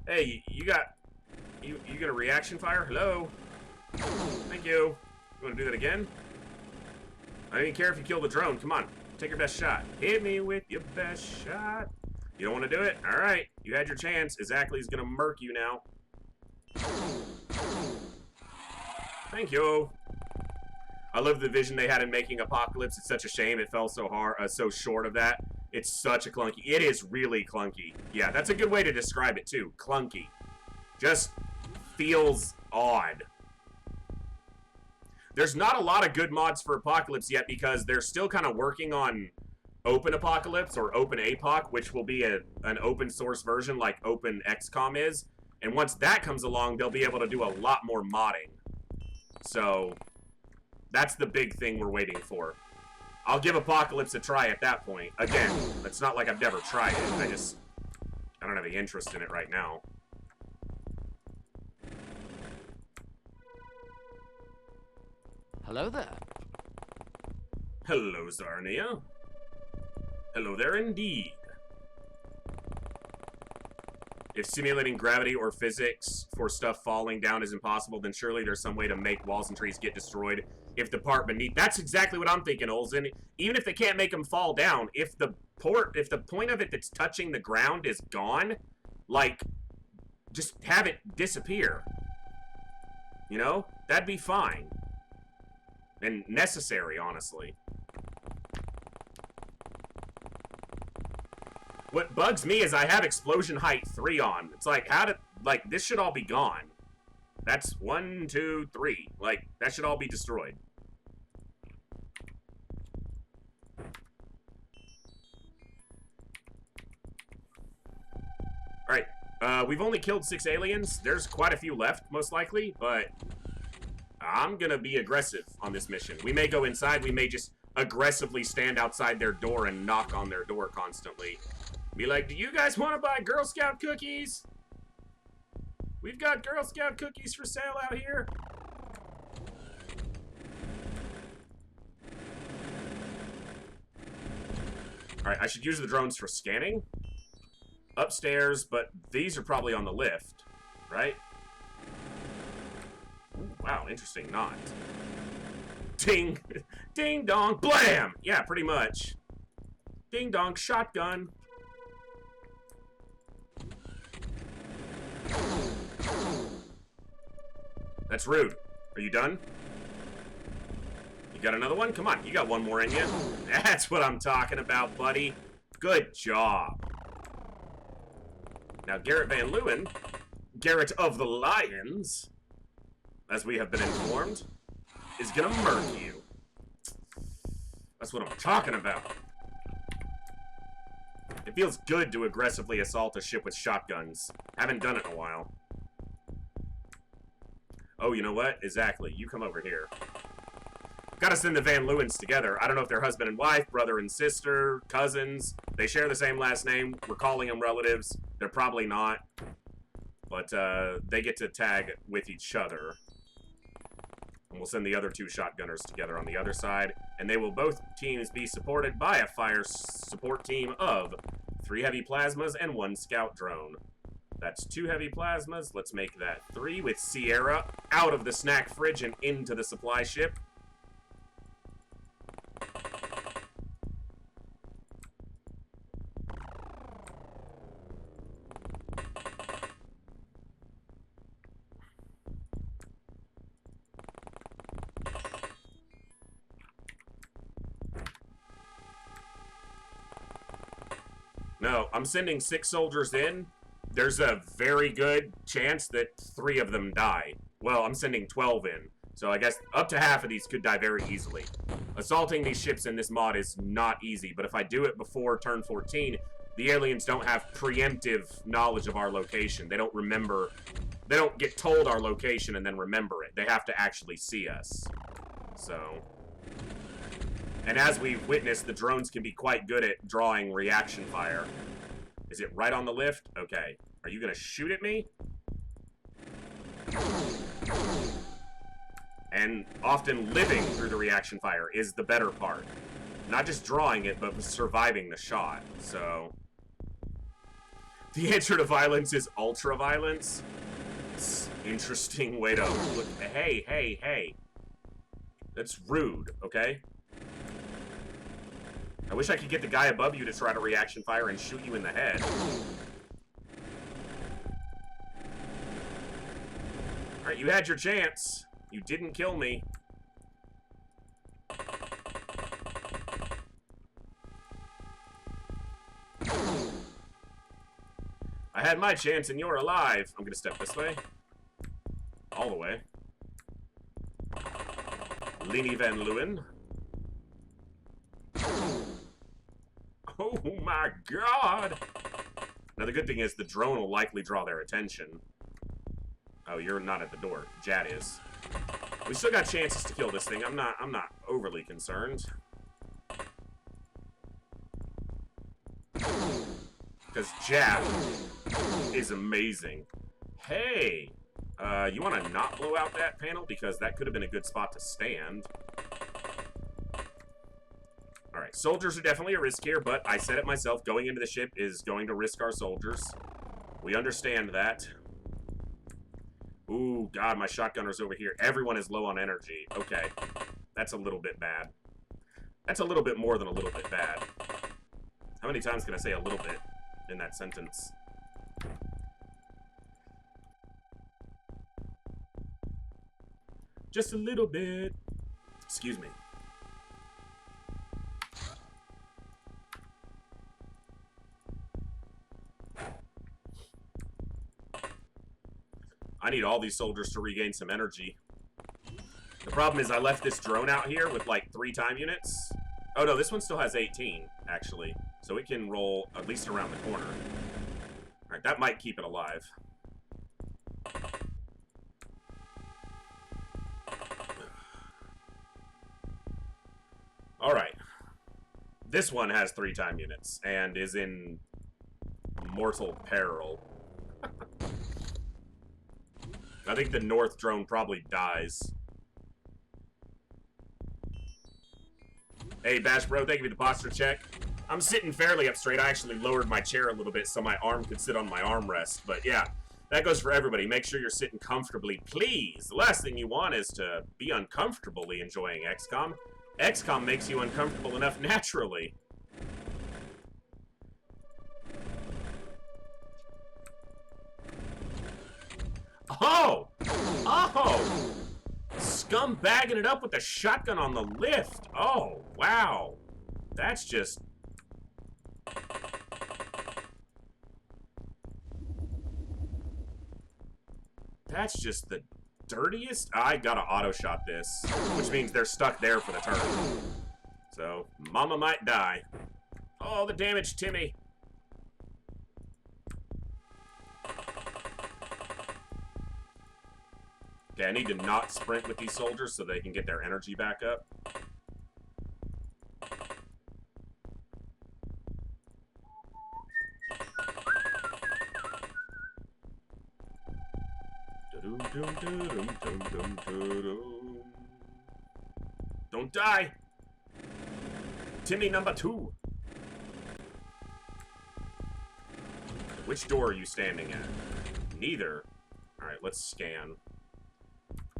Hey, you got a reaction fire? Hello? Thank you. You want to do that again? I don't even care if you kill the drone. Come on. Take your best shot. Hit me with your best shot. You don't want to do it? Alright. You had your chance. Exactly's going to murk you now. Thank you. I love the vision they had in making Apocalypse. It's such a shame it fell so hard, so short of that. It's such a clunky. It is really clunky. Yeah, that's a good way to describe it too. Clunky. Just feels odd. There's not a lot of good mods for Apocalypse yet because they're still kind of working on Open Apocalypse or Open APOC, which will be an open source version like openxcom is. And once that comes along, they'll be able to do a lot more modding. So that's the big thing we're waiting for. I'll give Apocalypse a try at that point. Again, it's not like I've never tried it. I don't have any interest in it right now. Hello there. Hello, Zarnia. Hello there indeed. If simulating gravity or physics for stuff falling down is impossible, then surely there's some way to make walls and trees get destroyed if the part beneath... That's exactly what I'm thinking, Olsen. Even if they can't make them fall down, if the point of it that's touching the ground is gone, like, just have it disappear. You know? That'd be fine. And necessary, honestly. What bugs me is I have explosion height 3 on. It's like, like, this should all be gone. That's 1, 2, 3. Like, that should all be destroyed. Alright, we've only killed 6 aliens. There's quite a few left, most likely, but I'm gonna be aggressive on this mission. We may go inside, we may just aggressively stand outside their door and knock on their door constantly. Be like, do you guys want to buy Girl Scout cookies? We've got Girl Scout cookies for sale out here. Alright, I should use the drones for scanning. Upstairs, but these are probably on the lift, right? Ooh, wow, interesting. Not. Ding! Ding dong! Blam! Yeah, pretty much. Ding dong, shotgun. That's rude. Are you done? You got another one? Come on, you got one more in you. That's what I'm talking about, buddy. Good job. Now, Garrett Van Leeuwen, Garrett of the Lions, as we have been informed, is gonna murk you. That's what I'm talking about. It feels good to aggressively assault a ship with shotguns. Haven't done it in a while. Oh, you know what? Exactly. You come over here. Gotta send the Van Leeuwens together. I don't know if they're husband and wife, brother and sister, cousins. They share the same last name. We're calling them relatives. They're probably not. But they get to tag with each other. And we'll send the other 2 shotgunners together on the other side. And they will both teams be supported by a fire support team of 3 heavy plasmas and 1 scout drone. That's 2 heavy plasmas. Let's make that 3 with Sierra out of the snack fridge and into the supply ship. No, I'm sending 6 soldiers in. There's a very good chance that 3 of them die. Well, I'm sending 12 in. So I guess up to half of these could die very easily. Assaulting these ships in this mod is not easy, but if I do it before turn 14, the aliens don't have preemptive knowledge of our location. They don't remember, they don't get told our location and then remember it. They have to actually see us. So, and as we've witnessed, the drones can be quite good at drawing reaction fire. Is it right on the lift? Okay. Are you gonna shoot at me? And often living through the reaction fire is the better part. Not just drawing it, but surviving the shot. So, the answer to violence is ultra-violence. It's an interesting way to look. Hey, hey, hey. That's rude, okay? I wish I could get the guy above you to try to reaction fire and shoot you in the head. Alright, you had your chance. You didn't kill me. I had my chance and you're alive. I'm gonna step this way. All the way. Lenny Van Leeuwen. Oh my god! Now the good thing is the drone will likely draw their attention. Oh, you're not at the door. Jad is. We still got chances to kill this thing. I'm not overly concerned. Because Jad is amazing. Hey! You want to not blow out that panel? Because that could have been a good spot to stand. Alright, soldiers are definitely a risk here, but I said it myself, going into the ship is going to risk our soldiers. We understand that. Ooh, God, my shotgunner's over here. Everyone is low on energy. Okay, that's a little bit bad. That's a little bit more than a little bit bad. How many times can I say a little bit in that sentence? Just a little bit. Excuse me. I need all these soldiers to regain some energy. The problem is I left this drone out here with like 3 time units. Oh no, this one still has 18, actually. So it can roll at least around the corner. Alright, that might keep it alive. Alright. This one has 3 time units and is in mortal peril. I think the north drone probably dies. Hey, Bash Bro, thank you for the posture check. I'm sitting fairly up straight. I actually lowered my chair a little bit so my arm could sit on my armrest. But yeah, that goes for everybody. Make sure you're sitting comfortably, please. The last thing you want is to be uncomfortably enjoying XCOM. XCOM makes you uncomfortable enough naturally. Oh! Oh! Scumbagging it up with the shotgun on the lift. Oh, wow. That's just... That's just the dirtiest... I gotta auto-shot this, which means they're stuck there for the turn. So, mama might die. Oh, the damage, Timmy. Okay, I need to not sprint with these soldiers so they can get their energy back up. Don't die! Timmy number 2. Which door are you standing at? Neither. Alright, let's scan.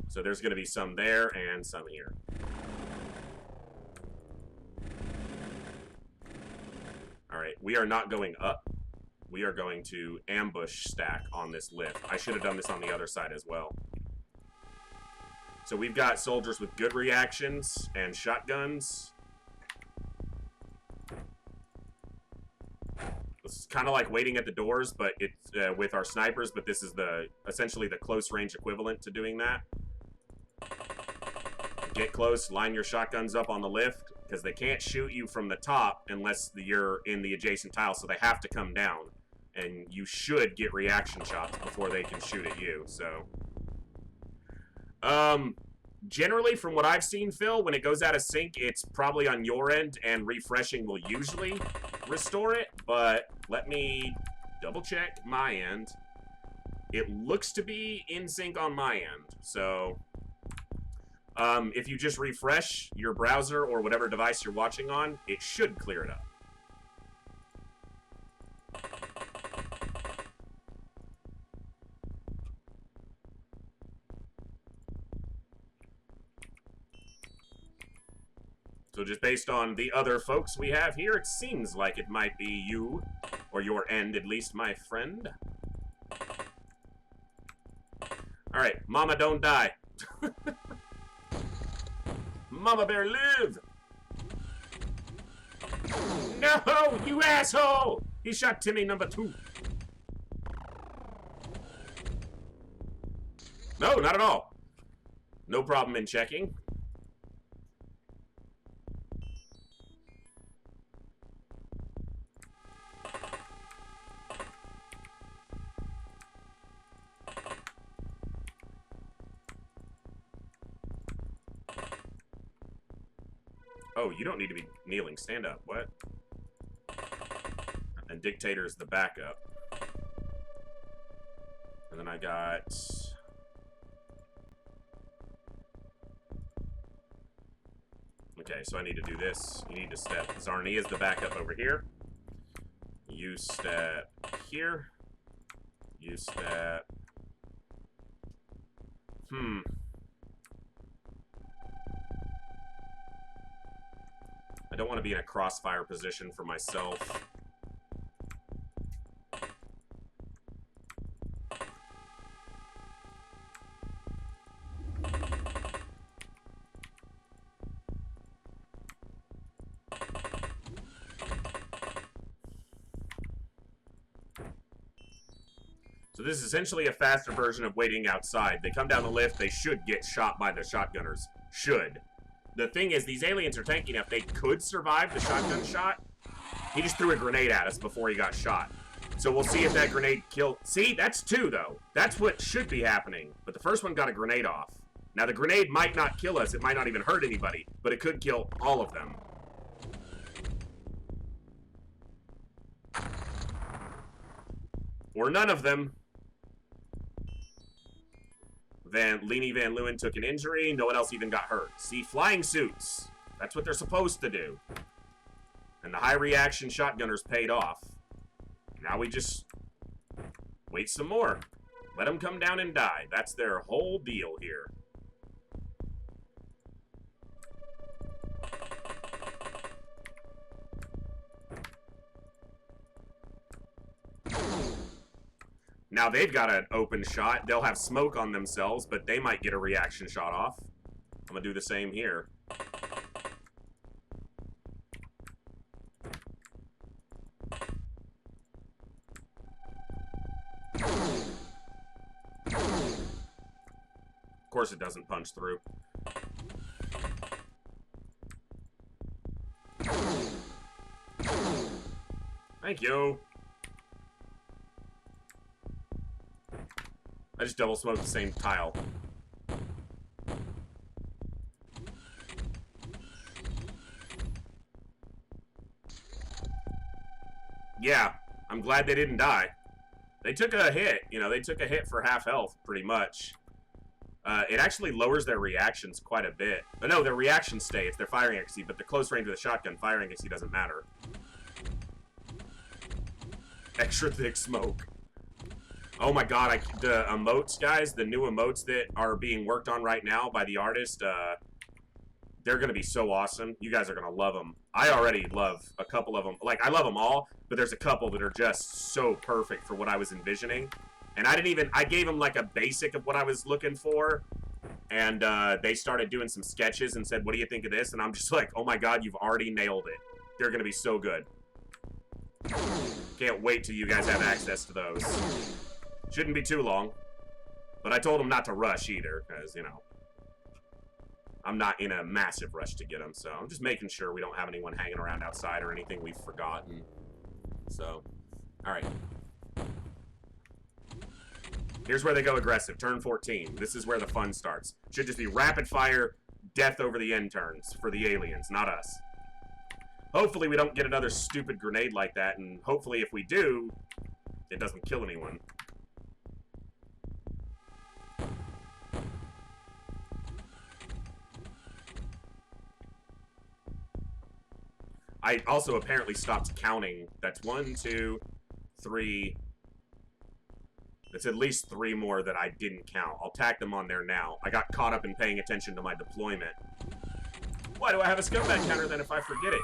So there's going to be some there and some here. Alright, we are not going up. We are going to ambush stack on this lift. I should have done this on the other side as well. So we've got soldiers with good reactions and shotguns. This is kind of like waiting at the doors, but it's with our snipers, but this is essentially the close range equivalent to doing that. Get close, line your shotguns up on the lift, because they can't shoot you from the top unless you're in the adjacent tile, so they have to come down. And you should get reaction shots before they can shoot at you, so... Generally, from what I've seen, Phil, when it goes out of sync, it's probably on your end, and refreshing will usually restore it, but let me double-check my end. It looks to be in sync on my end, so... if you just refresh your browser or whatever device you're watching on, it should clear it up. So just based on the other folks we have here, it seems like it might be you, or your end at least, my friend. Alright, Mama don't die. Mama bear live! No, you asshole! He shot Timmy number 2. No, not at all. No problem in checking. Oh, you don't need to be kneeling. Stand up. What? And Dictator's the backup. And then I got... Okay, so I need to do this. You need to step. Zarni is the backup over here. You step here. You step... I don't want to be in a crossfire position for myself. this is essentially a faster version of waiting outside. They come down the lift, they should get shot by the shotgunners. Should. The thing is, these aliens are tanky enough, they could survive the shotgun shot. He just threw a grenade at us before he got shot. So we'll see if that grenade killed... See, that's 2, though. That's what should be happening. But the first one got a grenade off. Now, the grenade might not kill us. It might not even hurt anybody. But it could kill all of them. Or none of them. Leanie Van Leeuwen took an injury. No one else even got hurt. See, flying suits. That's what they're supposed to do. And the high reaction shotgunners paid off. Now we just wait some more. Let them come down and die. That's their whole deal here. Now they've got an open shot. They'll have smoke on themselves, but they might get a reaction shot off. I'm gonna do the same here. Of course it doesn't punch through. Thank you. I just double smoked the same tile. Yeah, I'm glad they didn't die. They took a hit, you know, they took a hit for half health, pretty much. It actually lowers their reactions quite a bit. But no, their reactions stay. It's their firing accuracy, but the close range of the shotgun firing accuracy doesn't matter. Extra thick smoke. Oh my god, the emotes, guys, the new emotes that are being worked on right now by the artist, they're going to be so awesome. You guys are going to love them. I already love a couple of them. Like, I love them all, but there's a couple that are just so perfect for what I was envisioning. And I gave them like a basic of what I was looking for. And they started doing some sketches and said, what do you think of this? And I'm just like, oh my god, you've already nailed it. They're going to be so good. Can't wait till you guys have access to those. Shouldn't be too long. But I told them not to rush either, because, you know, I'm not in a massive rush to get them. So I'm just making sure we don't have anyone hanging around outside or anything we've forgotten. So, alright. Here's where they go aggressive. Turn 14. This is where the fun starts. Should just be rapid fire, death over the end turns for the aliens, not us. Hopefully we don't get another stupid grenade like that, and hopefully if we do, it doesn't kill anyone. I also apparently stopped counting. That's 1, 2, 3... It's at least 3 more that I didn't count. I'll tack them on there now. I got caught up in paying attention to my deployment. Why do I have a scumbag counter then if I forget it?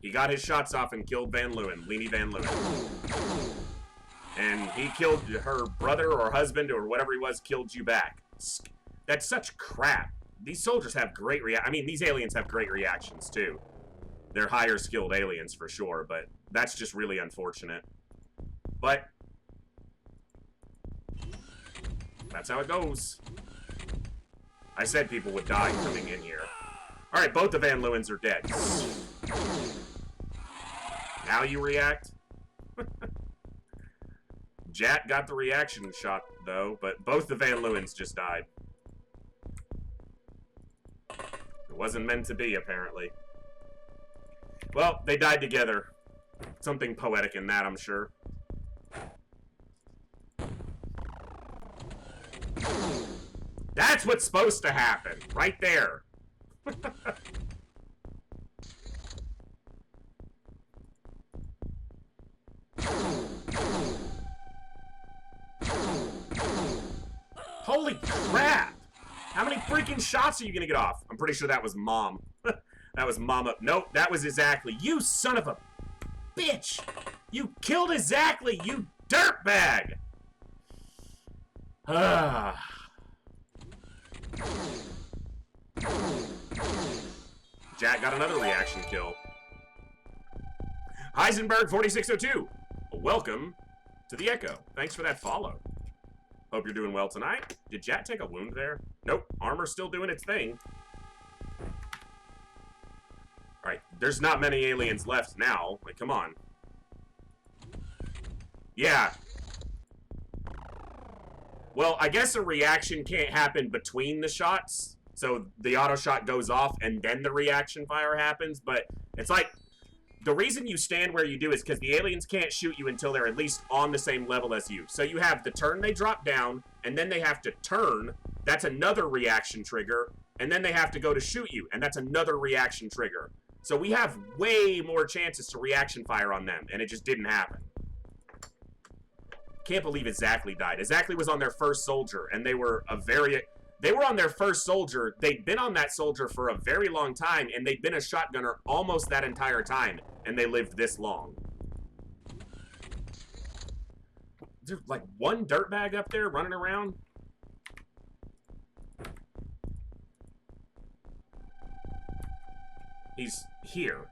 He got his shots off and killed Van Leeuwen, Leanie Van Leeuwen. And he killed her brother or husband or whatever he was, killed you back. That's such crap. These soldiers have great I mean, these aliens have great reactions too. They're higher skilled aliens for sure, but that's just really unfortunate. But that's how it goes. I said people would die coming in here. Alright, both the Van Leeuwens are dead. Now you react? Jat got the reaction shot, though, but both the Van Leeuwens just died. It wasn't meant to be, apparently. Well, they died together. Something poetic in that, I'm sure. That's what's supposed to happen, right there. Holy crap! How many freaking shots are you gonna get off? I'm pretty sure that was Mom. That was Mama. Nope, that was exactly. You son of a bitch! You killed exactly, you dirtbag! Ah. Jack got another reaction kill. Heisenberg 4602. Welcome to the Echo. Thanks for that follow. Hope you're doing well tonight. Did Jat take a wound there? Nope. Armor's still doing its thing. Alright, there's not many aliens left now. Like, come on. Yeah. Well, I guess a reaction can't happen between the shots. So the auto shot goes off and then the reaction fire happens. But it's like, the reason you stand where you do is because the aliens can't shoot you until they're at least on the same level as you. So you have the turn they drop down, and then they have to turn. That's another reaction trigger. And then they have to go to shoot you, and that's another reaction trigger. So we have way more chances to reaction fire on them, and it just didn't happen. Can't believe Exactly died. Exactly was on their first soldier, and they were on their first soldier. They'd been on that soldier for a very long time, and they'd been a shotgunner almost that entire time, and they lived this long. There's like one dirtbag up there running around. He's here.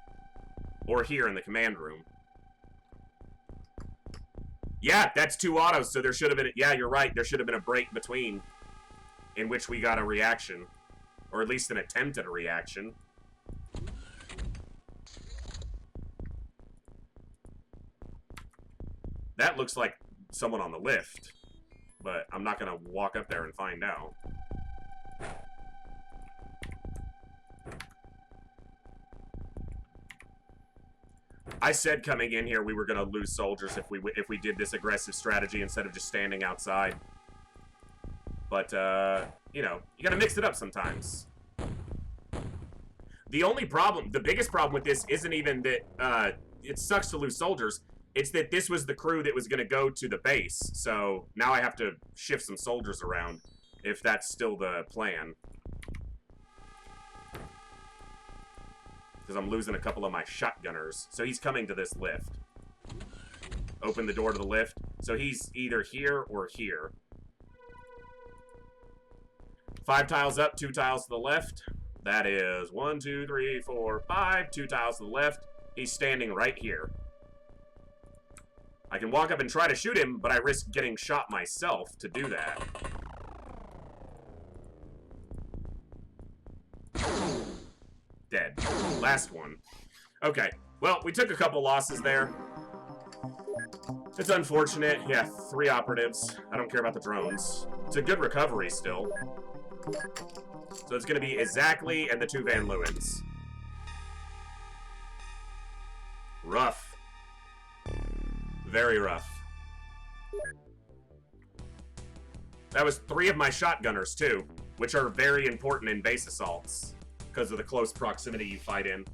Or here in the command room. Yeah, that's 2 autos, so there should have been... Yeah, you're right. There should have been a break between in which we got a reaction. Or at least an attempt at a reaction. That looks like someone on the lift. But I'm not going to walk up there and find out. I said coming in here we were going to lose soldiers if we did this aggressive strategy instead of just standing outside. But, you know, you got to mix it up sometimes. The only problem, the biggest problem with this isn't even that it sucks to lose soldiers. It's that this was the crew that was going to go to the base. So now I have to shift some soldiers around if that's still the plan. Because I'm losing a couple of my shotgunners. So he's coming to this lift. Open the door to the lift. So he's either here or here. 5 tiles up, 2 tiles to the left. That is 1, 2, 3, 4, 5. 2 tiles to the left. He's standing right here. I can walk up and try to shoot him, but I risk getting shot myself to do that. Dead. Last one. Okay. Well, we took a couple losses there. It's unfortunate. Yeah, 3 operatives. I don't care about the drones. It's a good recovery still. So it's going to be Exactly and the 2 Van Leeuwens. Rough. Very rough. That was 3 of my shotgunners, too, which are very important in base assaults because of the close proximity you fight in.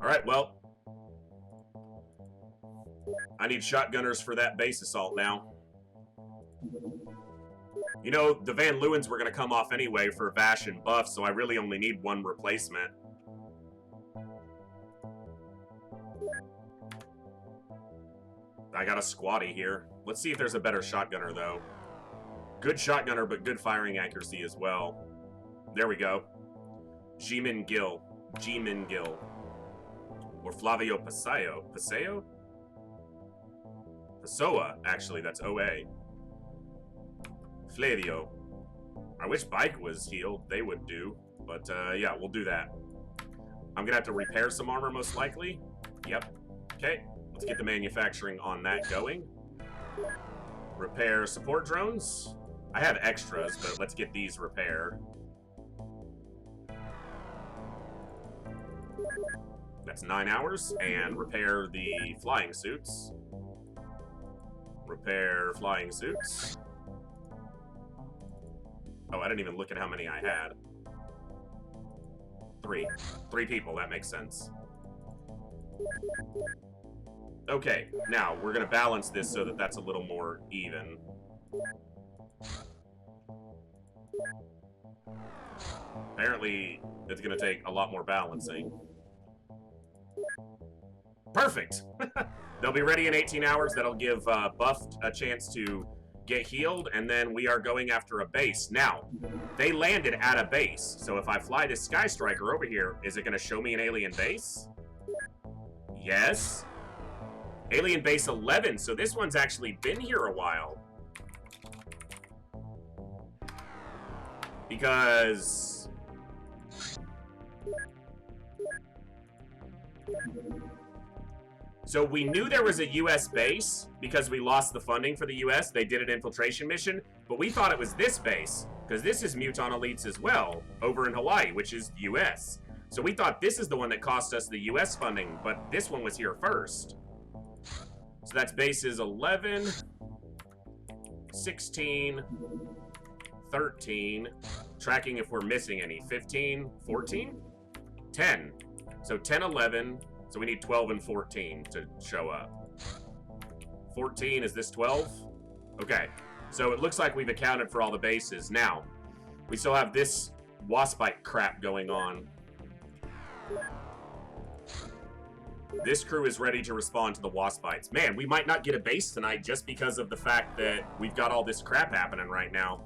Alright, well. I need shotgunners for that base assault now. You know, the Van Leeuwens were going to come off anyway for Vash and Buff, so I really only need 1 replacement. I got a squatty here. Let's see if there's a better shotgunner, though. Good shotgunner, but good firing accuracy as well. There we go. Jimin Gill. Jimin Gill. Or Flavio Paseo. Paseo? Pessoa, actually, that's OA. Flavio. I wish Bike was healed. They would do. But, yeah, we'll do that. I'm gonna have to repair some armor, most likely. Yep. Okay. Let's get the manufacturing on that going. Repair support drones. I have extras, but let's get these repaired. That's 9 hours. And repair the flying suits. Repair flying suits. Oh, I didn't even look at how many I had. 3. 3 people, that makes sense. Okay, now we're going to balance this so that that's a little more even. Apparently, it's going to take a lot more balancing. Perfect! They'll be ready in 18 hours. That'll give Buff a chance to get healed, and then we are going after a base. Now, they landed at a base, so if I fly this Sky Striker over here, is it going to show me an alien base? Yes. Alien base 11, so this one's actually been here a while. Because... So we knew there was a US base because we lost the funding for the US. They did an infiltration mission, but we thought it was this base because this is Muton Elites as well over in Hawaii, which is US. So we thought this is the one that cost us the US funding, but this one was here first. So that's bases 11, 16, 13, tracking if we're missing any, 15, 14, 10. So 10, 11, so we need 12 and 14 to show up. 14, is this 12? Okay, so it looks like we've accounted for all the bases. Now, we still have this Waspite crap going on. This crew is ready to respond to the Waspites. Man, we might not get a base tonight just because of the fact that we've got all this crap happening right now.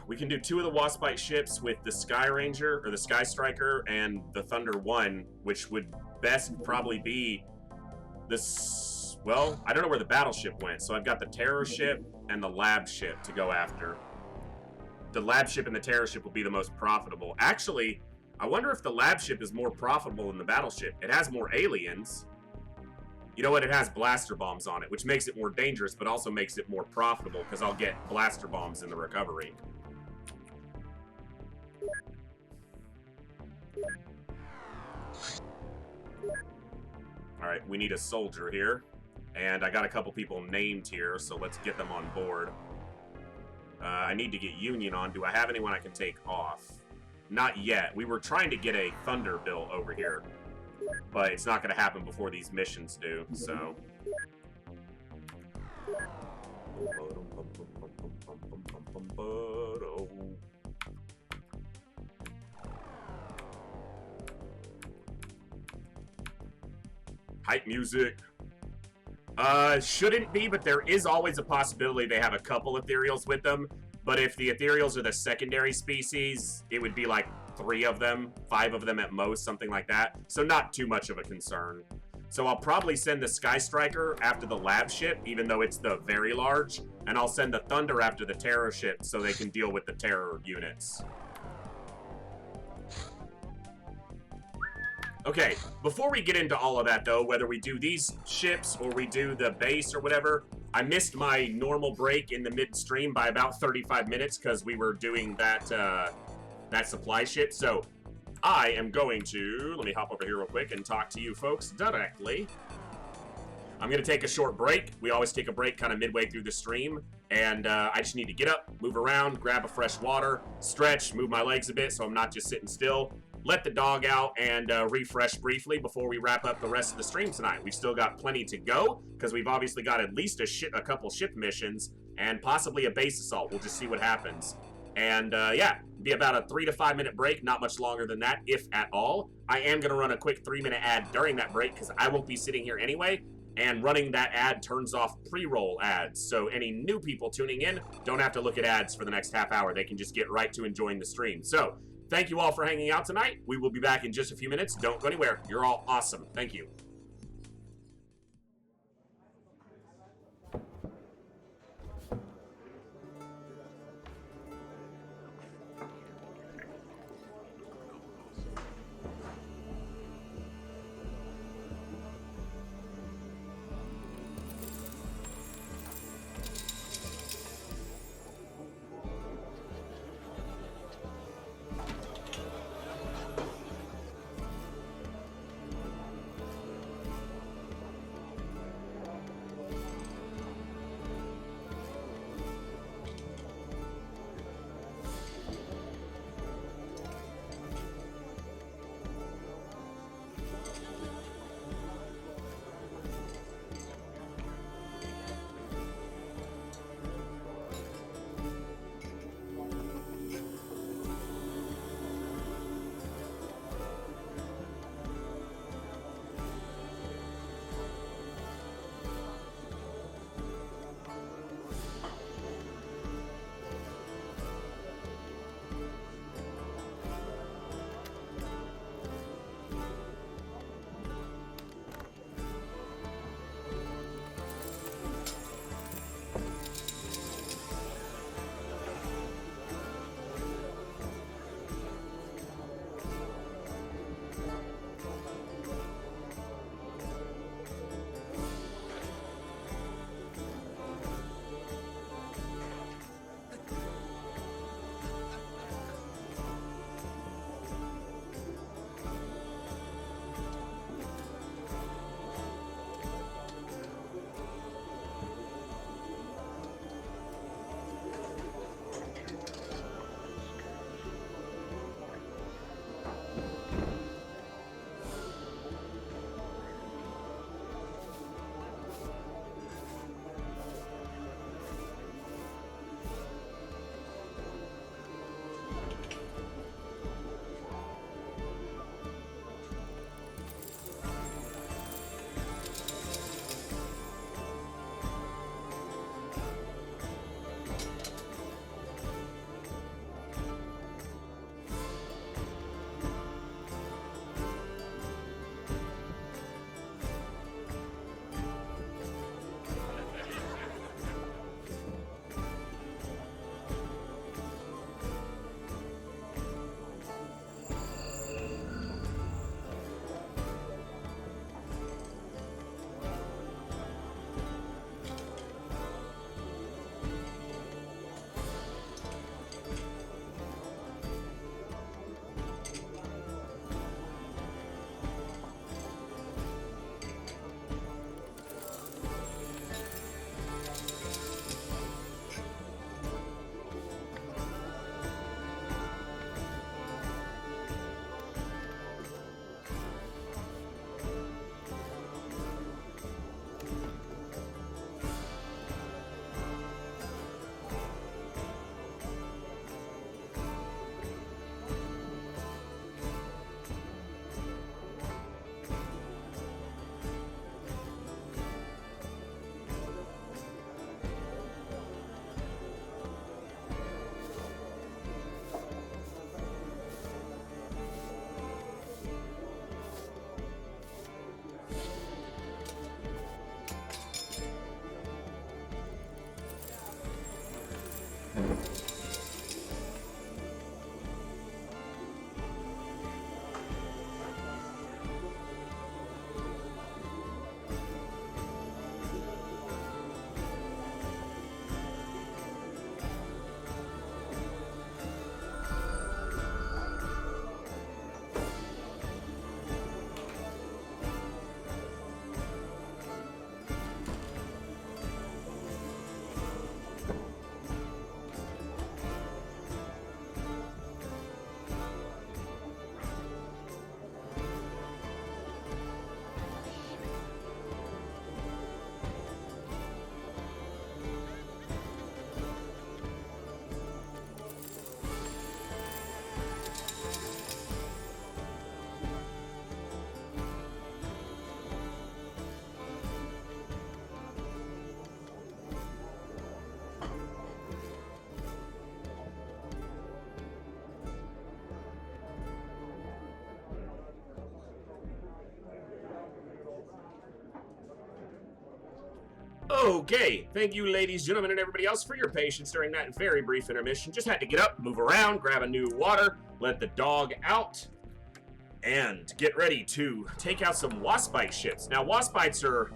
We can do 2 of the Waspite ships with the Sky Ranger, or the Sky Striker, and the Thunder 1, which would best probably be this... Well, I don't know where the battleship went, so I've got the Terror ship and the Lab ship to go after. The Lab ship and the Terror ship will be the most profitable. Actually, I wonder if the Lab ship is more profitable than the battleship. It has more aliens. You know what? It has blaster bombs on it, which makes it more dangerous, but also makes it more profitable, because I'll get blaster bombs in the recovery. Alright, we need a soldier here. And I got a couple people named here, so let's get them on board. I need to get Union on. Do I have anyone I can take off? Not yet. We were trying to get a Thunder bill over here, but it's not going to happen before these missions do, so... Hype music. Shouldn't be, but there is always a possibility they have a couple ethereals with them. But if the ethereals are the secondary species, it would be like 3 of them, 5 of them at most, something like that. So not too much of a concern. So I'll probably send the Sky Striker after the Lab ship, even though it's the very large. And I'll send the Thunder after the Terror ship so they can deal with the Terror units. Okay, before we get into all of that, though, whether we do these ships or we do the base or whatever, I missed my normal break in the midstream by about 35 minutes because we were doing that, that supply ship. So I am going to, let me hop over here real quick and talk to you folks directly. I'm going to take a short break. We always take a break kind of midway through the stream. And I just need to get up, move around, grab a fresh water, stretch, move my legs a bit so I'm not just sitting still. Let the dog out and refresh briefly before we wrap up the rest of the stream tonight. We've still got plenty to go because we've obviously got at least a couple ship missions and possibly a base assault. We'll just see what happens. And yeah, be about a 3 to 5 minute break, not much longer than that, if at all. I am going to run a quick 3-minute ad during that break because I won't be sitting here anyway. And running that ad turns off pre-roll ads. So any new people tuning in don't have to look at ads for the next half hour. They can just get right to enjoying the stream. So thank you all for hanging out tonight. We will be back in just a few minutes. Don't go anywhere. You're all awesome. Thank you. Okay, thank you ladies, gentlemen, and everybody else for your patience during that very brief intermission. Just had to get up, move around, grab a new water, let the dog out, and get ready to take out some wasp bite ships. Now, wasp bites are,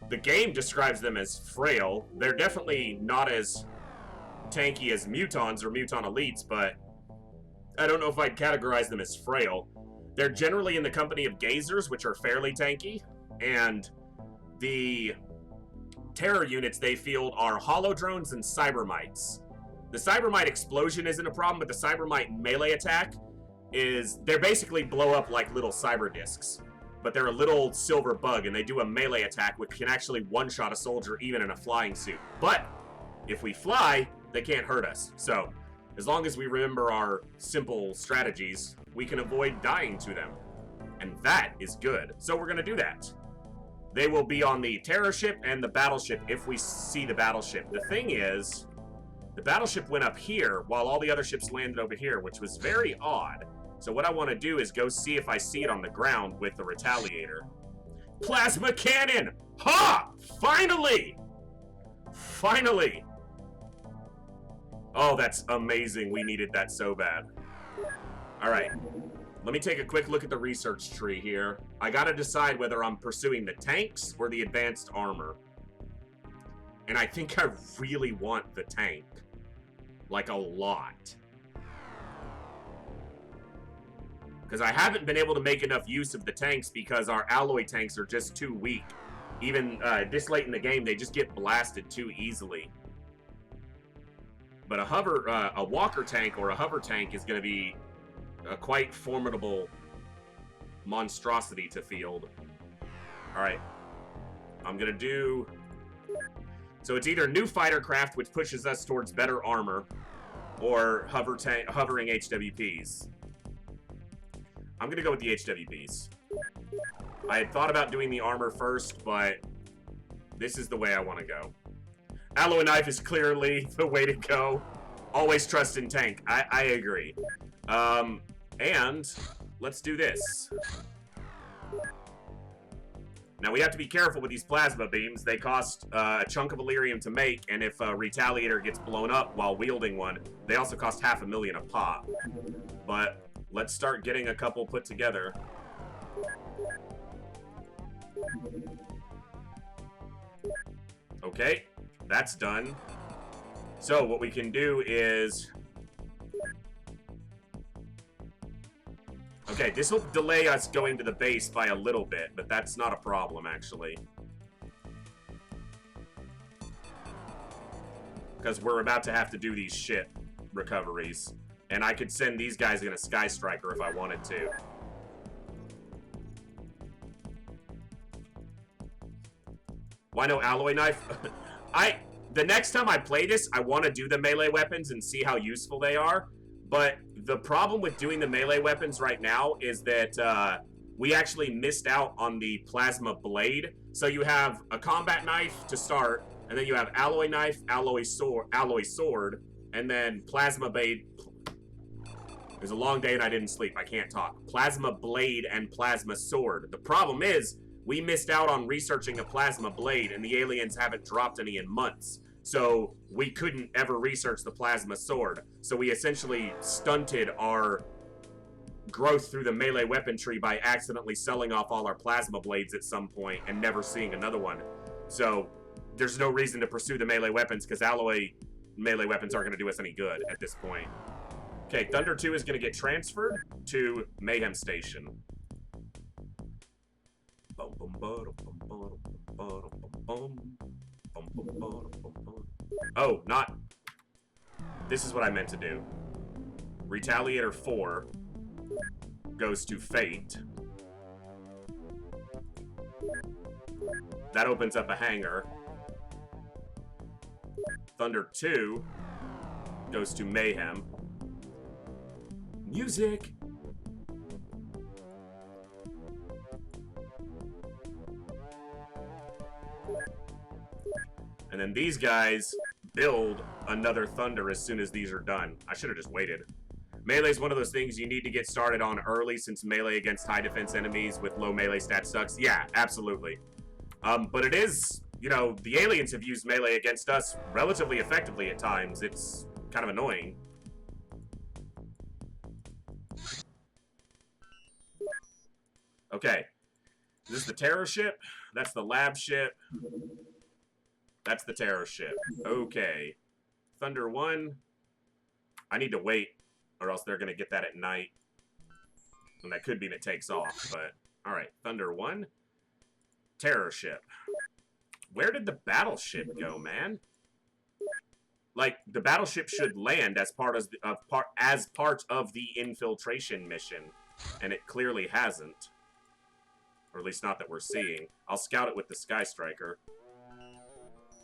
the game describes them as frail. They're definitely not as tanky as mutons or muton elites, but I don't know if I'd categorize them as frail. They're generally in the company of gazers, which are fairly tanky, and the terror units they field are hollow drones and cybermites. The cybermite explosion isn't a problem, but the cybermite melee attack is, they basically blow up like little cyber discs, but they're a little silver bug, and they do a melee attack which can actually one-shot a soldier even in a flying suit. But if we fly, they can't hurt us. So as long as we remember our simple strategies, we can avoid dying to them, and that is good. So we're gonna do that. They will be on the terror ship and the battleship if we see the battleship. The thing is, the battleship went up here while all the other ships landed over here, which was very odd. So what I want to do is go see if I see it on the ground with the Retaliator. Plasma cannon! Ha! Finally! Finally! Oh, that's amazing. We needed that so bad. Alright. Let me take a quick look at the research tree here. I gotta decide whether I'm pursuing the tanks or the advanced armor. And I think I really want the tank. Like, a lot. Because I haven't been able to make enough use of the tanks because our alloy tanks are just too weak. Even this late in the game, they just get blasted too easily. But a walker tank or a hover tank is going to be a quite formidable monstrosity to field. Alright. I'm going to do... So it's either new fighter craft, which pushes us towards better armor, or hovering HWPs. I'm going to go with the HWPs. I had thought about doing the armor first, but this is the way I want to go. Alloy knife is clearly the way to go. Always trust in tank. I agree. And let's do this. Now, we have to be careful with these plasma beams. They cost a chunk of Illyrium to make, and if a Retaliator gets blown up while wielding one, they also cost $500,000 a pop. But let's start getting a couple put together. Okay, that's done. So what we can do is... Okay, this will delay us going to the base by a little bit, but that's not a problem, actually. Because we're about to have to do these ship recoveries. And I could send these guys in a Sky Striker if I wanted to. Why no alloy knife? The next time I play this, I want to do the melee weapons and see how useful they are. But the problem with doing the melee weapons right now is that we actually missed out on the plasma blade. So you have a combat knife to start, and then you have alloy knife, alloy sword, and then plasma blade. It was a long day and I didn't sleep. I can't talk. Plasma blade and plasma sword. The problem is we missed out on researching the plasma blade, and the aliens haven't dropped any in months. So we couldn't ever research the plasma sword. So we essentially stunted our growth through the melee weapon tree by accidentally selling off all our plasma blades at some point and never seeing another one. So there's no reason to pursue the melee weapons because alloy melee weapons aren't going to do us any good at this point. Okay, Thunder 2 is going to get transferred to Mayhem Station. Oh, not... This is what I meant to do. Retaliator 4 goes to Fate. That opens up a hangar. Thunder 2 goes to Mayhem. Music! And then these guys build another Thunder as soon as these are done. I should have just waited. Melee is one of those things you need to get started on early since melee against high defense enemies with low melee stat sucks. Yeah, absolutely. But it is, you know, the aliens have used melee against us relatively effectively at times. It's kind of annoying. Okay. This is the terror ship. That's the lab ship. That's the terror ship. Okay. Thunder 1. I need to wait, or else they're going to get that at night. And that could mean it takes off, but... Alright, Thunder 1. Terror ship. Where did the battleship go, man? Like, the battleship should land as part of the infiltration mission. And it clearly hasn't. Or at least not that we're seeing. I'll scout it with the Sky Striker.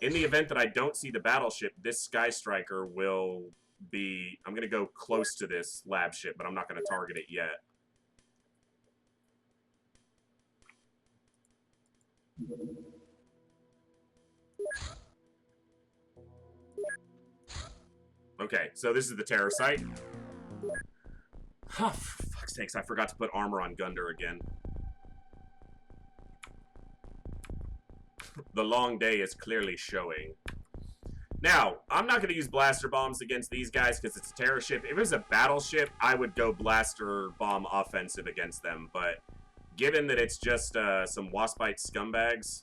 In the event that I don't see the battleship, this Sky Striker will be... I'm going to go close to this lab ship, but I'm not going to target it yet. Okay, so this is the terror site. Oh, for fuck's sakes, I forgot to put armor on Gunder again. The long day is clearly showing. Now, I'm not going to use blaster bombs against these guys because it's a terror ship. If it was a battleship, I would go blaster bomb offensive against them. But given that it's just some waspite scumbags...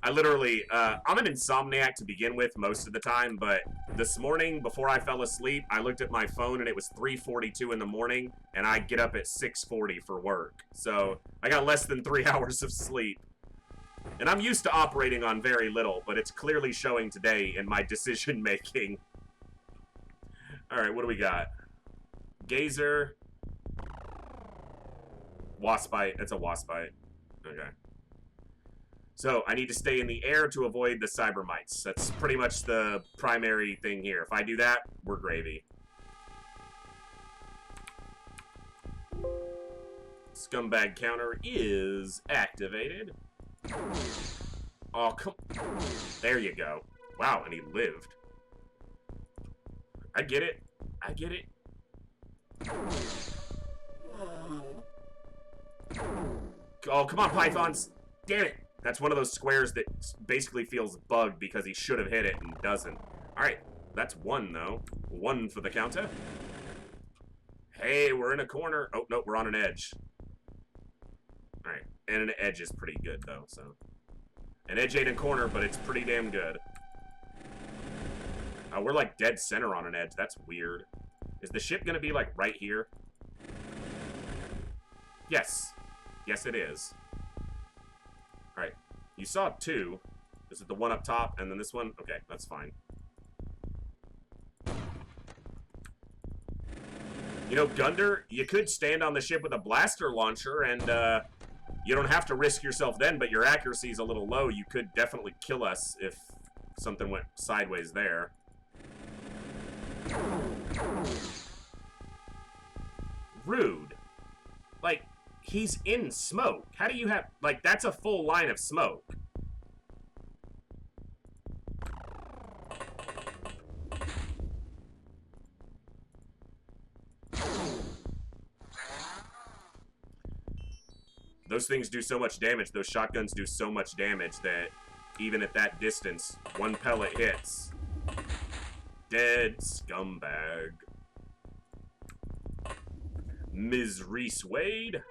I literally, I'm an insomniac to begin with most of the time, but this morning, before I fell asleep, I looked at my phone and it was 3:42 in the morning, and I get up at 6:40 for work. So, I got less than 3 hours of sleep. And I'm used to operating on very little, but it's clearly showing today in my decision-making. Alright, what do we got? Gazer. Waspite. That's a waspite. Okay. So, I need to stay in the air to avoid the cyber mites. That's pretty much the primary thing here. If I do that, we're gravy. Scumbag counter is activated. Oh, come... There you go. Wow, and he lived. I get it. I get it. Oh, come on, Pythons. Damn it. That's one of those squares that basically feels bugged because he should have hit it and doesn't. Alright, that's one, though. One for the counter. Hey, we're in a corner. Oh, no, we're on an edge. Alright, and an edge is pretty good, though, so... An edge ain't a corner, but it's pretty damn good. Oh, we're, like, dead center on an edge. That's weird. Is the ship gonna be, like, right here? Yes. Yes, it is. Alright, you saw two. Is it the one up top and then this one? Okay, that's fine. You know, Gunder, you could stand on the ship with a blaster launcher and, you don't have to risk yourself then, but your accuracy is a little low. You could definitely kill us if something went sideways there. Rude. Like... He's in smoke. How do you have... Like, that's a full line of smoke. Those things do so much damage. Those shotguns do so much damage that even at that distance, one pellet hits. Dead scumbag. Ms. Reese Wade.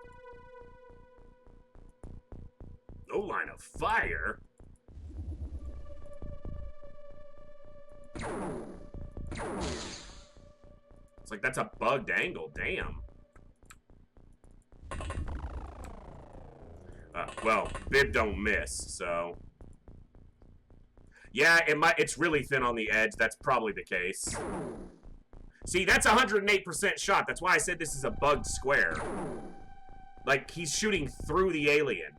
No line of fire. It's like that's a bugged angle. Damn. Well, bib don't miss, so. Yeah, it's really thin on the edge. That's probably the case. See, that's 108% shot. That's why I said this is a bugged square. Like, he's shooting through the alien.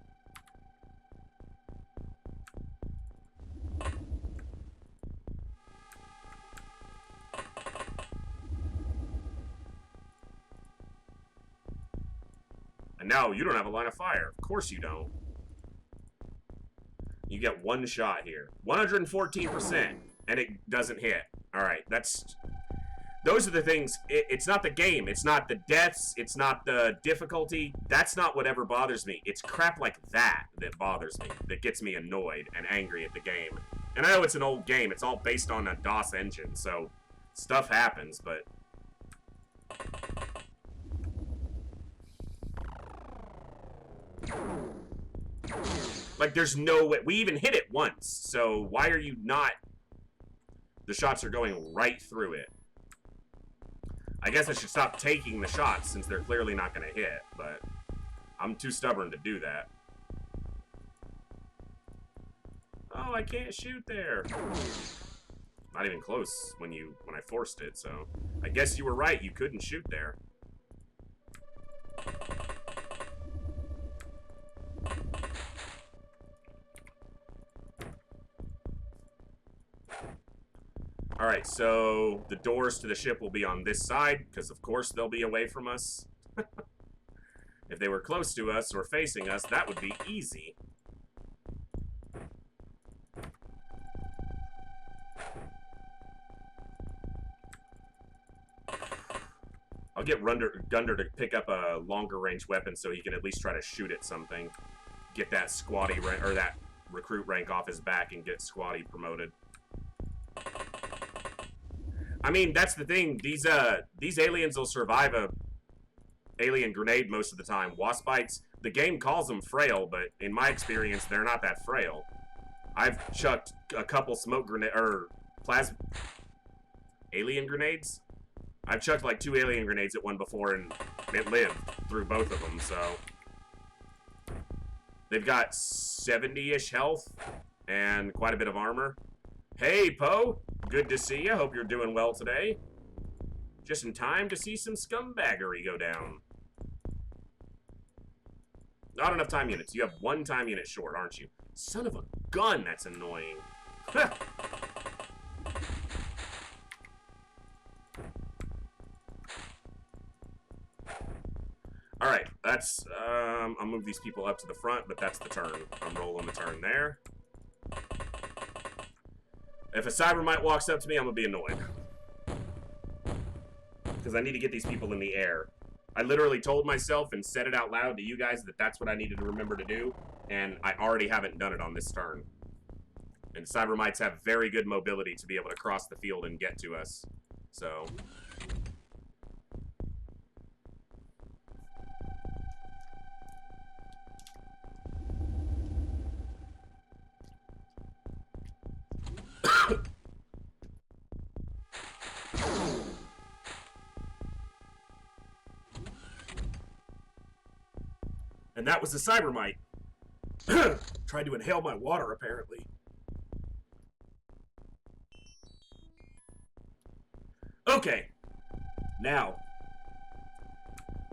And now you don't have a line of fire. Of course you don't. You get one shot here. 114%. And it doesn't hit. Alright, those are the things. It's not the game. It's not the deaths. It's not the difficulty. That's not whatever bothers me. It's crap like that that bothers me. That gets me annoyed and angry at the game. And I know it's an old game. It's all based on a DOS engine. So stuff happens, but... Like, there's no way. We even hit it once. So why are you not... The shots are going right through it. I guess I should stop taking the shots since they're clearly not going to hit. But I'm too stubborn to do that. Oh, I can't shoot there. Not even close when I forced it. So I guess you were right. You couldn't shoot there. Alright, so the doors to the ship will be on this side, because of course they'll be away from us. If they were close to us or facing us, that would be easy. I'll get Gunder to pick up a longer range weapon so he can at least try to shoot at something. Get that squatty rank, or that recruit rank off his back and get squatty promoted. I mean, that's the thing. These aliens will survive a alien grenade most of the time. Wasp bites, the game calls them frail, but in my experience, they're not that frail. I've chucked a couple smoke grenade or plasma alien grenades. I've chucked like 2 alien grenades at one before, and it lived through both of them. So they've got 70-ish health and quite a bit of armor. Hey, Poe. Good to see you. Hope you're doing well today. Just in time to see some scumbaggery go down. Not enough time units. You have 1 time unit short, aren't you? Son of a gun, that's annoying. Alright, that's... I'll move these people up to the front, but that's the turn. I'm rolling the turn there. If a Cybermite walks up to me, I'm going to be annoyed. Because I need to get these people in the air. I literally told myself and said it out loud to you guys that that's what I needed to remember to do. And I already haven't done it on this turn. And Cybermites have very good mobility to be able to cross the field and get to us. So... And that was the Cybermite. Tried to inhale my water, apparently. Okay. Now,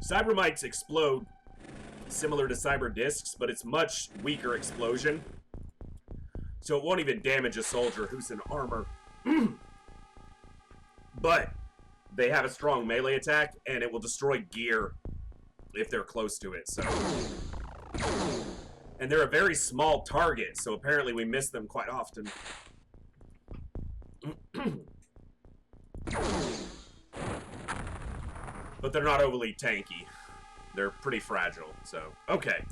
Cybermites explode similar to Cyber Discs, but it's much weaker explosion. So it won't even damage a soldier who's in armor. But they have a strong melee attack, and it will destroy gear if they're close to it, so... And they're a very small target, so apparently we miss them quite often. But they're not overly tanky. They're pretty fragile, so... Okay.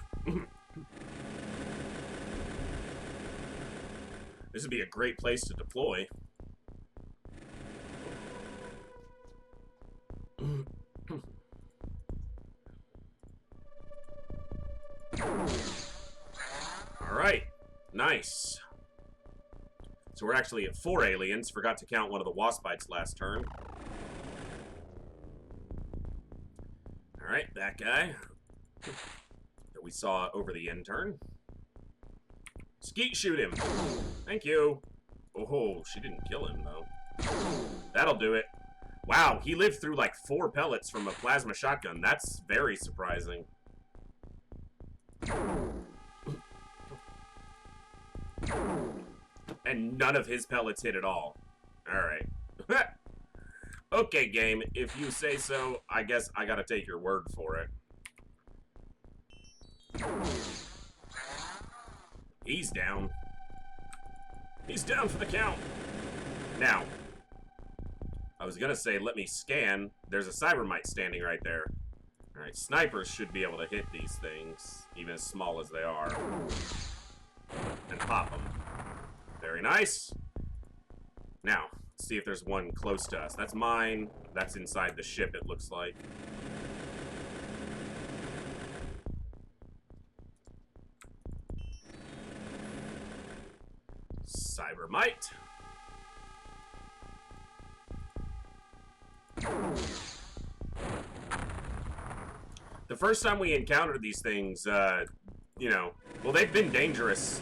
This would be a great place to deploy. Alright, nice. So we're actually at 4 aliens. Forgot to count one of the wasp bites last turn. Alright, that guy that we saw over the end turn. Skeet shoot him. Thank you. Oh, she didn't kill him, though. That'll do it. Wow, he lived through like 4 pellets from a plasma shotgun. That's very surprising. And none of his pellets hit at all. Alright. Okay, game. If you say so, I guess I gotta take your word for it. He's down. He's down for the count. Now, I was gonna say, let me scan. There's a cybermite standing right there. Alright, snipers should be able to hit these things, even as small as they are. And pop them. Very nice. Now, let's see if there's one close to us. That's mine. That's inside the ship, it looks like. Cybermite. The first time we encountered these things, you know, well, they've been dangerous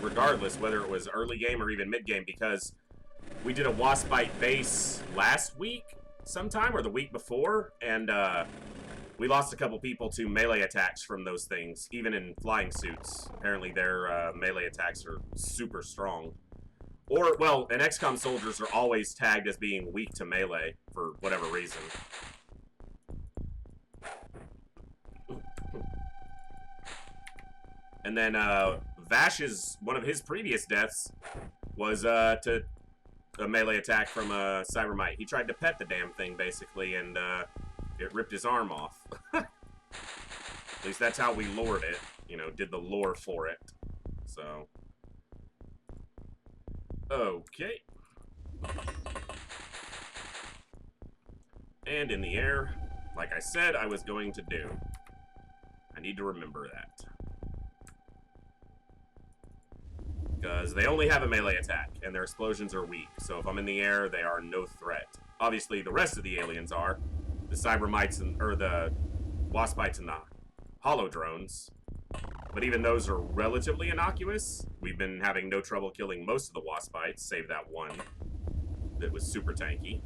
regardless, whether it was early game or even mid game, because we did a wasp bite base last week sometime, or the week before, and we lost a couple people to melee attacks from those things, even in flying suits. Apparently their melee attacks are super strong. Or, well, and XCOM soldiers are always tagged as being weak to melee, for whatever reason. And then, Vash's, one of his previous deaths was, to a melee attack from a cybermite. He tried to pet the damn thing, basically, and, it ripped his arm off. At least that's how we lored it. You know, did the lore for it. So. Okay. And in the air, like I said I was going to do. I need to remember that. Because they only have a melee attack, and their explosions are weak. So if I'm in the air, they are no threat. Obviously, the rest of the aliens are. The cybermites, or the wasp bites and the hollow drones. But even those are relatively innocuous. We've been having no trouble killing most of the wasp bites, save that one that was super tanky.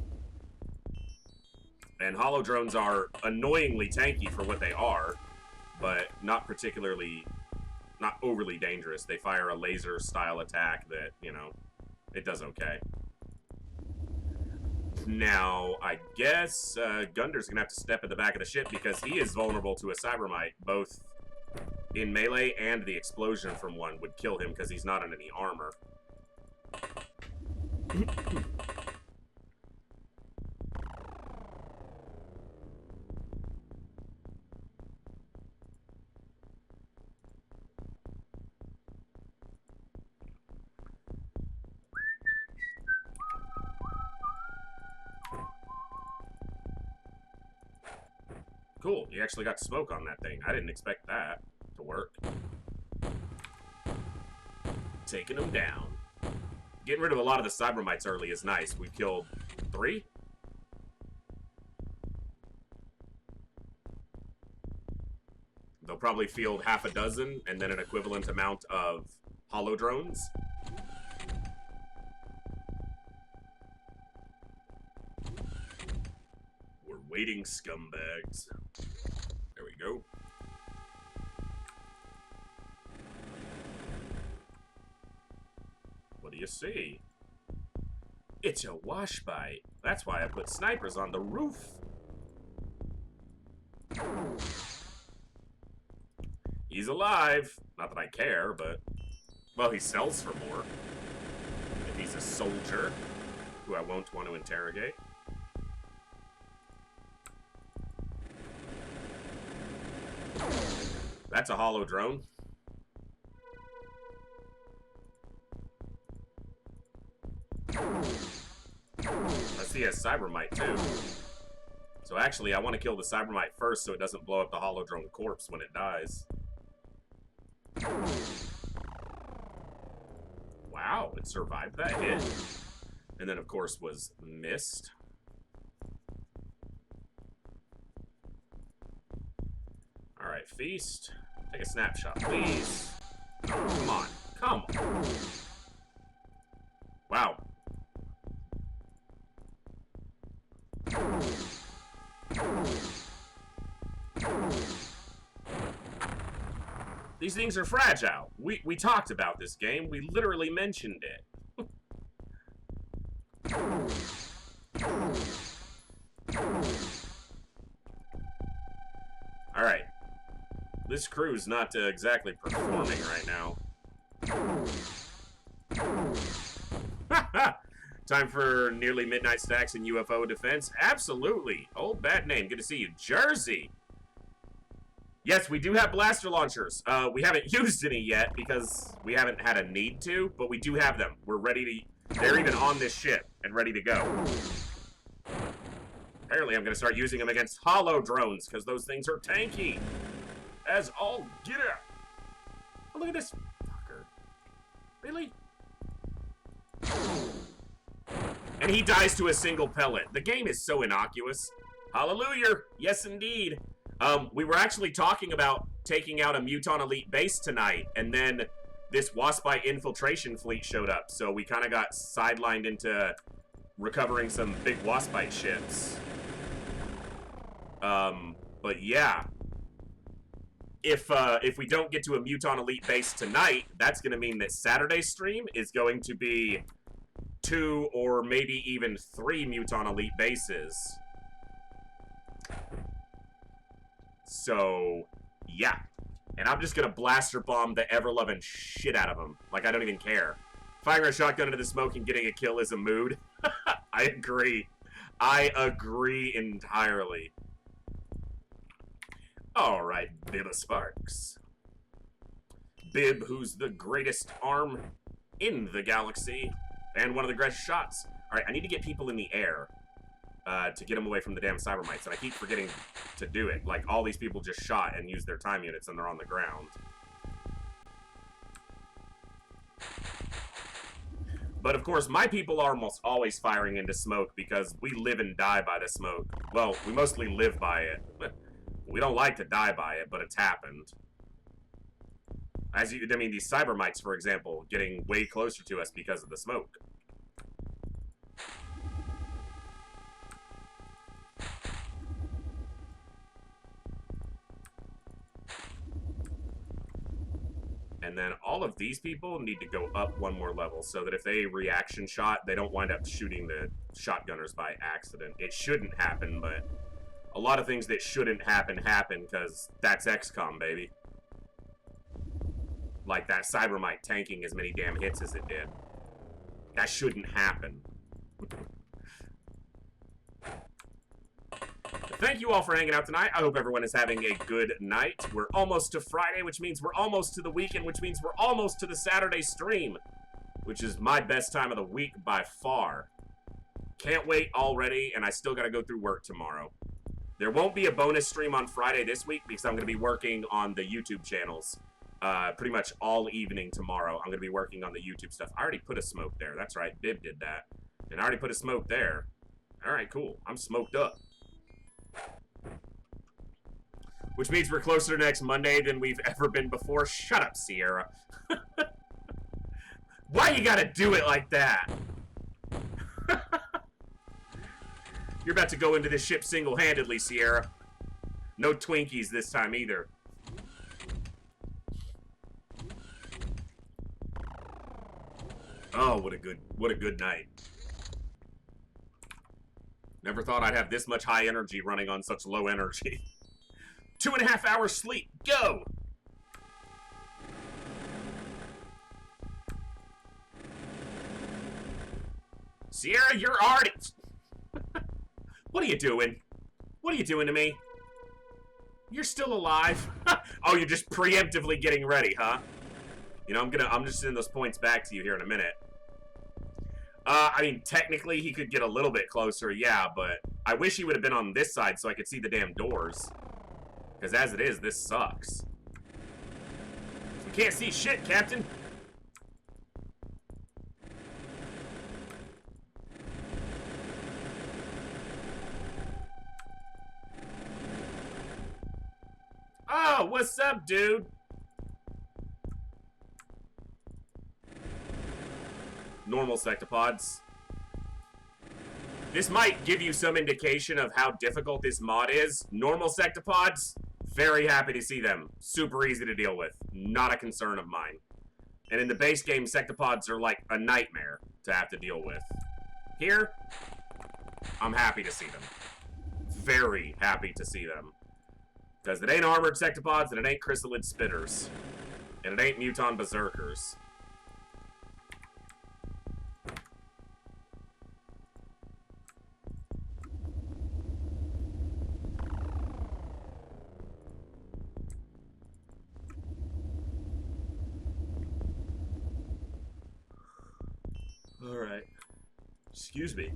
And hollow drones are annoyingly tanky for what they are, but not overly dangerous. They fire a laser style attack that, you know, it does okay. Now, I guess Gunder's gonna have to step at the back of the ship because he is vulnerable to a cybermite, both in melee and the explosion from one would kill him because he's not in any armor. Cool, you actually got smoke on that thing. I didn't expect that to work. Taking them down. Getting rid of a lot of the cybermites early is nice. We killed 3? They'll probably field half a dozen and then an equivalent amount of hollow drones. We're waiting, scumbags. There we go. What do you see? It's a wash bite. That's why I put snipers on the roof. He's alive. Not that I care, but... well, he sells for more. If he's a soldier, who I won't want to interrogate. That's a hollow drone. I see a cybermite too. So actually, I want to kill the cybermite first so it doesn't blow up the hollow drone corpse when it dies. Wow, it survived that hit. And then, of course, was missed. Alright, feast. Take a snapshot, please. Oh, come on. Come on. Wow. These things are fragile. We talked about this game. We literally mentioned it. Alright. This crew's not exactly performing right now. Time for nearly midnight stacks in UFO defense? Absolutely. Old bad name. Good to see you. Jersey. Yes, we do have blaster launchers. We haven't used any yet because we haven't had a need to, but we do have them. We're ready to... They're even on this ship and ready to go. Apparently, I'm going to start using them against hollow drones because those things are tanky. As all get out. Oh, look at this fucker. Really? And he dies to a single pellet. The game is so innocuous. Hallelujah. Yes, indeed. We were actually talking about taking out a Muton Elite base tonight, and then this Waspite infiltration fleet showed up, so we kind of got sidelined into recovering some big Waspite ships. But yeah. If we don't get to a Muton Elite base tonight, that's going to mean that Saturday's stream is going to be 2 or maybe even 3 Muton Elite bases. So, yeah. And I'm just going to blaster bomb the ever-loving shit out of them. Like, I don't even care. Firing a shotgun into the smoke and getting a kill is a mood. I agree. I agree entirely. Alright, Bibba Sparks. Bib, who's the greatest arm in the galaxy, and one of the greatest shots. Alright, I need to get people in the air to get them away from the damn cybermites, and I keep forgetting to do it. Like, all these people just shot and used their time units, and they're on the ground. But, of course, my people are almost always firing into smoke because we live and die by the smoke. Well, we mostly live by it. We don't like to die by it, but it's happened. I mean, these cybermites, for example, getting way closer to us because of the smoke. And then all of these people need to go up one more level so that if they reaction shot, they don't wind up shooting the shotgunners by accident. It shouldn't happen, but a lot of things that shouldn't happen because that's XCOM, baby. Like that cybermite tanking as many damn hits as it did. That shouldn't happen. Thank you all for hanging out tonight. I hope everyone is having a good night. We're almost to Friday, which means we're almost to the weekend, which means we're almost to the Saturday stream, which is my best time of the week by far. Can't wait already, and I still got to go through work tomorrow. There won't be a bonus stream on Friday this week because I'm going to be working on the YouTube channels pretty much all evening tomorrow. I'm going to be working on the YouTube stuff. I already put a smoke there. That's right. Bib did that. And I already put a smoke there. All right, cool. I'm smoked up. Which means we're closer to next Monday than we've ever been before. Shut up, Sierra. Why you gotta do it like that? You're about to go into this ship single-handedly, Sierra. No Twinkies this time either. Oh, what a good night. Never thought I'd have this much high energy running on such low energy. 2.5 hours sleep. Go! Sierra, you're already... What are you doing? What are you doing to me? You're still alive. Oh, you're just preemptively getting ready, huh? You know, I'm just sending those points back to you here in a minute. I mean, technically he could get a little bit closer, yeah, but I wish he would have been on this side so I could see the damn doors. Because as it is, this sucks. We can't see shit, Captain. Oh, what's up, dude? Normal sectopods. This might give you some indication of how difficult this mod is. Normal sectopods, very happy to see them. Super easy to deal with. Not a concern of mine. And in the base game, sectopods are like a nightmare to have to deal with. Here, I'm happy to see them. Very happy to see them. Because it ain't armored sectopods, and it ain't chrysalid spitters. And it ain't muton berserkers. Alright. Excuse me.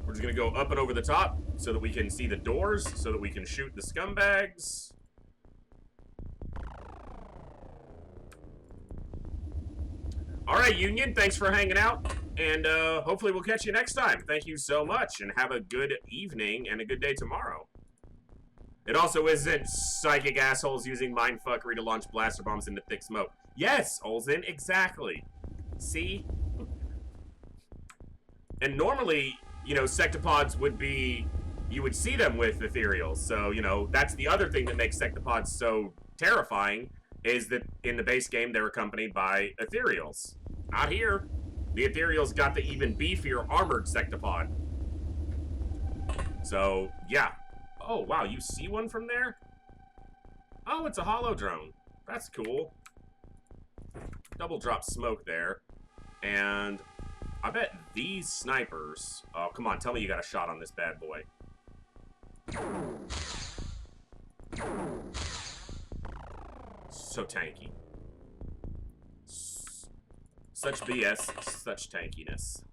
We're just gonna go up and over the top so that we can see the doors, so that we can shoot the scumbags. Alright, Union, thanks for hanging out, and hopefully we'll catch you next time. Thank you so much, and have a good evening and a good day tomorrow. It also isn't psychic assholes using mindfuckery to launch blaster bombs into thick smoke. Yes, Olsen, exactly. See? And normally, you know, sectopods would be, you would see them with ethereals. So, you know, that's the other thing that makes sectopods so terrifying, is that in the base game they're accompanied by ethereals. Out here, the ethereals got the even beefier armored sectopod. So, yeah. Oh, wow, you see one from there? Oh, it's a hollow drone. That's cool. Double drop smoke there. And I bet these snipers... Oh, come on, tell me you got a shot on this bad boy. So tanky. Such BS, such tankiness.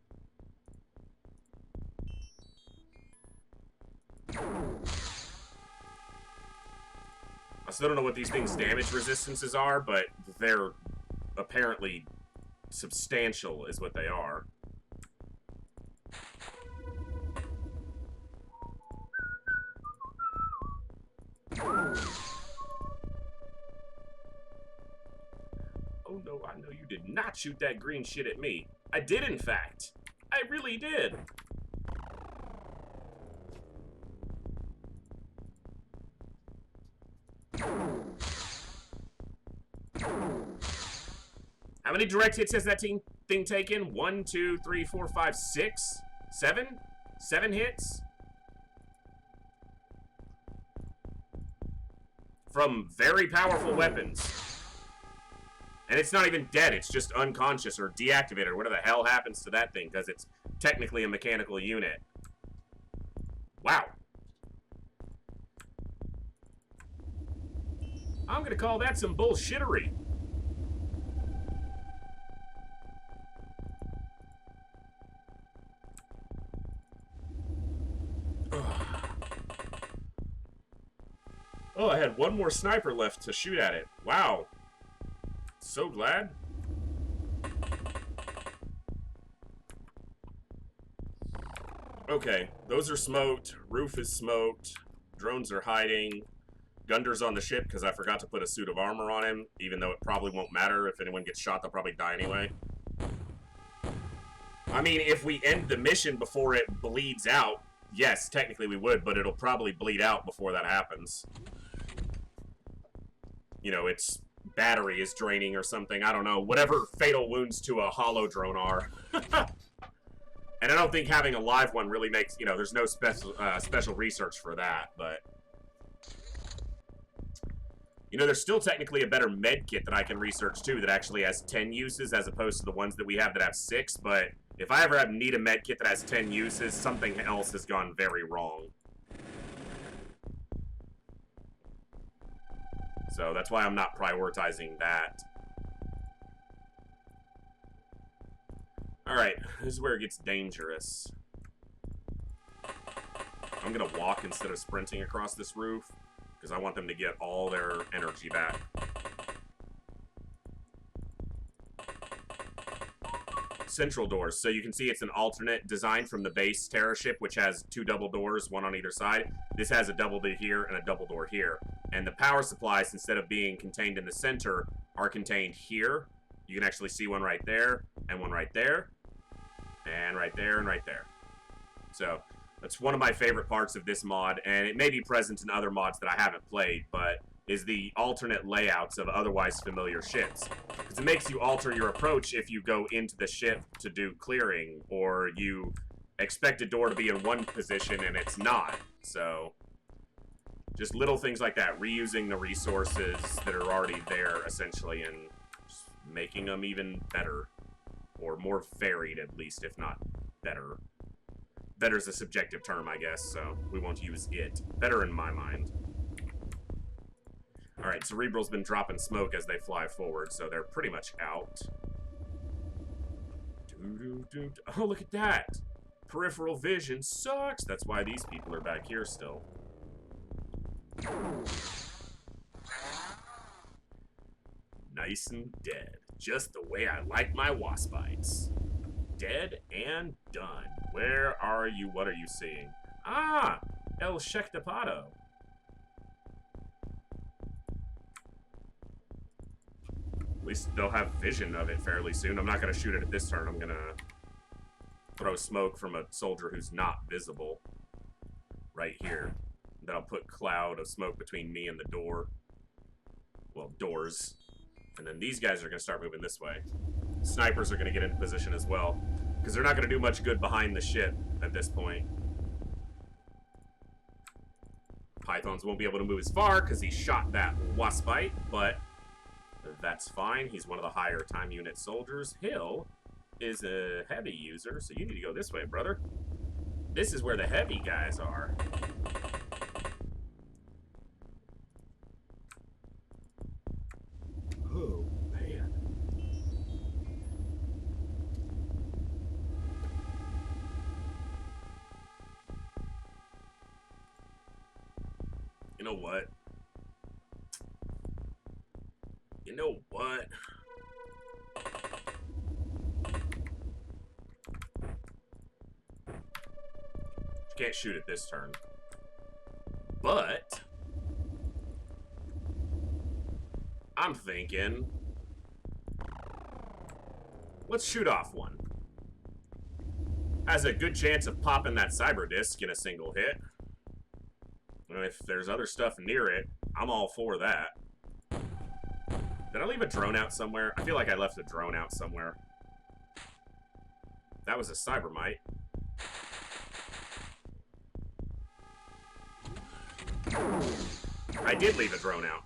I still don't know what these things' damage resistances are, but they're apparently substantial is what they are. Oh no, I know you did not shoot that green shit at me. I did, in fact. I really did. How many direct hits has that thing taken? 1, 2, 3, 4, 5, 6? 7? 7 hits? From very powerful weapons. And it's not even dead, it's just unconscious or deactivated or whatever the hell happens to that thing, because it's technically a mechanical unit. Wow. I'm gonna call that some bullshittery. Oh, I had one more sniper left to shoot at it. Wow. So glad. Okay, those are smoked. Roof is smoked. Drones are hiding. Gunder's on the ship because I forgot to put a suit of armor on him, even though it probably won't matter. If anyone gets shot, they'll probably die anyway. I mean, if we end the mission before it bleeds out, yes, technically we would, but it'll probably bleed out before that happens. You know, its battery is draining or something. I don't know. Whatever fatal wounds to a hollow drone are. And I don't think having a live one really makes, you know, there's no special research for that, but... You know, there's still technically a better med kit that I can research, too, that actually has 10 uses as opposed to the ones that we have that have 6, but if I ever need a med kit that has 10 uses, something else has gone very wrong. So that's why I'm not prioritizing that. Alright, this is where it gets dangerous. I'm gonna walk instead of sprinting across this roof, because I want them to get all their energy back. Central doors. So you can see it's an alternate design from the base Terra ship, which has 2 double doors, 1 on either side. This has a double door here and a double door here. And the power supplies, instead of being contained in the center, are contained here. You can actually see one right there, and one right there, and right there, and right there. So that's one of my favorite parts of this mod, and it may be present in other mods that I haven't played, but is the alternate layouts of otherwise familiar ships. Because it makes you alter your approach if you go into the ship to do clearing, or you expect a door to be in one position and it's not. So, just little things like that. Reusing the resources that are already there, essentially, and just making them even better. Or more varied, at least, if not better. Better is a subjective term, I guess, so we won't use it. Better in my mind. Alright, Cerebral's been dropping smoke as they fly forward, so they're pretty much out. Oh, look at that! Peripheral vision sucks! That's why these people are back here still. Nice and dead. Just the way I like my wasp bites. Dead and done. Where are you? What are you seeing? Ah! El Shectapado. At least they'll have vision of it fairly soon. I'm not going to shoot it at this turn. I'm going to throw smoke from a soldier who's not visible right here. Then I'll put cloud of smoke between me and the door. Well, doors. And then these guys are going to start moving this way. Snipers are going to get into position as well, because they're not going to do much good behind the ship at this point. Pythons won't be able to move as far because he shot that waspite, but that's fine. He's one of the higher time unit soldiers. Hill is a heavy user, so you need to go this way, brother. This is where the heavy guys are. Oh, man. You know what? You know what? You can't shoot it this turn. But I'm thinking, let's shoot off one. Has a good chance of popping that cyber disc in a single hit. And if there's other stuff near it, I'm all for that. Did I leave a drone out somewhere? I feel like I left a drone out somewhere. That was a cybermite. I did leave a drone out.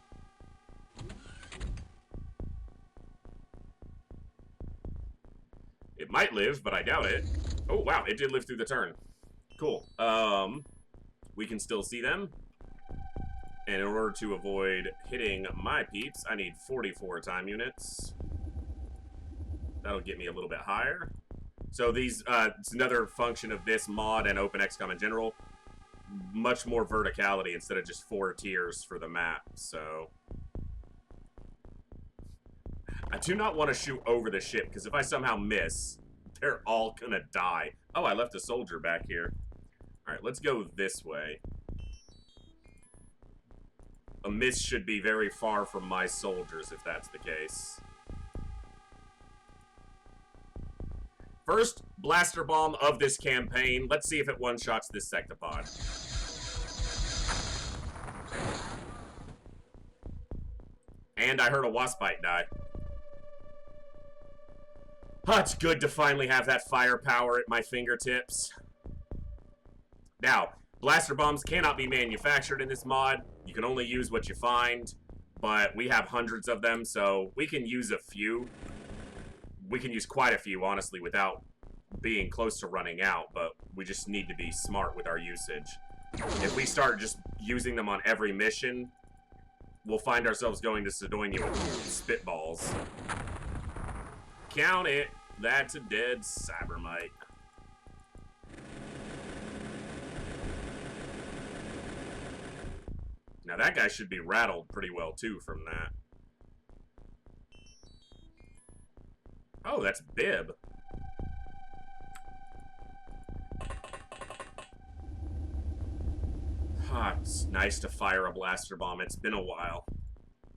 It might live, but I doubt it. Oh, wow, it did live through the turn. Cool. We can still see them. And in order to avoid hitting my peeps, I need 44 time units. That'll get me a little bit higher. So these, it's another function of this mod and openxcom in general. Much more verticality instead of just 4 tiers for the map, so... I do not want to shoot over the ship, because if I somehow miss, they're all gonna die. Oh, I left a soldier back here. Alright, let's go this way. A miss should be very far from my soldiers, if that's the case. First blaster bomb of this campaign. Let's see if it one-shots this sectopod. And I heard a waspite die. Oh, it's good to finally have that firepower at my fingertips. Now, blaster bombs cannot be manufactured in this mod. You can only use what you find, but we have hundreds of them, so we can use a few. We can use quite a few, honestly, without being close to running out, but we just need to be smart with our usage. If we start just using them on every mission, we'll find ourselves going to Sidonia with spitballs. Count it. That's a dead Cybermite. Now that guy should be rattled pretty well too from that. Oh, that's Bib. Ah, it's nice to fire a blaster bomb. It's been a while.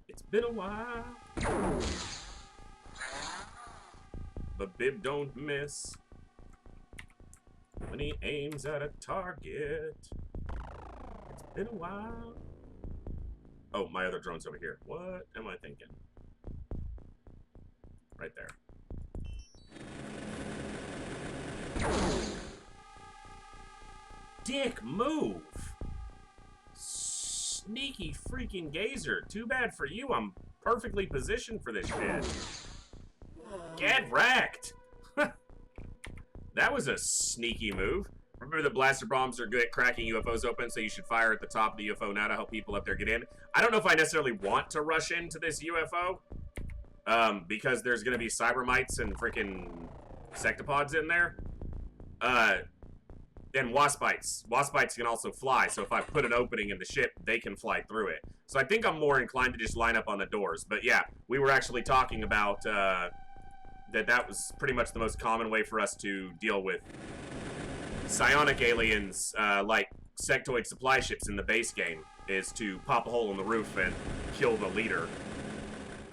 It's been a while. But Bib don't miss when he aims at a target. It's been a while. Oh, my other drone's over here. What am I thinking? Right there. Dick, move! Sneaky freaking gazer. Too bad for you. I'm perfectly positioned for this shit. Get wrecked! That was a sneaky move. Remember that blaster bombs are good at cracking UFOs open, so you should fire at the top of the UFO now to help people up there get in. I don't know if I necessarily want to rush into this UFO, because there's going to be cybermites and freaking sectopods in there. And waspites. Waspites can also fly, so if I put an opening in the ship, they can fly through it. So I think I'm more inclined to just line up on the doors. But yeah, we were actually talking about that was pretty much the most common way for us to deal with psionic aliens, like sectoid supply ships in the base game, is to pop a hole in the roof and kill the leader.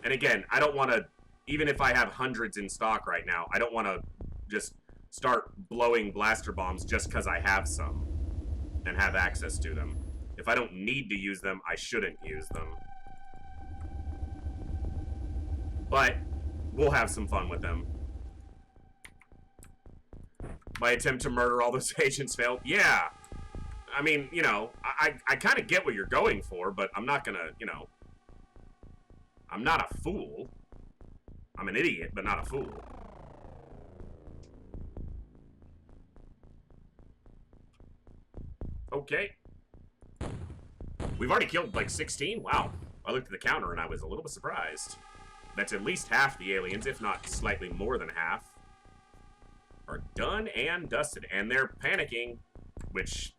And again, I don't want to, even if I have hundreds in stock right now, I don't want to just start blowing blaster bombs just because I have some and have access to them. If I don't need to use them, I shouldn't use them. But we'll have some fun with them. My attempt to murder all those agents failed. Yeah. I mean, you know, I kind of get what you're going for, but I'm not gonna, you know, I'm not a fool. I'm an idiot, but not a fool. Okay. We've already killed like 16? Wow. I looked at the counter and I was a little bit surprised. That's at least half the aliens, if not slightly more than half, are done and dusted. And they're panicking, which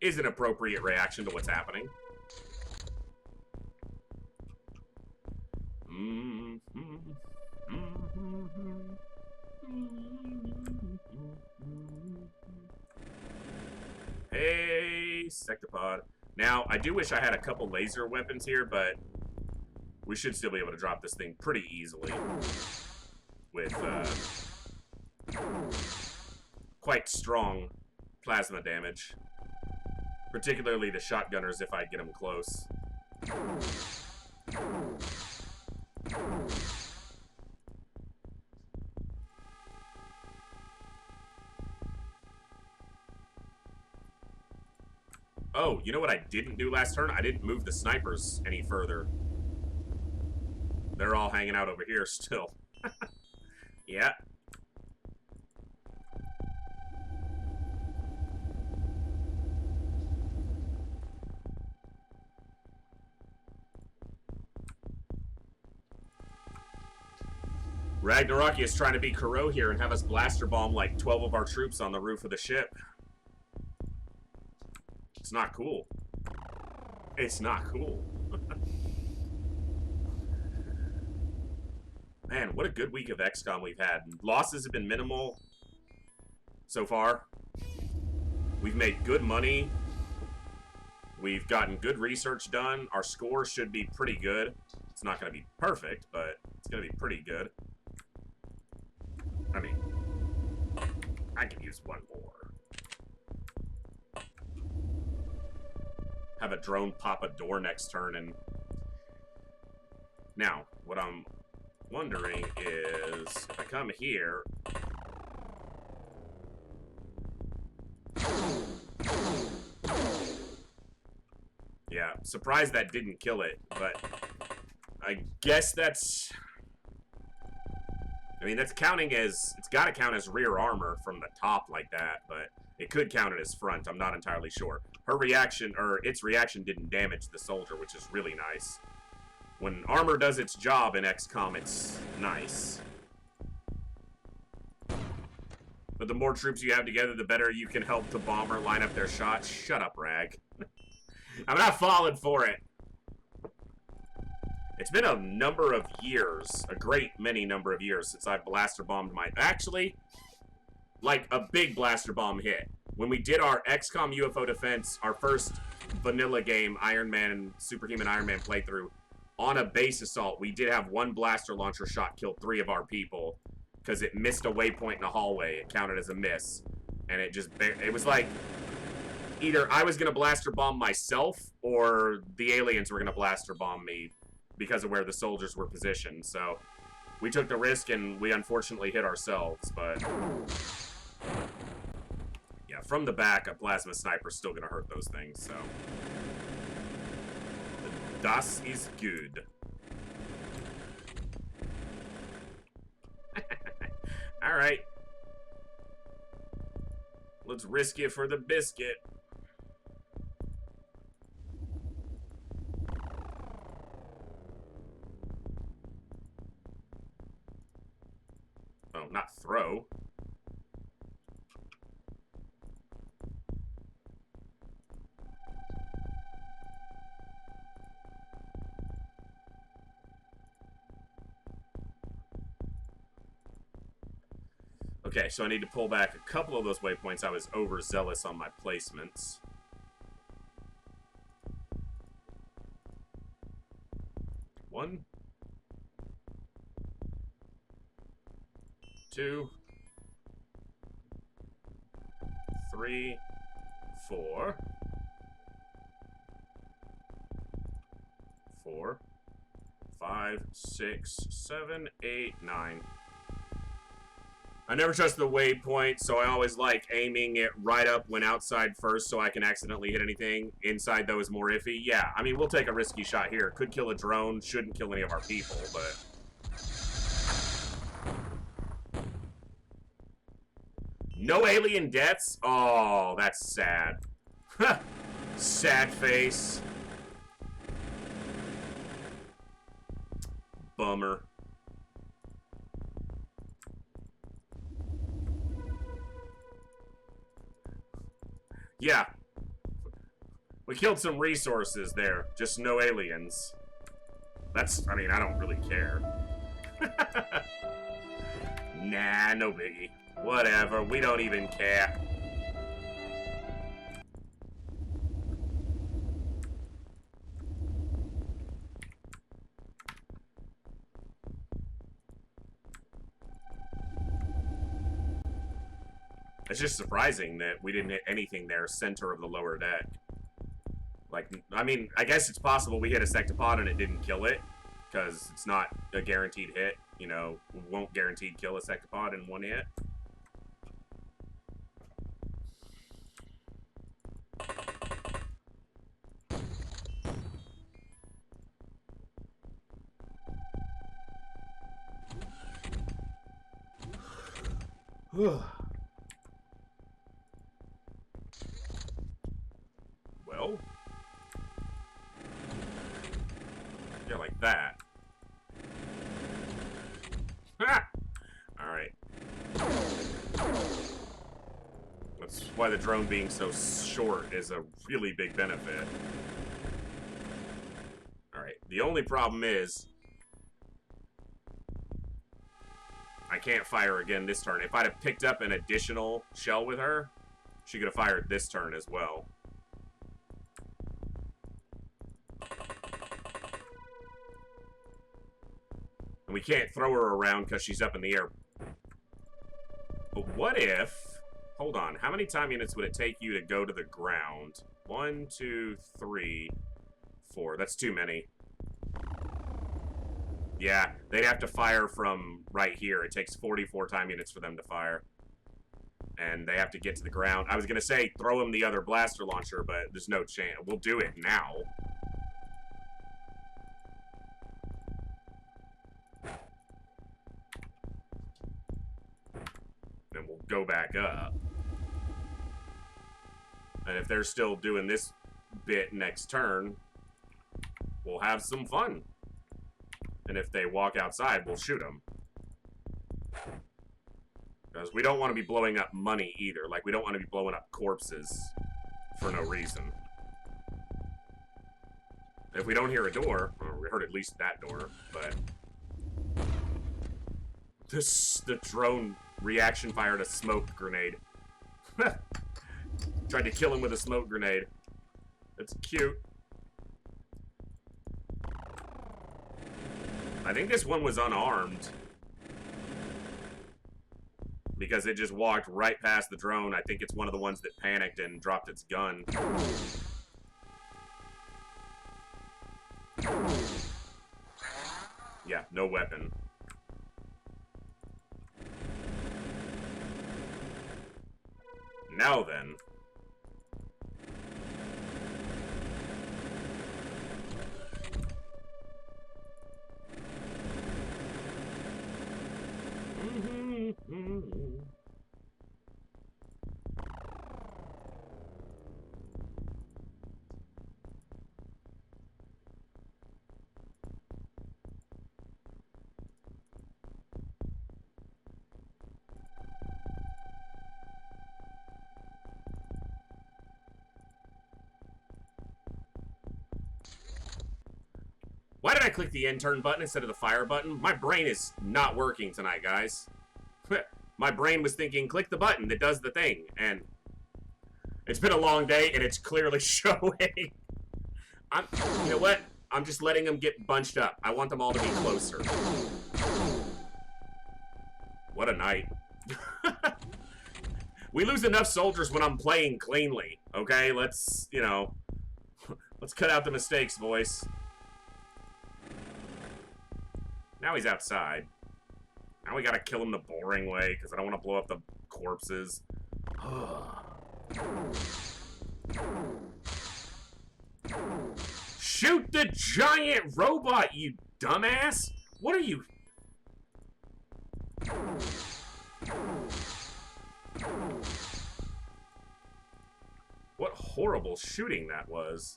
is an appropriate reaction to what's happening. Hey, sectopod. Now, I do wish I had a couple laser weapons here, but we should still be able to drop this thing pretty easily with quite strong plasma damage. Particularly the shotgunners if I get them close. Oh, you know what I didn't do last turn? I didn't move the snipers any further. They're all hanging out over here still. Yeah. Ragnarok is trying to be Kuro here and have us blaster bomb like 12 of our troops on the roof of the ship. It's not cool. It's not cool. Man, what a good week of XCOM we've had. Losses have been minimal so far. We've made good money. We've gotten good research done. Our score should be pretty good. It's not going to be perfect, but it's going to be pretty good. I mean, I could use one more. Have a drone pop a door next turn and... Now, what I'm wondering is, if I come here... Yeah, surprised that didn't kill it, but I guess that's... I mean, that's counting as... It's gotta count as rear armor from the top like that, but it could count it as front. I'm not entirely sure. Her reaction, or its reaction didn't damage the soldier, which is really nice. When armor does its job in XCOM, it's nice. But the more troops you have together, the better you can help the bomber line up their shots. Shut up, Rag. I'm not falling for it. It's been a number of years, a great many number of years, since I've blaster bombed my... Actually, like a big blaster bomb hit. When we did our XCOM UFO defense, our first vanilla game, Ironman and Superhuman Ironman playthrough, on a base assault, we did have one blaster launcher shot kill 3 of our people because it missed a waypoint in a hallway. It counted as a miss, and it just... It was like... Either I was going to blaster bomb myself, or the aliens were going to blaster bomb me because of where the soldiers were positioned. So we took the risk, and we unfortunately hit ourselves, but... Yeah, from the back, a plasma sniper's still going to hurt those things, so... Das is good. Alright. Let's risk it for the biscuit. Oh, not throw. Okay, so I need to pull back a couple of those waypoints. I was overzealous on my placements. One. 2. 3. 4. 4. 5, 6, 7, 8, 9. I never trust the waypoint, so I always like aiming it right up when outside first so I can accidentally hit anything. Inside, though, is more iffy. Yeah, I mean, we'll take a risky shot here. Could kill a drone, shouldn't kill any of our people, but... No alien deaths? Oh, that's sad. Sad face. Bummer. Yeah. We killed some resources there. Just no aliens. That's, I mean, I don't really care. Nah, no biggie. Whatever, we don't even care. It's just surprising that we didn't hit anything there center of the lower deck. Like, I mean, I guess it's possible we hit a sectopod and it didn't kill it, because it's not a guaranteed hit. You know, we won't guaranteed kill a sectopod in one hit. Well, yeah, like that. Ha! Alright. That's why the drone being so short is a really big benefit. Alright, the only problem is I can't fire again this turn. If I'd have picked up an additional shell with her, she could have fired this turn as well. And we can't throw her around because she's up in the air. But what if... Hold on. How many time units would it take you to go to the ground? 1, 2, 3, 4. That's too many. Yeah, they'd have to fire from right here. It takes 44 time units for them to fire. And they have to get to the ground. I was going to say, throw them the other blaster launcher, but there's no chance. We'll do it now. Then we'll go back up. And if they're still doing this bit next turn, we'll have some fun. And if they walk outside, we'll shoot them. Because we don't want to be blowing up money either. Like, we don't want to be blowing up corpses for no reason. If we don't hear a door, well, we heard at least that door, but... the drone reaction fired a smoke grenade. Tried to kill him with a smoke grenade. That's cute. I think this one was unarmed. Because it just walked right past the drone. I think it's one of the ones that panicked and dropped its gun. Yeah, no weapon. Now then. Why did I click the intern button instead of the fire button? My brain is not working tonight, guys. My brain was thinking, click the button that does the thing, and it's been a long day, and it's clearly showing. You know what? I'm just letting them get bunched up. I want them all to be closer. What a night. We lose enough soldiers when I'm playing cleanly, okay? Let's, you know, let's cut out the mistakes, boys. Now he's outside. Now we gotta kill him the boring way, because I don't want to blow up the corpses. Shoot the giant robot, you dumbass! What are you... What horrible shooting that was.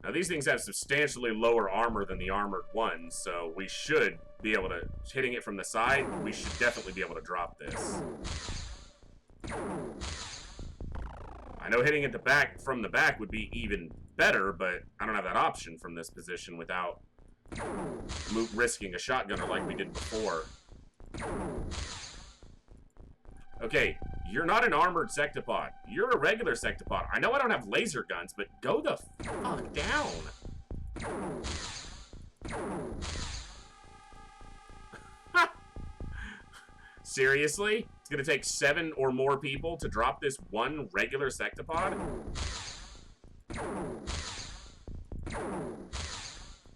Now, these things have substantially lower armor than the armored ones, so we should be able to... Hitting it from the side, we should definitely be able to drop this. I know hitting it from the back would be even better, but I don't have that option from this position without risking a shotgunner like we did before. Okay, you're not an armored sectopod. You're a regular sectopod. I know I don't have laser guns, but go the fuck down. Seriously? It's gonna take 7 or more people to drop this one regular sectopod?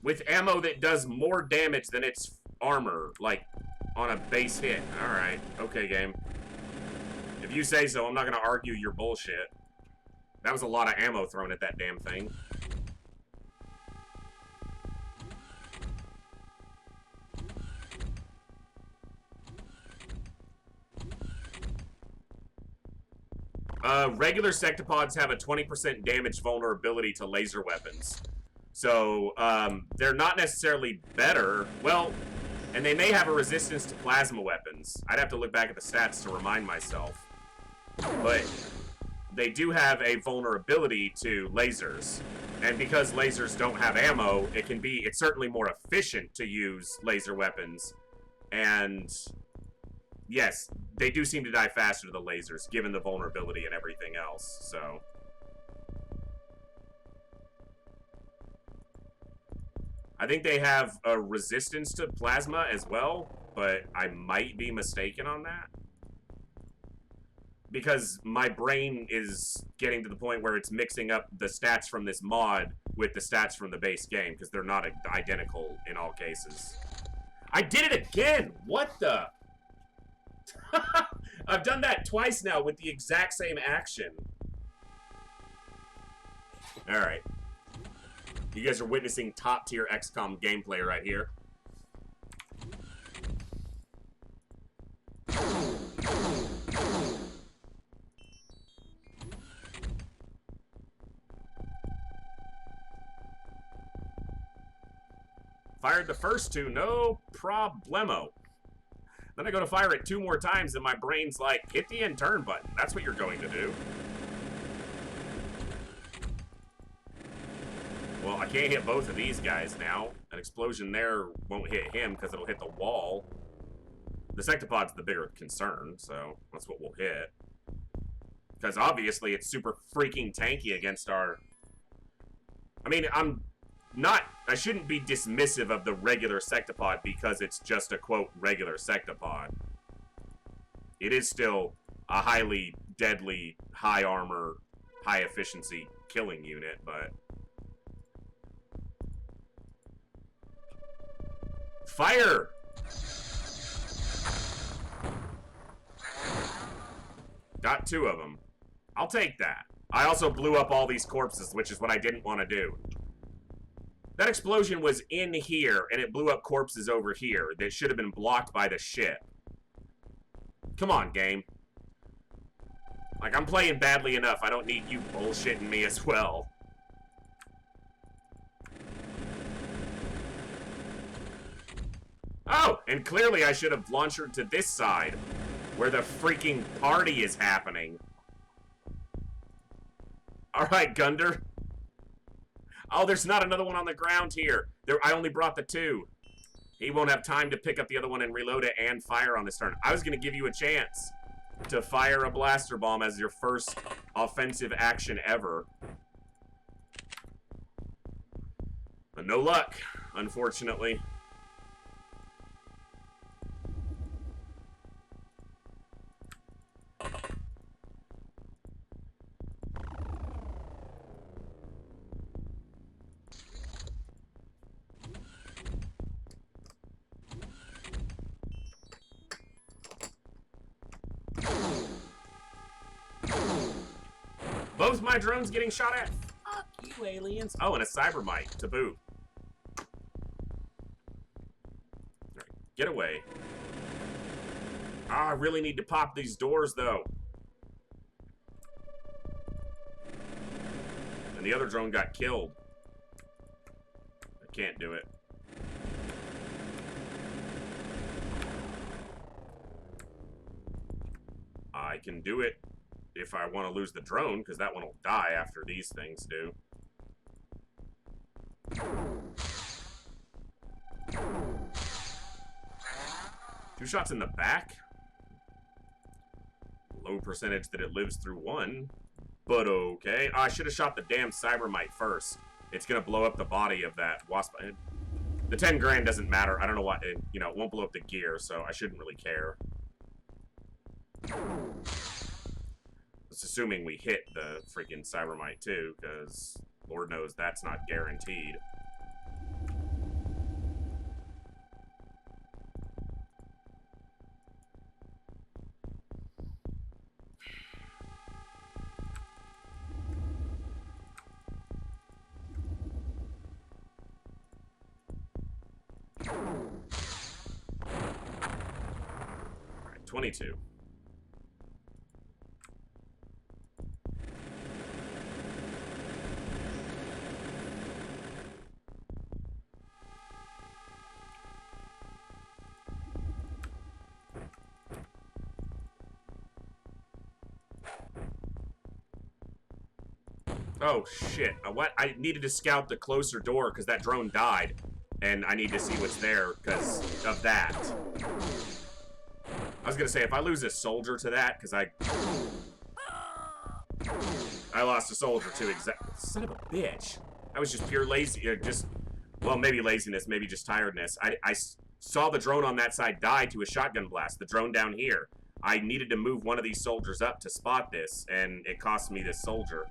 With ammo that does more damage than its armor, like, on a base hit. Alright, okay, game. If you say so, I'm not gonna argue your bullshit. That was a lot of ammo thrown at that damn thing. Regular sectopods have a 20% damage vulnerability to laser weapons. So, they're not necessarily better. Well, and they may have a resistance to plasma weapons. I'd have to look back at the stats to remind myself. But they do have a vulnerability to lasers. And because lasers don't have ammo, it's certainly more efficient to use laser weapons. And yes, they do seem to die faster to the lasers, given the vulnerability and everything else, so. I think they have a resistance to plasma as well, but I might be mistaken on that. because my brain is getting to the point where it's mixing up the stats from this mod with the stats from the base game, because they're not identical in all cases. I did it again! What the? I've done that twice now with the exact same action. Alright. You guys are witnessing top-tier XCOM gameplay right here. Fired the first two, no problemo. Then I go to fire it 2 more times and my brain's like, hit the end turn button. That's what you're going to do. Well, I can't hit both of these guys now. An explosion there won't hit him because it'll hit the wall. The sectopod's the bigger concern, so that's what we'll hit. Because obviously it's super freaking tanky against our... I mean, I shouldn't be dismissive of the regular sectopod because it's just a, quote, regular sectopod. It is still a highly deadly, high armor, high efficiency killing unit, but... Fire! Got 2 of them. I'll take that. I also blew up all these corpses, which is what I didn't want to do. That explosion was in here, and it blew up corpses over here that should have been blocked by the ship. Come on, game. Like, I'm playing badly enough. I don't need you bullshitting me as well. Oh, and clearly I should have launched her to this side, where the freaking party is happening. Alright, Gunder. Oh, there's not another one on the ground here. I only brought the 2. He won't have time to pick up the other one and reload it and fire on this turn. I was going to give you a chance to fire a blaster bomb as your first offensive action ever. But no luck, unfortunately. Both my drones getting shot at? Fuck you, aliens. Oh, and a cybermite to boot. Right, get away. Ah, I really need to pop these doors, though. And the other drone got killed. I can't do it. I can do it if I want to lose the drone, because that one will die after these things do. Two shots in the back. Low percentage that it lives through one, but okay. Oh, I should have shot the damn cybermite first. It's gonna blow up the body of that wasp. The 10 grand doesn't matter. I don't know why. It won't blow up the gear, so I shouldn't really care. It's assuming we hit the freaking cybermite too, because Lord knows that's not guaranteed. All right, 22. Oh, shit. What? I needed to scout the closer door because that drone died. And I need to see what's there because of that. I was going to say, if I lose a soldier to that, because I lost a soldier to exactly... Son of a bitch. I was just pure lazy... well, maybe laziness, maybe just tiredness. I saw the drone on that side die to a shotgun blast. The drone down here. I needed to move one of these soldiers up to spot this, and it cost me this soldier.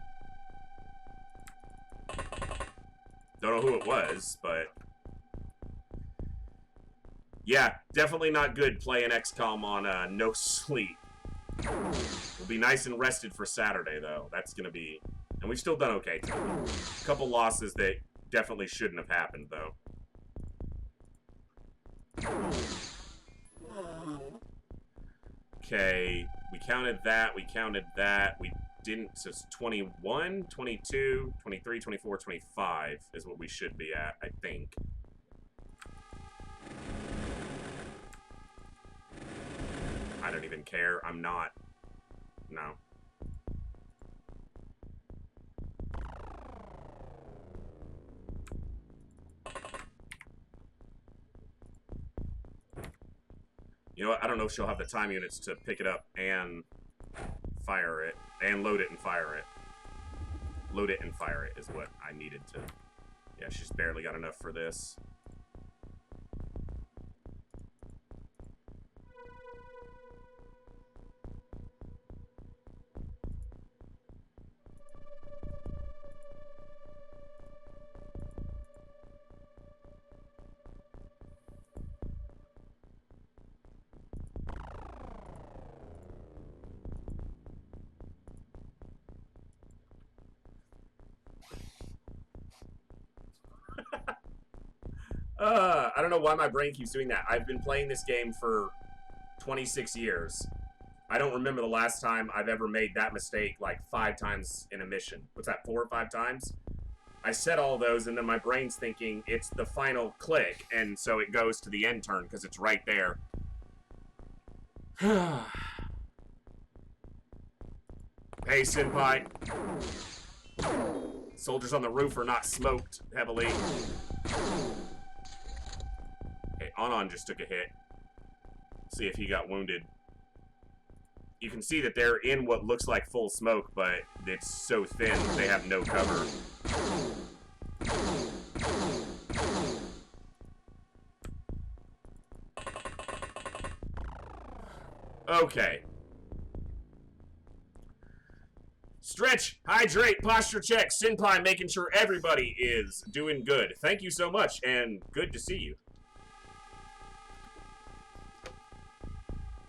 Don't know who it was, but... yeah, definitely not good playing XCOM on no sleep. We'll be nice and rested for Saturday, though. That's going to be... and we've still done okay. A couple losses that definitely shouldn't have happened, though. Okay, we counted that, we didn't, so it's 21, 22, 23, 24, 25 is what we should be at, I think. I don't even care, I'm not. No. You know what? I don't know if she'll have the time units to pick it up and fire it, and load it and fire it. Load it and fire it is what I needed to... yeah, she's barely got enough for this. I don't know why my brain keeps doing that. I've been playing this game for 26 years. I don't remember the last time I've ever made that mistake like 5 times in a mission. What's that, 4 or 5 times? I said all those, and then my brain's thinking it's the final click, and so it goes to the end turn because it's right there. Hey, Senpai. Soldiers on the roof are not smoked heavily. Okay, Anon just took a hit. See if he got wounded. You can see that they're in what looks like full smoke, but it's so thin they have no cover. Okay. Stretch, hydrate, posture check, Senpai making sure everybody is doing good. Thank you so much, and good to see you.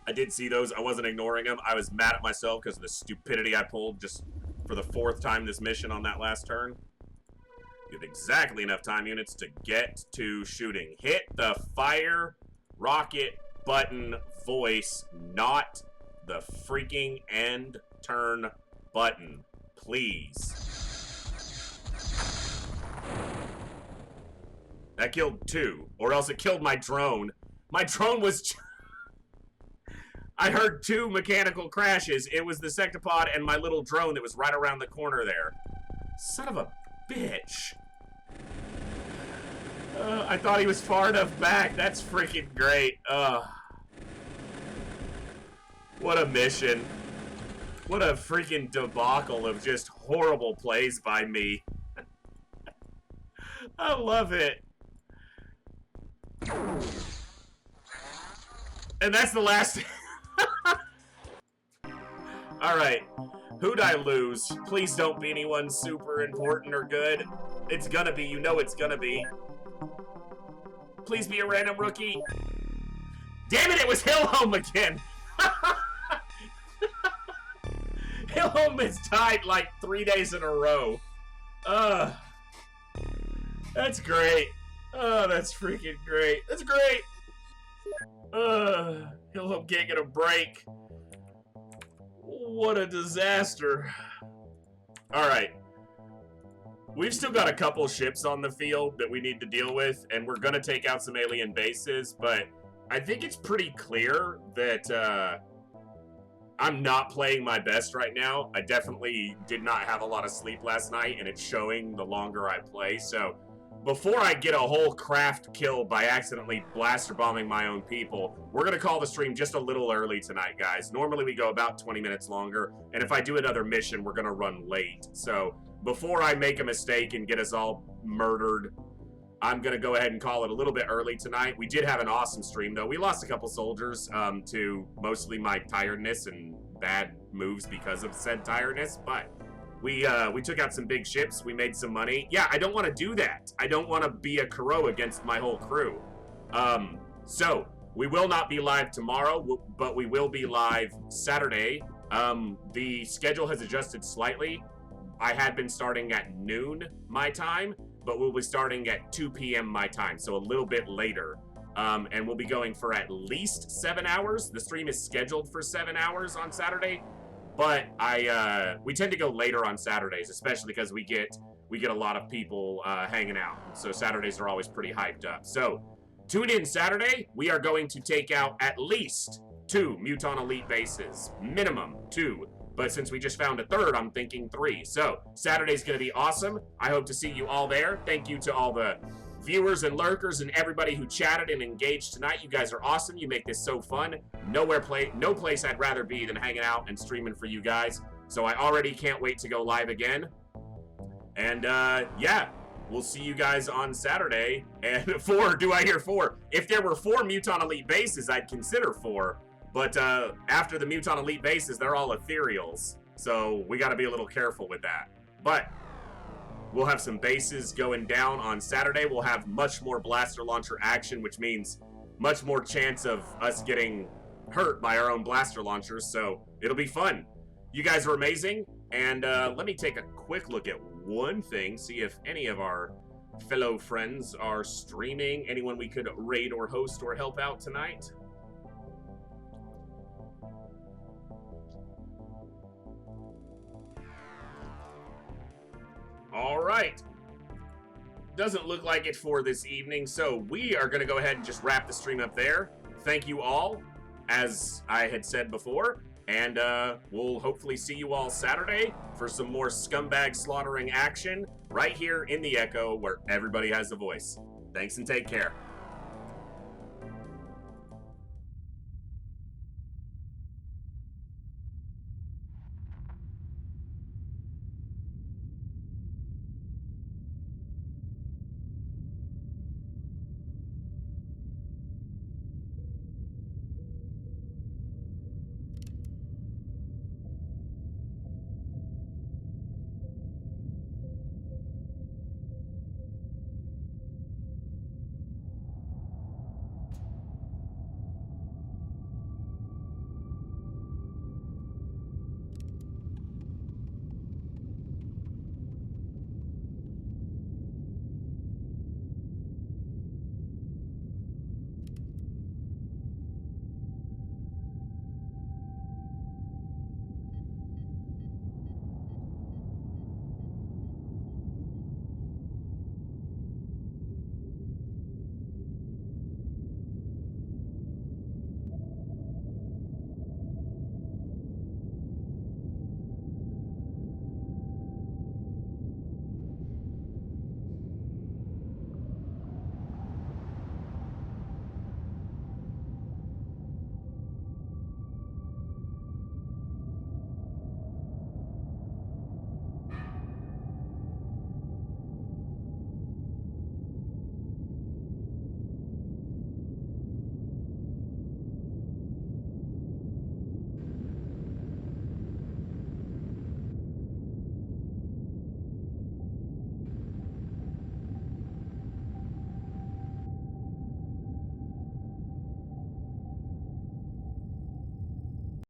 I did see those. I wasn't ignoring them. I was mad at myself because of the stupidity I pulled just for the 4th time this mission on that last turn. You have exactly enough time units to get to shooting. Hit the fire rocket button voice, not the freaking end turn button, please. That killed 2, or else it killed my drone. My drone was... I heard 2 mechanical crashes. It was the sectopod and my little drone that was right around the corner there. Son of a bitch. I thought he was far enough back. That's freaking great. What a mission. What a freaking debacle of just horrible plays by me. I love it. And that's the last... Alright. Who'd I lose? Please don't be anyone super important or good. It's gonna be. You know it's gonna be. Please be a random rookie. Damn it, it was Hillholm again! Hillholm has died like 3 days in a row. That's great. Oh, that's freaking great. That's great! Hillholm can't get a break. What a disaster. Alright. We've still got a couple ships on the field that we need to deal with, and we're gonna take out some alien bases, but I think it's pretty clear that, I'm not playing my best right now. I definitely did not have a lot of sleep last night, and it's showing the longer I play, so before I get a whole craft kill by accidentally blaster bombing my own people, we're going to call the stream just a little early tonight, guys. Normally we go about 20 minutes longer, and if I do another mission, we're going to run late. So before I make a mistake and get us all murdered, I'm going to go ahead and call it a little bit early tonight. We did have an awesome stream, though. We lost a couple soldiers to mostly my tiredness and bad moves because of said tiredness, but we took out some big ships. We made some money. Yeah, I don't want to do that. I don't want to be a Kuro against my whole crew. So, we will not be live tomorrow, but we will be live Saturday. The schedule has adjusted slightly. I had been starting at noon my time, but we'll be starting at 2 p.m. my time, so a little bit later. And we'll be going for at least 7 hours. The stream is scheduled for 7 hours on Saturday, but we tend to go later on Saturdays, especially because we get a lot of people hanging out. So Saturdays are always pretty hyped up. So tune in Saturday. We are going to take out at least 2 Muton Elite bases, minimum 2. But since we just found a third, I'm thinking 3. So Saturday's going to be awesome. I hope to see you all there. Thank you to all the viewers and lurkers and everybody who chatted and engaged tonight. You guys are awesome. You make this so fun. No place I'd rather be than hanging out and streaming for you guys. So I already can't wait to go live again. And yeah, we'll see you guys on Saturday. And 4, do I hear 4? If there were 4 Muton Elite bases, I'd consider 4. But after the Muton Elite bases, they're all ethereals. So we got to be a little careful with that. But we'll have some bases going down on Saturday. We'll have much more blaster launcher action, which means much more chance of us getting hurt by our own blaster launchers. So it'll be fun. You guys are amazing. And let me take a quick look at one thing, see if any of our fellow friends are streaming. Anyone we could raid or host or help out tonight. All right. Doesn't look like it for this evening, so we are going to go ahead and just wrap the stream up there. Thank you all, as I had said before, and we'll hopefully see you all Saturday for some more scumbag slaughtering action right here in the Echo where everybody has a voice. Thanks and take care.